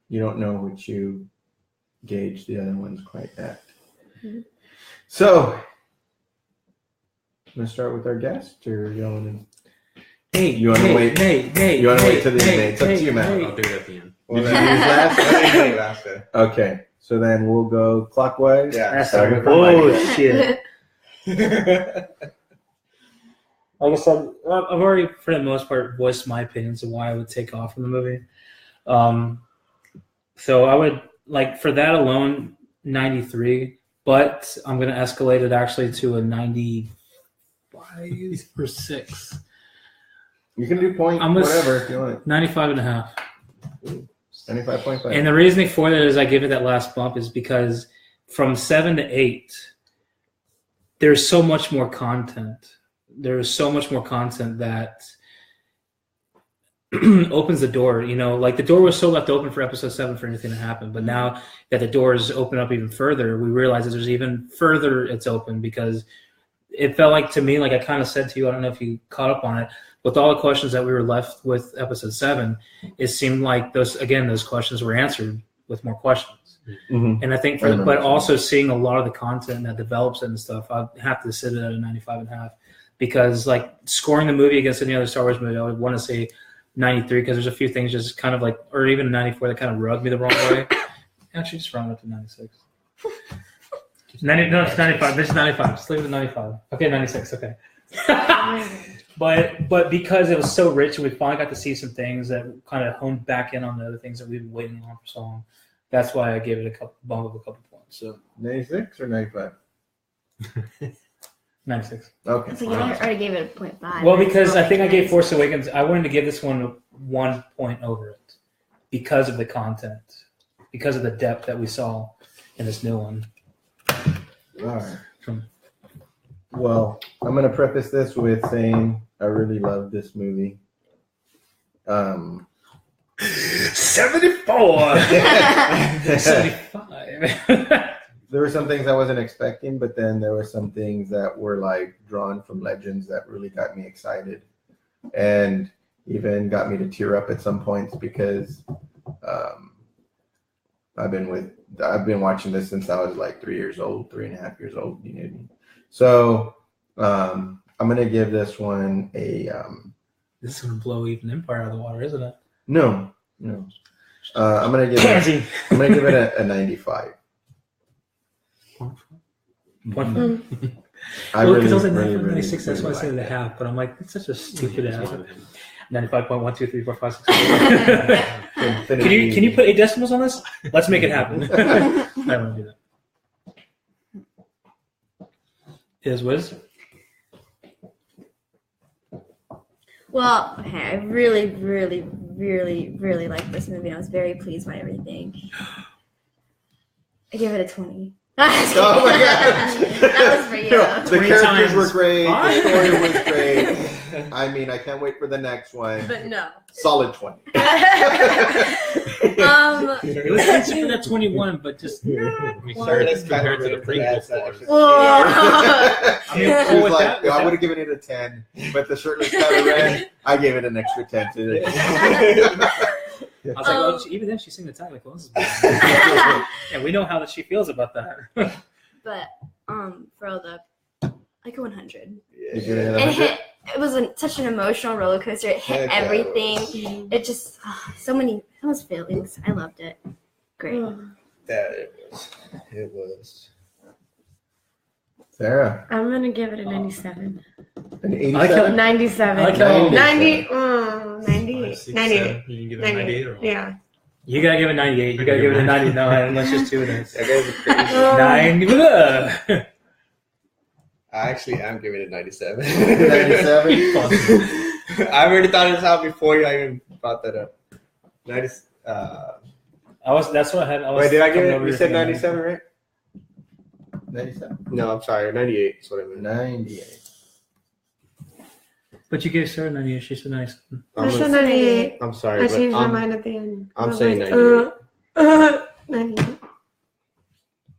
you don't know what you gauge the other ones quite at. Mhm. So, I'm gonna start with our guest, or you want to? hey, You wanna hey, wait? Hey, hey, You wanna hey, wait till the end? hey, It's up to you, man. hey. I'll do it at the end. Did you use last? last guy. Okay, so then we'll go clockwise. Yeah. That's Starting a from my guest. bullshit. Like I said, I've already, for the most part, voiced my opinions of why I would take off from the movie. So I would, like, for that alone, 93. But I'm going to escalate it actually to a 95 or 6. You can do point I'm a- whatever if you want. 95 and a half. 95.5. And the reasoning for that is I give it that last bump is because from 7 to 8, there's so much more content. There's so much more content that opens the door. You know, like the door was so left open for episode 7 for anything to happen. But now that the doors open up even further, we realize that there's even further it's open because it felt like to me, like I kind of said to you, I don't know if you caught up on it, with all the questions that we were left with episode 7, it seemed like those questions were answered with more questions. Mhm. And I think I remember but that. also seeing a lot of the content that develops it and stuff, I have to sit it at a 95 and a half because like scoring the movie against any other Star Wars movie, I would want to say 93 because there's a few things just kind of like, or even 94 that kind of rubbed me the wrong way. Actually, just round up to 96. No, it's 95. This is 95. Just leave it at 95. Okay, 96. Okay. But because it was so rich, we finally got to see some things that kind of honed back in on the other things that we've been waiting on for so long. That's why I gave it a bump of a couple points. So 96 or 95? 96. Okay. So you already gave it a 0.5. Well, because I think I gave Force Awakens, I wanted to give this one 1 point over it because of the content, because of the depth that we saw in this new one. All right. Well, I'm going to preface this with saying I really love this movie. 74! 75. There were some things I wasn't expecting, but then there were some things that were like drawn from Legends that really got me excited and even got me to tear up at some points because I've been watching this since I was like 3.5 years old. You know what I mean? So I'm gonna give this one a This is going to blow even Empire out of the water, isn't it? no. I'm gonna give it a 95. Well, I because I was like really, 96, that's why I really said like a half, but I'm like, it's such a stupid ass. 95.1, 2, 3, 4, 5, 6, 7. Can you put 8 decimals on this? Let's make it happen. I don't want to do that. Is Wiz? Well, okay, I really, really, really, really liked this movie. I was very pleased by everything. I give it a 20. Oh my god! That was for you. The 20 characters times were great. five. The story was great. I mean, I can't wait for the next one. But no. Solid 20. It was considered at 21, but just. We started compared to the prequel floors. She mean, was with like, that- I would have given it a 10, but the shirtless Kylo Ren, I gave it an extra 10 to it. I was like, oh, even then she's singing the title. Like, well, this is bad. And we know how she feels about that. But for all the like 100. You give it a It 100? hit. It was such an emotional roller coaster. It hit Heck, everything. that It just so many those feelings. I loved it. Great. It was. Sarah, I'm gonna give it a 97. an I like how- 87? 97. I like how- 90. 98. 98. You can give it a 98 or what? Yeah. You gotta give it 98. You gotta give it a 99. Unless just 2 of those. That guy's crazy. 9. I actually am giving it 97. 97? I already thought this out before I even brought that up. 90. That's what I had. Wait, did I give coming it? over You here said thinking 97, right? 97. No, I'm sorry. 98 is what I meant. 98. But you gave Sarah 98. She said 97. I said 98. I'm sorry, I but changed my mind at the end. I'm I was saying like, 98.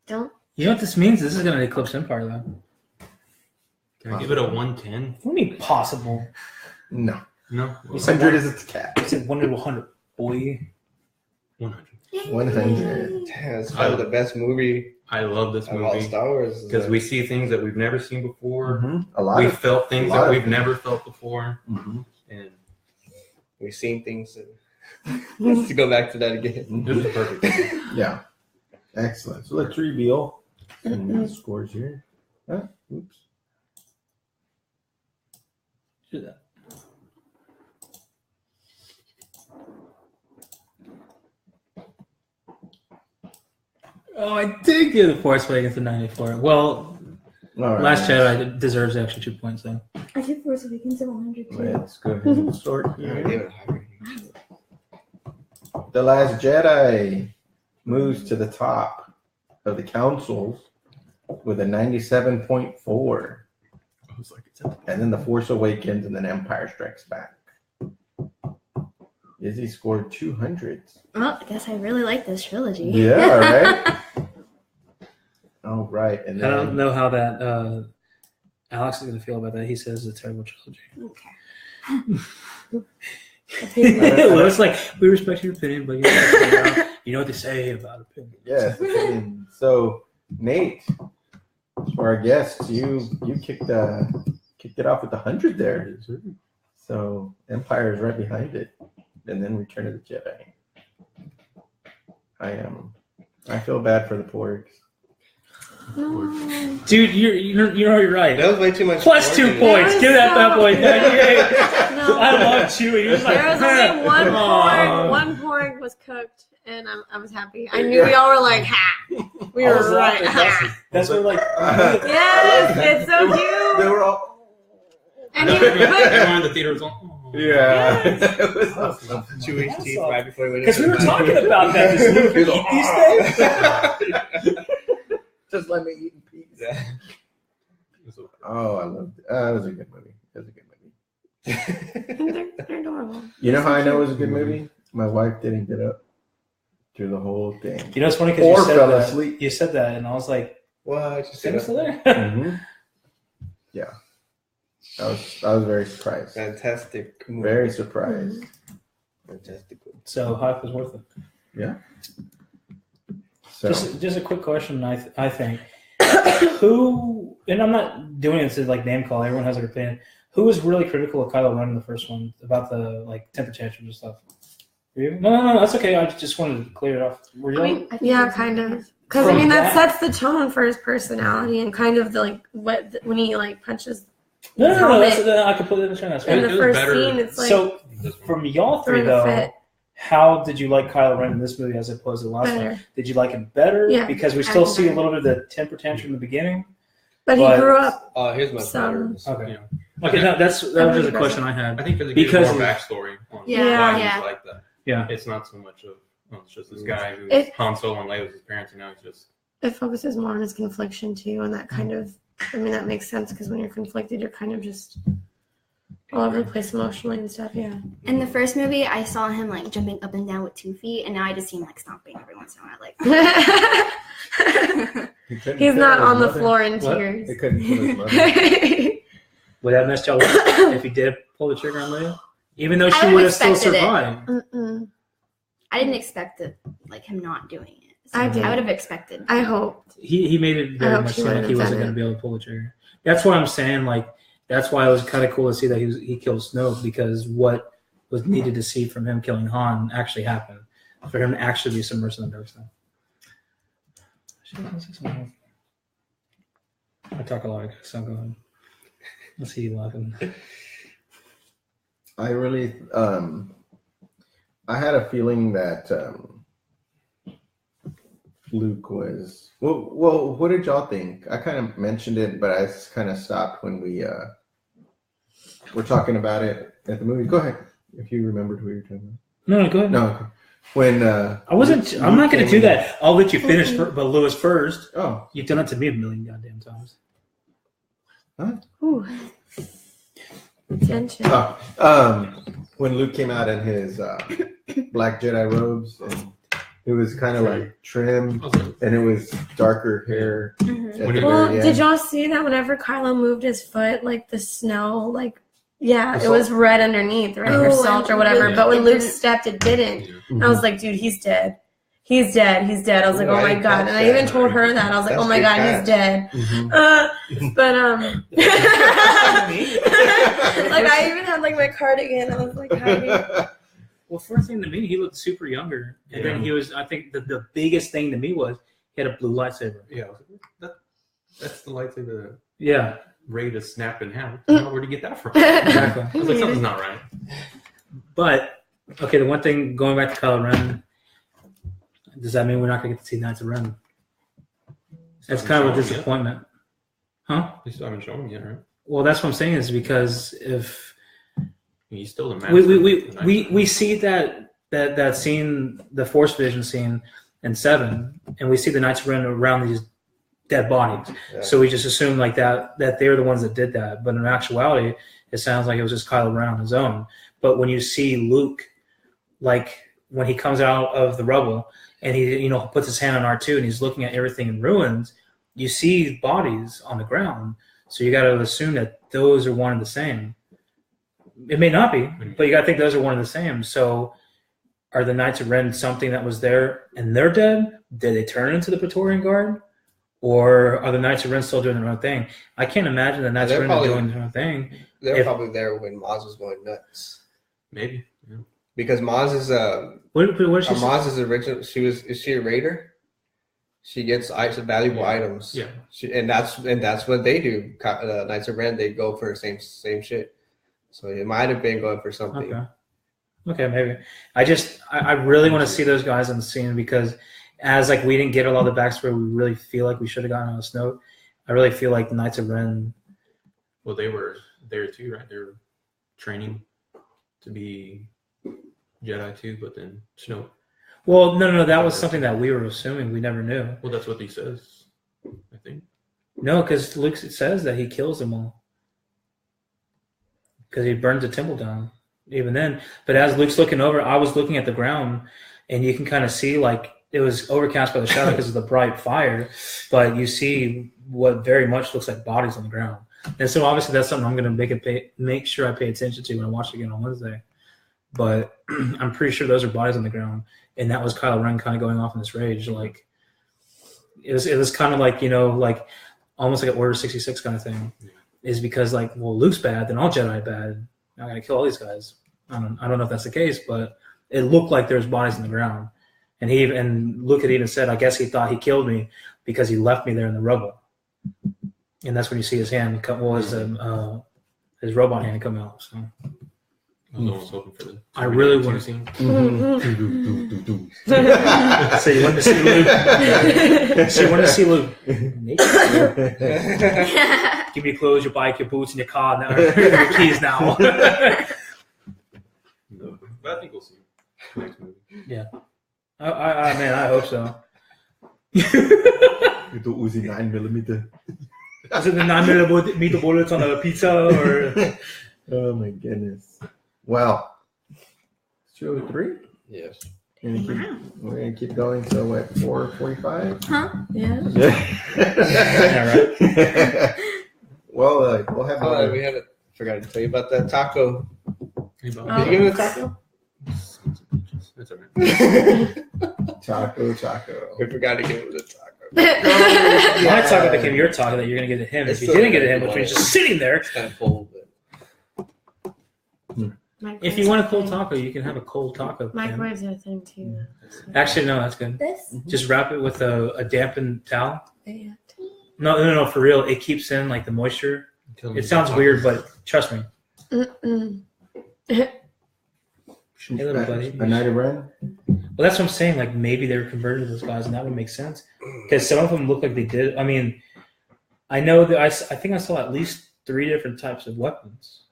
Don't. You know what this means? This is gonna eclipse Empire, though. Can I give it a 110? What do you mean possible? No. No? You said 100 is its cap. I said 1 to 100, boy. 100. 100. Damn, it's probably the best movie I love this of all movie Star Wars. because we see things that we've never seen before. A lot We of. felt things lot that of we've things. never felt before. Mhm. And We've seen things. Let's go back to that again. it was perfect. Yeah. Excellent. So let's reveal some scores here. Oops. Do that. Oh, I did give the Force Awakens a 94. Well, All right. Last Jedi deserves the extra 2 points, though. I give Force Awakens a 100 too. Let's go ahead and sort I gave here. it a high rating. The Last Jedi moves to the top of the councils with a 97.4. I was like, it's at And then The Force Awakens and then Empire Strikes Back. Izzy scored 200. Well, I guess I really like this trilogy. Yeah, right? All right. And I don't then know how that Alex is going to feel about that. He says it's a terrible trilogy. Okay. Well, it's like, we respect your opinion, but you know what they say about opinion. yes. And so Nate, for our guests, you kicked it off with 100 there. So Empire is right behind it, and then Return of the Jedi. I feel bad for the porgs. No. Dude, you're right. That was way too much. Plus 2 pork. points. was Give that so bad boy good. 98. No. I love Chewie. He was like, There was only one Aw. pork. One pork was cooked, and I was happy. I knew we all were like, ha. We I were was right. laughing. Ha. That's what like. Yes, it's so They cute. were all. And he, Everyone in the theater was like, oh. Yeah. It was awesome. Chewy's teeth right before we went. Because we into were the talking about that. Does Luke He's eat like, these things? Just let me eat in peace. Yeah. Oh, I loved it. It was a good movie. It was a good movie. they're adorable. You know how I know it was a good movie? My wife didn't get up through the whole thing. You know, it's funny because Or you said fell that. asleep. You said that, and I was like, What? "Is Sam still there?" Mhm. Yeah. I was very surprised. Fantastic. movie. Very surprised. Fantastic. So hype was worth it. So Just a quick question. I think who, and I'm not doing it to like name call. Everyone has their opinion. Who was really critical of Kylo Ren in the first one about the like temper tantrums and stuff? Were you? No, that's okay. I just wanted to clear it off. Were you? I mean, I think Yeah, it's- kind of. Because From I mean, that that- sets the tone for his personality and kind of the like when he like punches no. helmet. I completely understand that. in It the was first better. scene. It's like So from y'all three throwing a though, fit. how did you like Kylo Ren in this movie as opposed to the last one? Better. Did you like him better? Yeah, Because we I still like see a him little bit of the temper tantrum in the beginning. But he But- grew up. Oh, here's my Some- Okay. Yeah. Okay, that was just a question I had. I think because it Because gives more of- backstory on Yeah. why Yeah. he's like that. Yeah. It's not so much of, it's just this guy who's It- Han Solo and Leia was his parents, and now he's just. It focuses more on his confliction too, and that kind of. I mean, that makes sense because when you're conflicted, you're kind of just all over the place emotionally and stuff. Yeah. In the first movie, I saw him like jumping up and down with 2 feet, and now I just see him like stomping every once in a while. Like, he couldn't He's kill not his on the mother. floor in What? tears. He couldn't kill his mother. Would that mess y'all up if he did pull the trigger on Leia? Even though she I would would've have still expected it. survived. Mm-mm. I didn't expect it, like him not doing it. So I did. I would have expected. I hope. He made it I very hope much he seem like would've he wasn't done going it. to be able to pull the trigger. That's what I'm saying. Like that's why it was kind of cool to see that he killed Snoke because what was needed to see from him killing Han actually happened for him to actually be submersed in the dark side. I talk a lot, so go ahead. Let's see you laughing. I really, I had a feeling that Luke was. Well, what did y'all think? I kind of mentioned it, but I kind of stopped when we were talking about it at the movie. Go ahead, if you remembered who you were talking No, go ahead. about. No, okay. When I wasn't. Luke I'm not going to came do in- that. I'll let you finish, but Lewis first. Oh, You've done it to me a million goddamn times. Ooh. Tension. when Luke came out in his black Jedi robes, and it was kind of like trim, and it was darker hair. Mhm. At When the he- Well, very did end. y'all see that whenever Kylo moved his foot, like the snow, like yeah, The it was salt? red underneath, right? Or Oh, salt or and whatever. it- But when it Luke didn't- stepped, it didn't. Mhm. I was like, dude, he's dead. He's dead. He's dead. I was like, Ooh, oh I my didn't god. catch And I that. even told her that. I was like, That's oh my good god, catch. he's dead. Mhm. But like I even had like my cardigan. I was like hiding. Well, first thing to me, he looked super younger, and then he was. I think the biggest thing to me was he had a blue lightsaber. Yeah, I was like, that's the lightsaber that Yeah, Rey to snap in half. Where'd you get that from? exactly. I was like, something's not right. But okay, the one thing going back to Kylo Ren, does that mean we're not going to get to see Knights of Ren? That's kind of a disappointment, huh? You still haven't shown him yet, right? Well, that's what I'm saying is because if He's still the master. we see that scene, the Force Vision scene in 7, and we see the Knights of Ren around these dead bodies. Yeah. So we just assume like that they're the ones that did that. But in actuality, it sounds like it was just Kylo Ren on his own. But when you see Luke, like when he comes out of the rubble and he puts his hand on R2 and he's looking at everything in ruins, you see bodies on the ground. So you got to assume that those are one and the same. It may not be, but you got to think those are one and the same. So are the Knights of Ren something that was there and they're dead? Did they turn into the Praetorian Guard? Or are the Knights of Ren still doing their own thing? I can't imagine the Knights of They're Ren are probably- doing their own thing. They were If- probably there when Maz was going nuts. Maybe. Yeah. Because Maz is What did she say? Maz is original. Is she a raider? She gets valuable items. Yeah. And that's what they do. Knights of Ren, they go for the same shit. So it might have been going for something. Okay, maybe. I really want to see those guys on the scene because as like we didn't get a lot of the backstory we really feel like we should have gotten on Snoke. I really feel like the Knights of Ren. Well, they were there too, right? They were training to be Jedi too, but then Snoke. Well, no. That was something that we were assuming. We never knew. Well, that's what he says, I think. No, because Luke says that he kills them all. Because he burns the temple down. Even then. But as Luke's looking over, I was looking at the ground, and you can kind of see, like, it was overcast by the shadow because of the bright fire, but you see what very much looks like bodies on the ground. And so obviously that's something I'm going to make sure I pay attention to when I watch it again on Wednesday. But I'm pretty sure those are bodies on the ground. And that was Kylo Ren kind of going off in this rage. Like, it was kind of like, like almost like an Order 66 kind of thing. Is because like, well, Luke's bad, then all Jedi bad. I gotta kill all these guys. I don't know if that's the case, but it looked like there's bodies on the ground. And Luke had even said, I guess he thought he killed me because he left me there in the rubble. And that's when you see his hand his robot hand come out. So I was almost hoping for the. I really want to see. So you wanted to see Luke? So you wanted to see Luke? Give me your clothes, your bike, your boots, and your car now. Your keys now. But I think we'll see next movie. Yeah. Man, I hope so. With the Uzi 9mm. Is it the 9mm bullets on a pizza or? Oh my goodness. Well, 203. Yes. We're gonna keep going. So what? 4:45. Huh? Yeah. Yeah, right. Well, we'll have. Forgot to tell you about that taco. Did Oh. you give him a taco? That's all right. Taco. We forgot to give him the taco. My taco became your taco that you're going to get to him. If you didn't get to him, which means just sitting there. It's kind of full, but If you want a cold taco, you can have a cold taco. Microwaves are a thing too. Actually, no, that's good. This? Just wrap it with a dampened towel. Yeah. No, for real. It keeps in like the moisture. It sounds weird, but trust me. Hey, little buddy. A Night of Ren. Well, that's what I'm saying. Like maybe they were converted to those guys, and that would make sense because some of them look like they did. I mean, I know that I think I saw at least 3 different types of weapons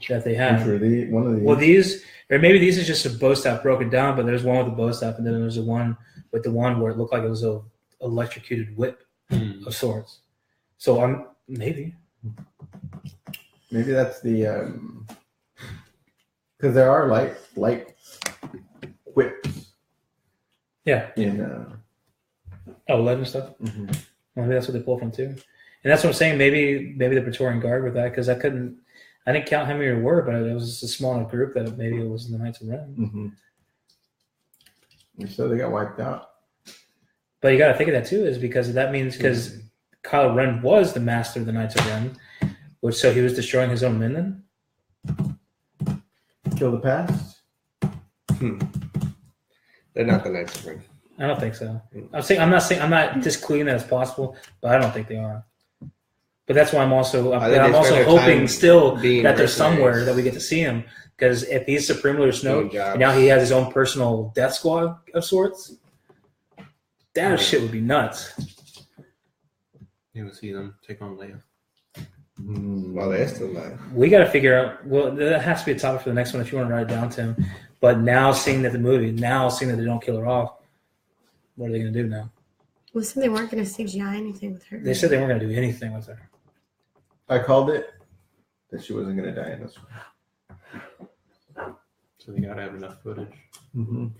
that they have. One of these. Well, these, or maybe these is just a bow staff broken down, but there's one with a bow staff, and then there's the one with the one where it looked like it was a electrocuted whip of sorts. So maybe that's the because there are light whips. Yeah. In 11 stuff. Mm-hmm. Maybe that's what they pull from too. And that's what I'm saying. Maybe the Praetorian Guard with that because I didn't count how many there were, but it was a small enough group that maybe it was the Knights of Ren. Mm-hmm. So they got wiped out. But you got to think of that too, is because that means because Kylo Ren was the master of the Knights of Ren, which so he was destroying his own men then. Kill the past. they're not the Knights of Ren. I don't think so. I'm not discluding that it's possible, but I don't think they are. But that's why I'm also hoping still that there's somewhere that we get to see him because if he's Supreme Leader Snoke and now he has his own personal death squad of sorts, that shit would be nuts. You will see them take on Leia. Well, they're still alive. We got to figure out. Well, that has to be a topic for the next one if you want to write it down to him. But now seeing that they don't kill her off, what are they going to do now? Well, they weren't going to CGI anything with her. They said they weren't going to do anything with her. I called it that she wasn't going to die in this one. So they gotta have enough footage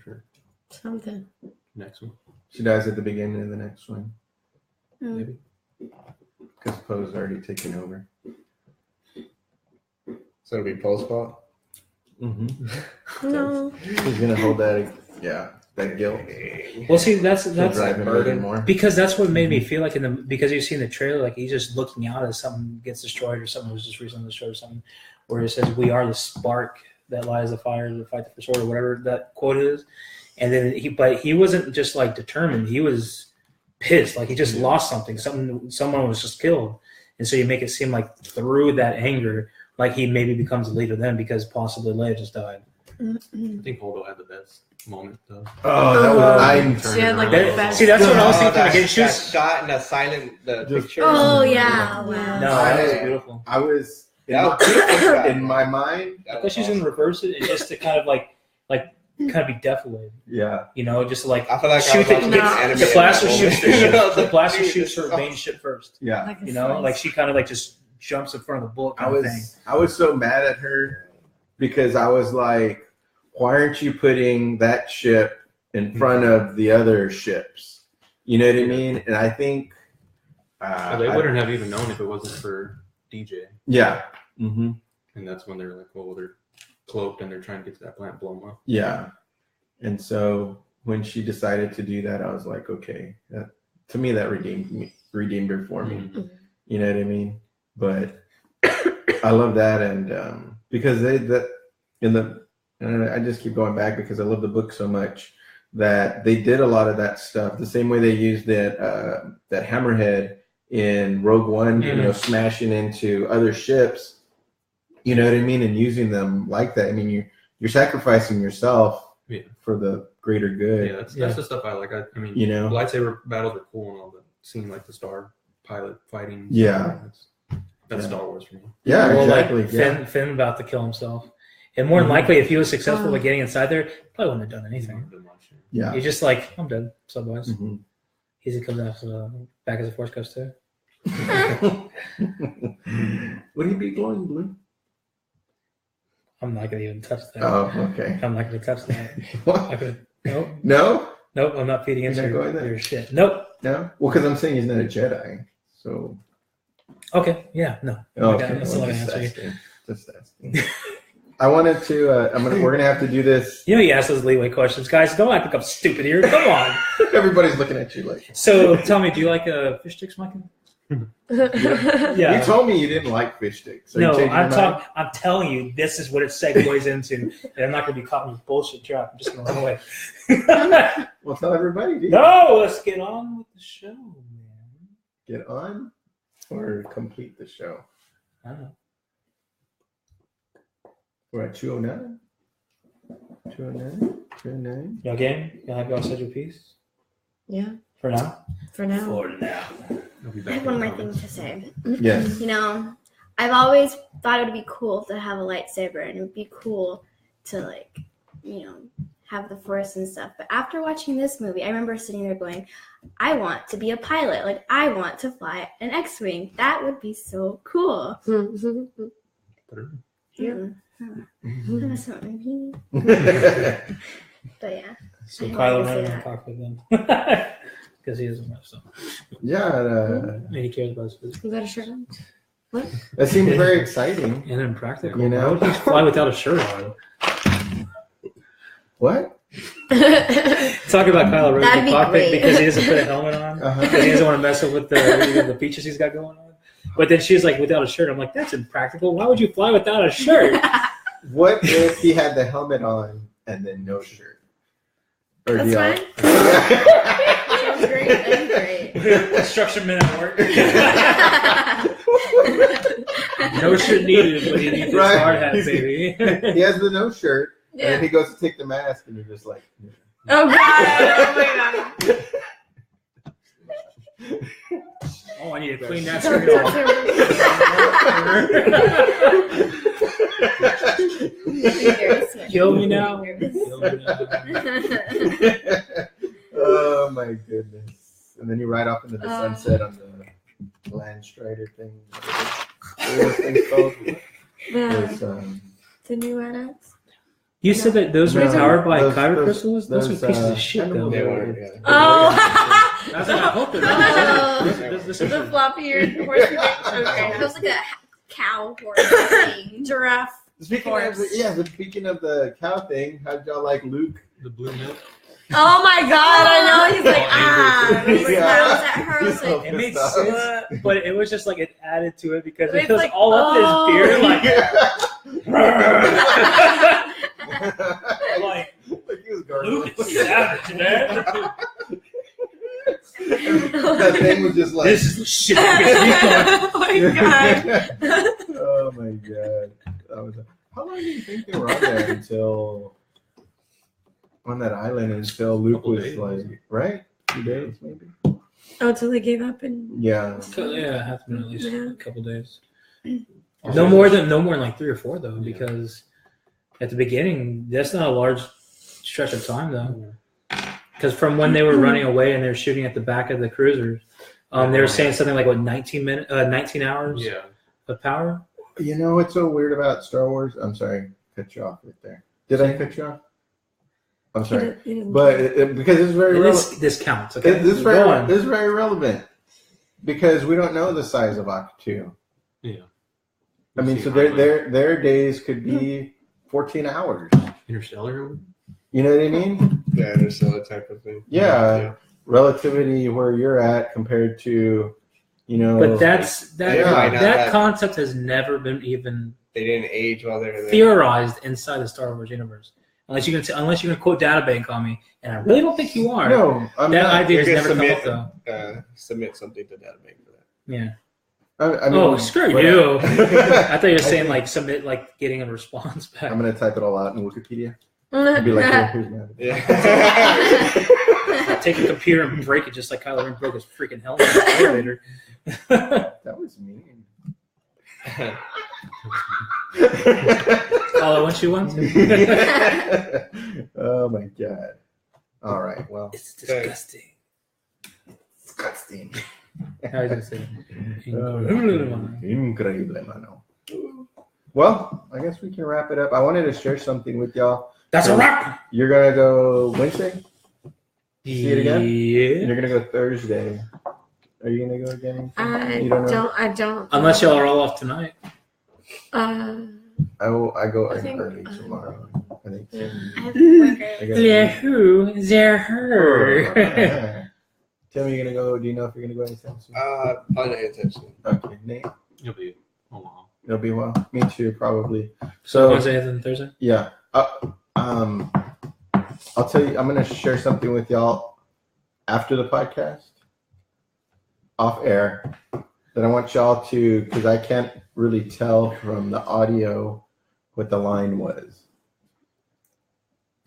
for Something. next one. She dies at the beginning of the next one. Maybe. Because Poe's already taken over. So it'll be Poe's fault. No. He's gonna hold that guilt. Well, see, that's drive him even more. because that's what made me feel like because you see in the trailer, like he's just looking out as something gets destroyed or something was just recently destroyed or something, where it says, "We are the spark that lies the fire to fight the first order," whatever that quote is. And then he wasn't just like determined. He was pissed, like he just lost something. Someone was just killed, and so you make it seem like through that anger, like he maybe becomes the leader then because possibly Leia just died. I think Holdo had the best moment though. Oh, that was She had like That- the best. See, that's what I was thinking. That, Again, she that was shot and the silent the Just- picture. Oh yeah, wow. no, that was beautiful. I was That was beautiful shot. in my mind. I thought she was gonna reverse it and just to kind of kind of be deflated, Yeah, you know, just like I feel like shoot I was watching the- anime the at blaster that shoots moment. the blaster Dude, shoots this her is main ship first. yeah. Like a You know, slice. like she kind of like just jumps in front of the bullet kind of thing. I was so mad at her because I was like, why aren't you putting that ship in front of the other ships? You know what I mean? And I think Well, they wouldn't have even known if it wasn't for DJ. yeah. Mm-hmm. And that's when they're like, well, they're cloaked and they're trying to get to that plant, blow them up. Yeah. And so when she decided to do that, I was like, okay, to me that redeemed her for me. Mhm. You know what I mean? But I love that, and because and I just keep going back because I love the book so much that they did a lot of that stuff the same way they used that hammerhead in Rogue One, you know, smashing into other ships. You know what I mean? And using them like that. I mean, you're sacrificing yourself for the greater good. Yeah, that's the stuff I like. I mean, You know? lightsaber battles are cool and all, but seeing like the Star pilot fighting, Yeah. that's Yeah. Star Wars for me. Yeah, Well, exactly. like Yeah. Finn about to kill himself, and more than likely, if he was successful Oh. at getting inside there, probably wouldn't have done anything. Yeah. He's just like, I'm dead. So boys, Mhm. easy comes out back as a Force Ghost too. Would he be glowing blue? I'm not gonna even touch that. Oh, okay. I'm not gonna touch that. I What? could, nope, No? nope. I'm not feeding into You're not going there? your shit. Nope. No? Well, because I'm saying he's not a Jedi. So. Okay. Yeah. No. Okay. That's well, all I just can answer you. asking. Just asking. I wanted to. We're gonna have to do this. You know, you ask those leeway questions, guys. Don't act like I'm stupid here. Come on. Everybody's looking at you like. So, tell me, do you like fish sticks, Mike? Yeah. You told me you didn't like fish sticks. Are you No, changing your mind? I'm telling you, this is what it segues into, and I'm not going to be caught in this bullshit trap. I'm just going to run away. Well, tell everybody. Dude. No, let's get on with the show, man. Get on or complete the show. I don't know. We're at 209. 209. 209. Y'all game? Y'all have y'all said your piece Yeah, for now? for now. For now. I'll be I back have in one the more thing comments. to say. Yes. You know, I've always thought it would be cool to have a lightsaber and it would be cool to, like, you know, have the Force and stuff. But after watching this movie, I remember sitting there going, I want to be a pilot. Like, I want to fly an X-Wing. That would be so cool. Yeah. That's not me. But yeah. So I Kylo wanted to Ren say in the that. cockpit then. Because he doesn't have so. Yeah. And he cares about his physics. You got a shirt on? That seems very exciting. And impractical. You know? Why would he fly without a shirt on? What? Talking about Kylo Ren in That'd the be cockpit great. because he doesn't put a helmet on. Uh-huh. Because he doesn't want to mess up with the features he's got going on. But then she's like, without a shirt. I'm like, that's impractical. Why would you fly without a shirt? What if he had the helmet on and then no shirt? Or That's do y'all- fine. Sounds great. That'd be great. Construction men at work. No shirt needed, but he needs his Right. hard hat, baby. He has the no shirt, and Yeah. then he goes to take the mask, and you're just like, Oh god! Oh my god! Oh, I need to clean that Don't shirt off. Kill me now. Kill me now. Oh my goodness! And then you ride off into the Oh. sunset on the Land Strider thing. What are those things called? Those, The new Red-X? You said that those were No, powered by those- kyber those- crystals? Those those, are pieces uh, of shit, animal though. They were, were- yeah. Oh! I was like, I hope they're No. not. This is The floppy-eared horse Okay, okay. it was like a cow horse thing. Giraffe. Speaking of the cow thing, how'd y'all like Luke? The blue milk. Oh my god, I know. He's like, Ah, he ah. smiles at her. I was So like, It made pissed off. sense, but it was just like it added to it because it It's was like, all up oh. his beard, like, Like he was gargling. Luke is savage, man. That thing was just like. This is the shit that Oh my god. Oh my god. How long do you think they were on there until on that island until Luke Couple was days. like, right? 2 days maybe? Oh, until they gave up and Yeah. Yeah, it has been at least Yeah. a couple days. Also, No more than like 3 or 4 though, because at the beginning that's not a large stretch of time though. Because from when they were running away and they were shooting at the back of the cruisers, they were saying something like 19 hours Yeah. of power. You know what's so weird about Star Wars? I'm sorry, cut you off right there. Did I cut you off? I'm sorry. But because it's very relevant. This counts. Okay, This is Go on. very relevant because we don't know the size of Ahch-To. Yeah. I mean, so their days could be 14 hours. Interstellar. You know what I mean? Yeah, there's still a type of thing. Yeah. Relativity where you're at compared to, you know. But that Yeah. that concept has never been even They didn't age while they were there. theorized inside the Star Wars universe. Unless you can quote databank on me, and I really don't think you are. No, I'm that not. idea has You're never gonna come up though. Submit something to Databank for that. Yeah. I mean, Oh, screw but- you! I thought you were I saying think- like submit like getting a response back. I'm gonna type it all out in Wikipedia. I'd be like, here's my. Yeah. Take a computer and break it just like Kylo Ren broke his freaking helmet in the elevator. That was mean. Call it what you want to. Oh my god. All right. Well, It's disgusting. disgusting. How are you gonna say it? Incredible, mano. Well, I guess we can wrap it up. I wanted to share something with y'all. That's a wrap. You're gonna go Wednesday. See it again? Yeah. You're gonna go Thursday. Are you gonna go again? You don't know? I don't. Unless y'all are all off tonight. Uh, I go I think- early tomorrow. I think. I have work I early. gotta- Yeah, who? They're her. Tell me you're gonna go. Do you know if you're gonna go anytime soon? Probably not attention. Okay, Nate. You'll be a while. It'll be a while. Me too, probably. So So Wednesday and Thursday. yeah. I'll tell you. I'm gonna share something with y'all after the podcast, off air, that I want y'all to, because I can't really tell from the audio what the line was,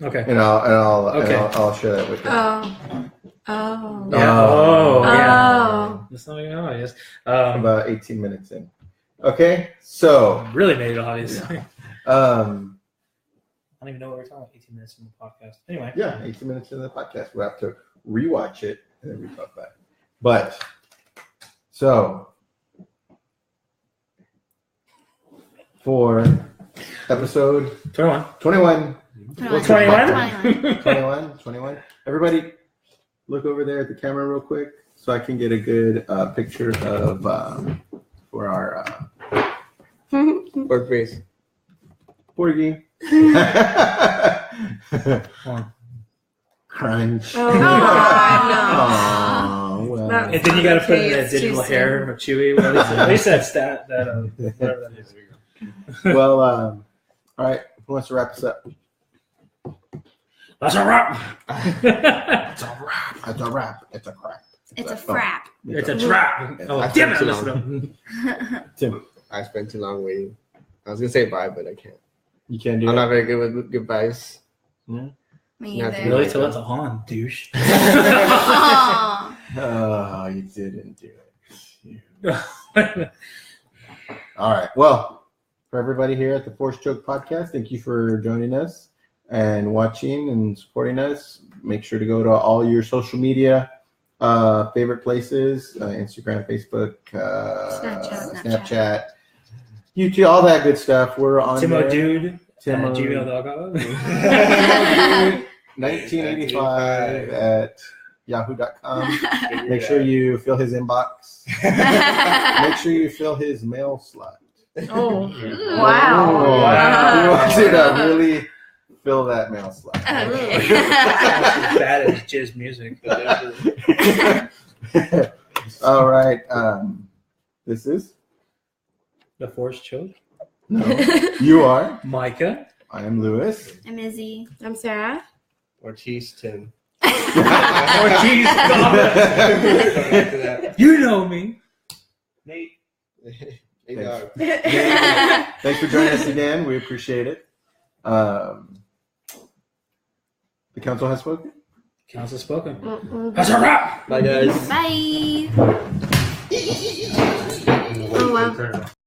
Okay. and I'll Okay. I'll share that with you. oh. Yeah. Oh, yeah. Oh. That's not even obvious. About 18 minutes in. Okay, so Really made it obvious. Yeah. I don't even know what we're talking about. 18 minutes in the podcast. Anyway. yeah, 18 minutes into the podcast. We'll have to rewatch it and then we talk about it. But so for episode 21. 21, 21. 21, everybody look over there at the camera real quick so I can get a good picture of for our Work base. Porgy. on. Crunch. Oh, Aw, well. That- And then you got to put in Okay, that it's too digital soon. hair of Chewy. Well, at least that stat. Whatever that is. Well, all right. Who wants to wrap this up? That's a wrap. It's a wrap. It's a wrap. It's a crap. It's a frap. It's a trap. Oh, I damn it. think Listen up. Tim, I spent too long waiting. I was gonna say bye, but I can't. you can't do I'm it. not very good with goodbyes. Me Not either. Really? So that's a Han, douche. Aw. Oh, you didn't do it. All right. Well, for everybody here at the Force Choke Podcast, thank you for joining us and watching and supporting us. Make sure to go to all your social media favorite places, Instagram, Facebook, Snapchat, YouTube, all that good stuff. We're on Timo there. Dude. Timo gmail.com. 1985 at yahoo.com. Make sure you fill his inbox. Make sure you fill his mail slot. Oh. Oh, Wow. He wants you to really fill that mail slot. Okay. Bad as jizz music. All right. This is The Force Choke. no. You are. Micah. I am Lewis. I'm Izzy. I'm Sarah. Ortiz Tim. Ortiz, you know me. Nate. Hey, dog. Thanks for joining us again. We appreciate it. The council has spoken. Council spoken. Mm-mm. That's a wrap. Bye, guys. Bye. Oh, wow.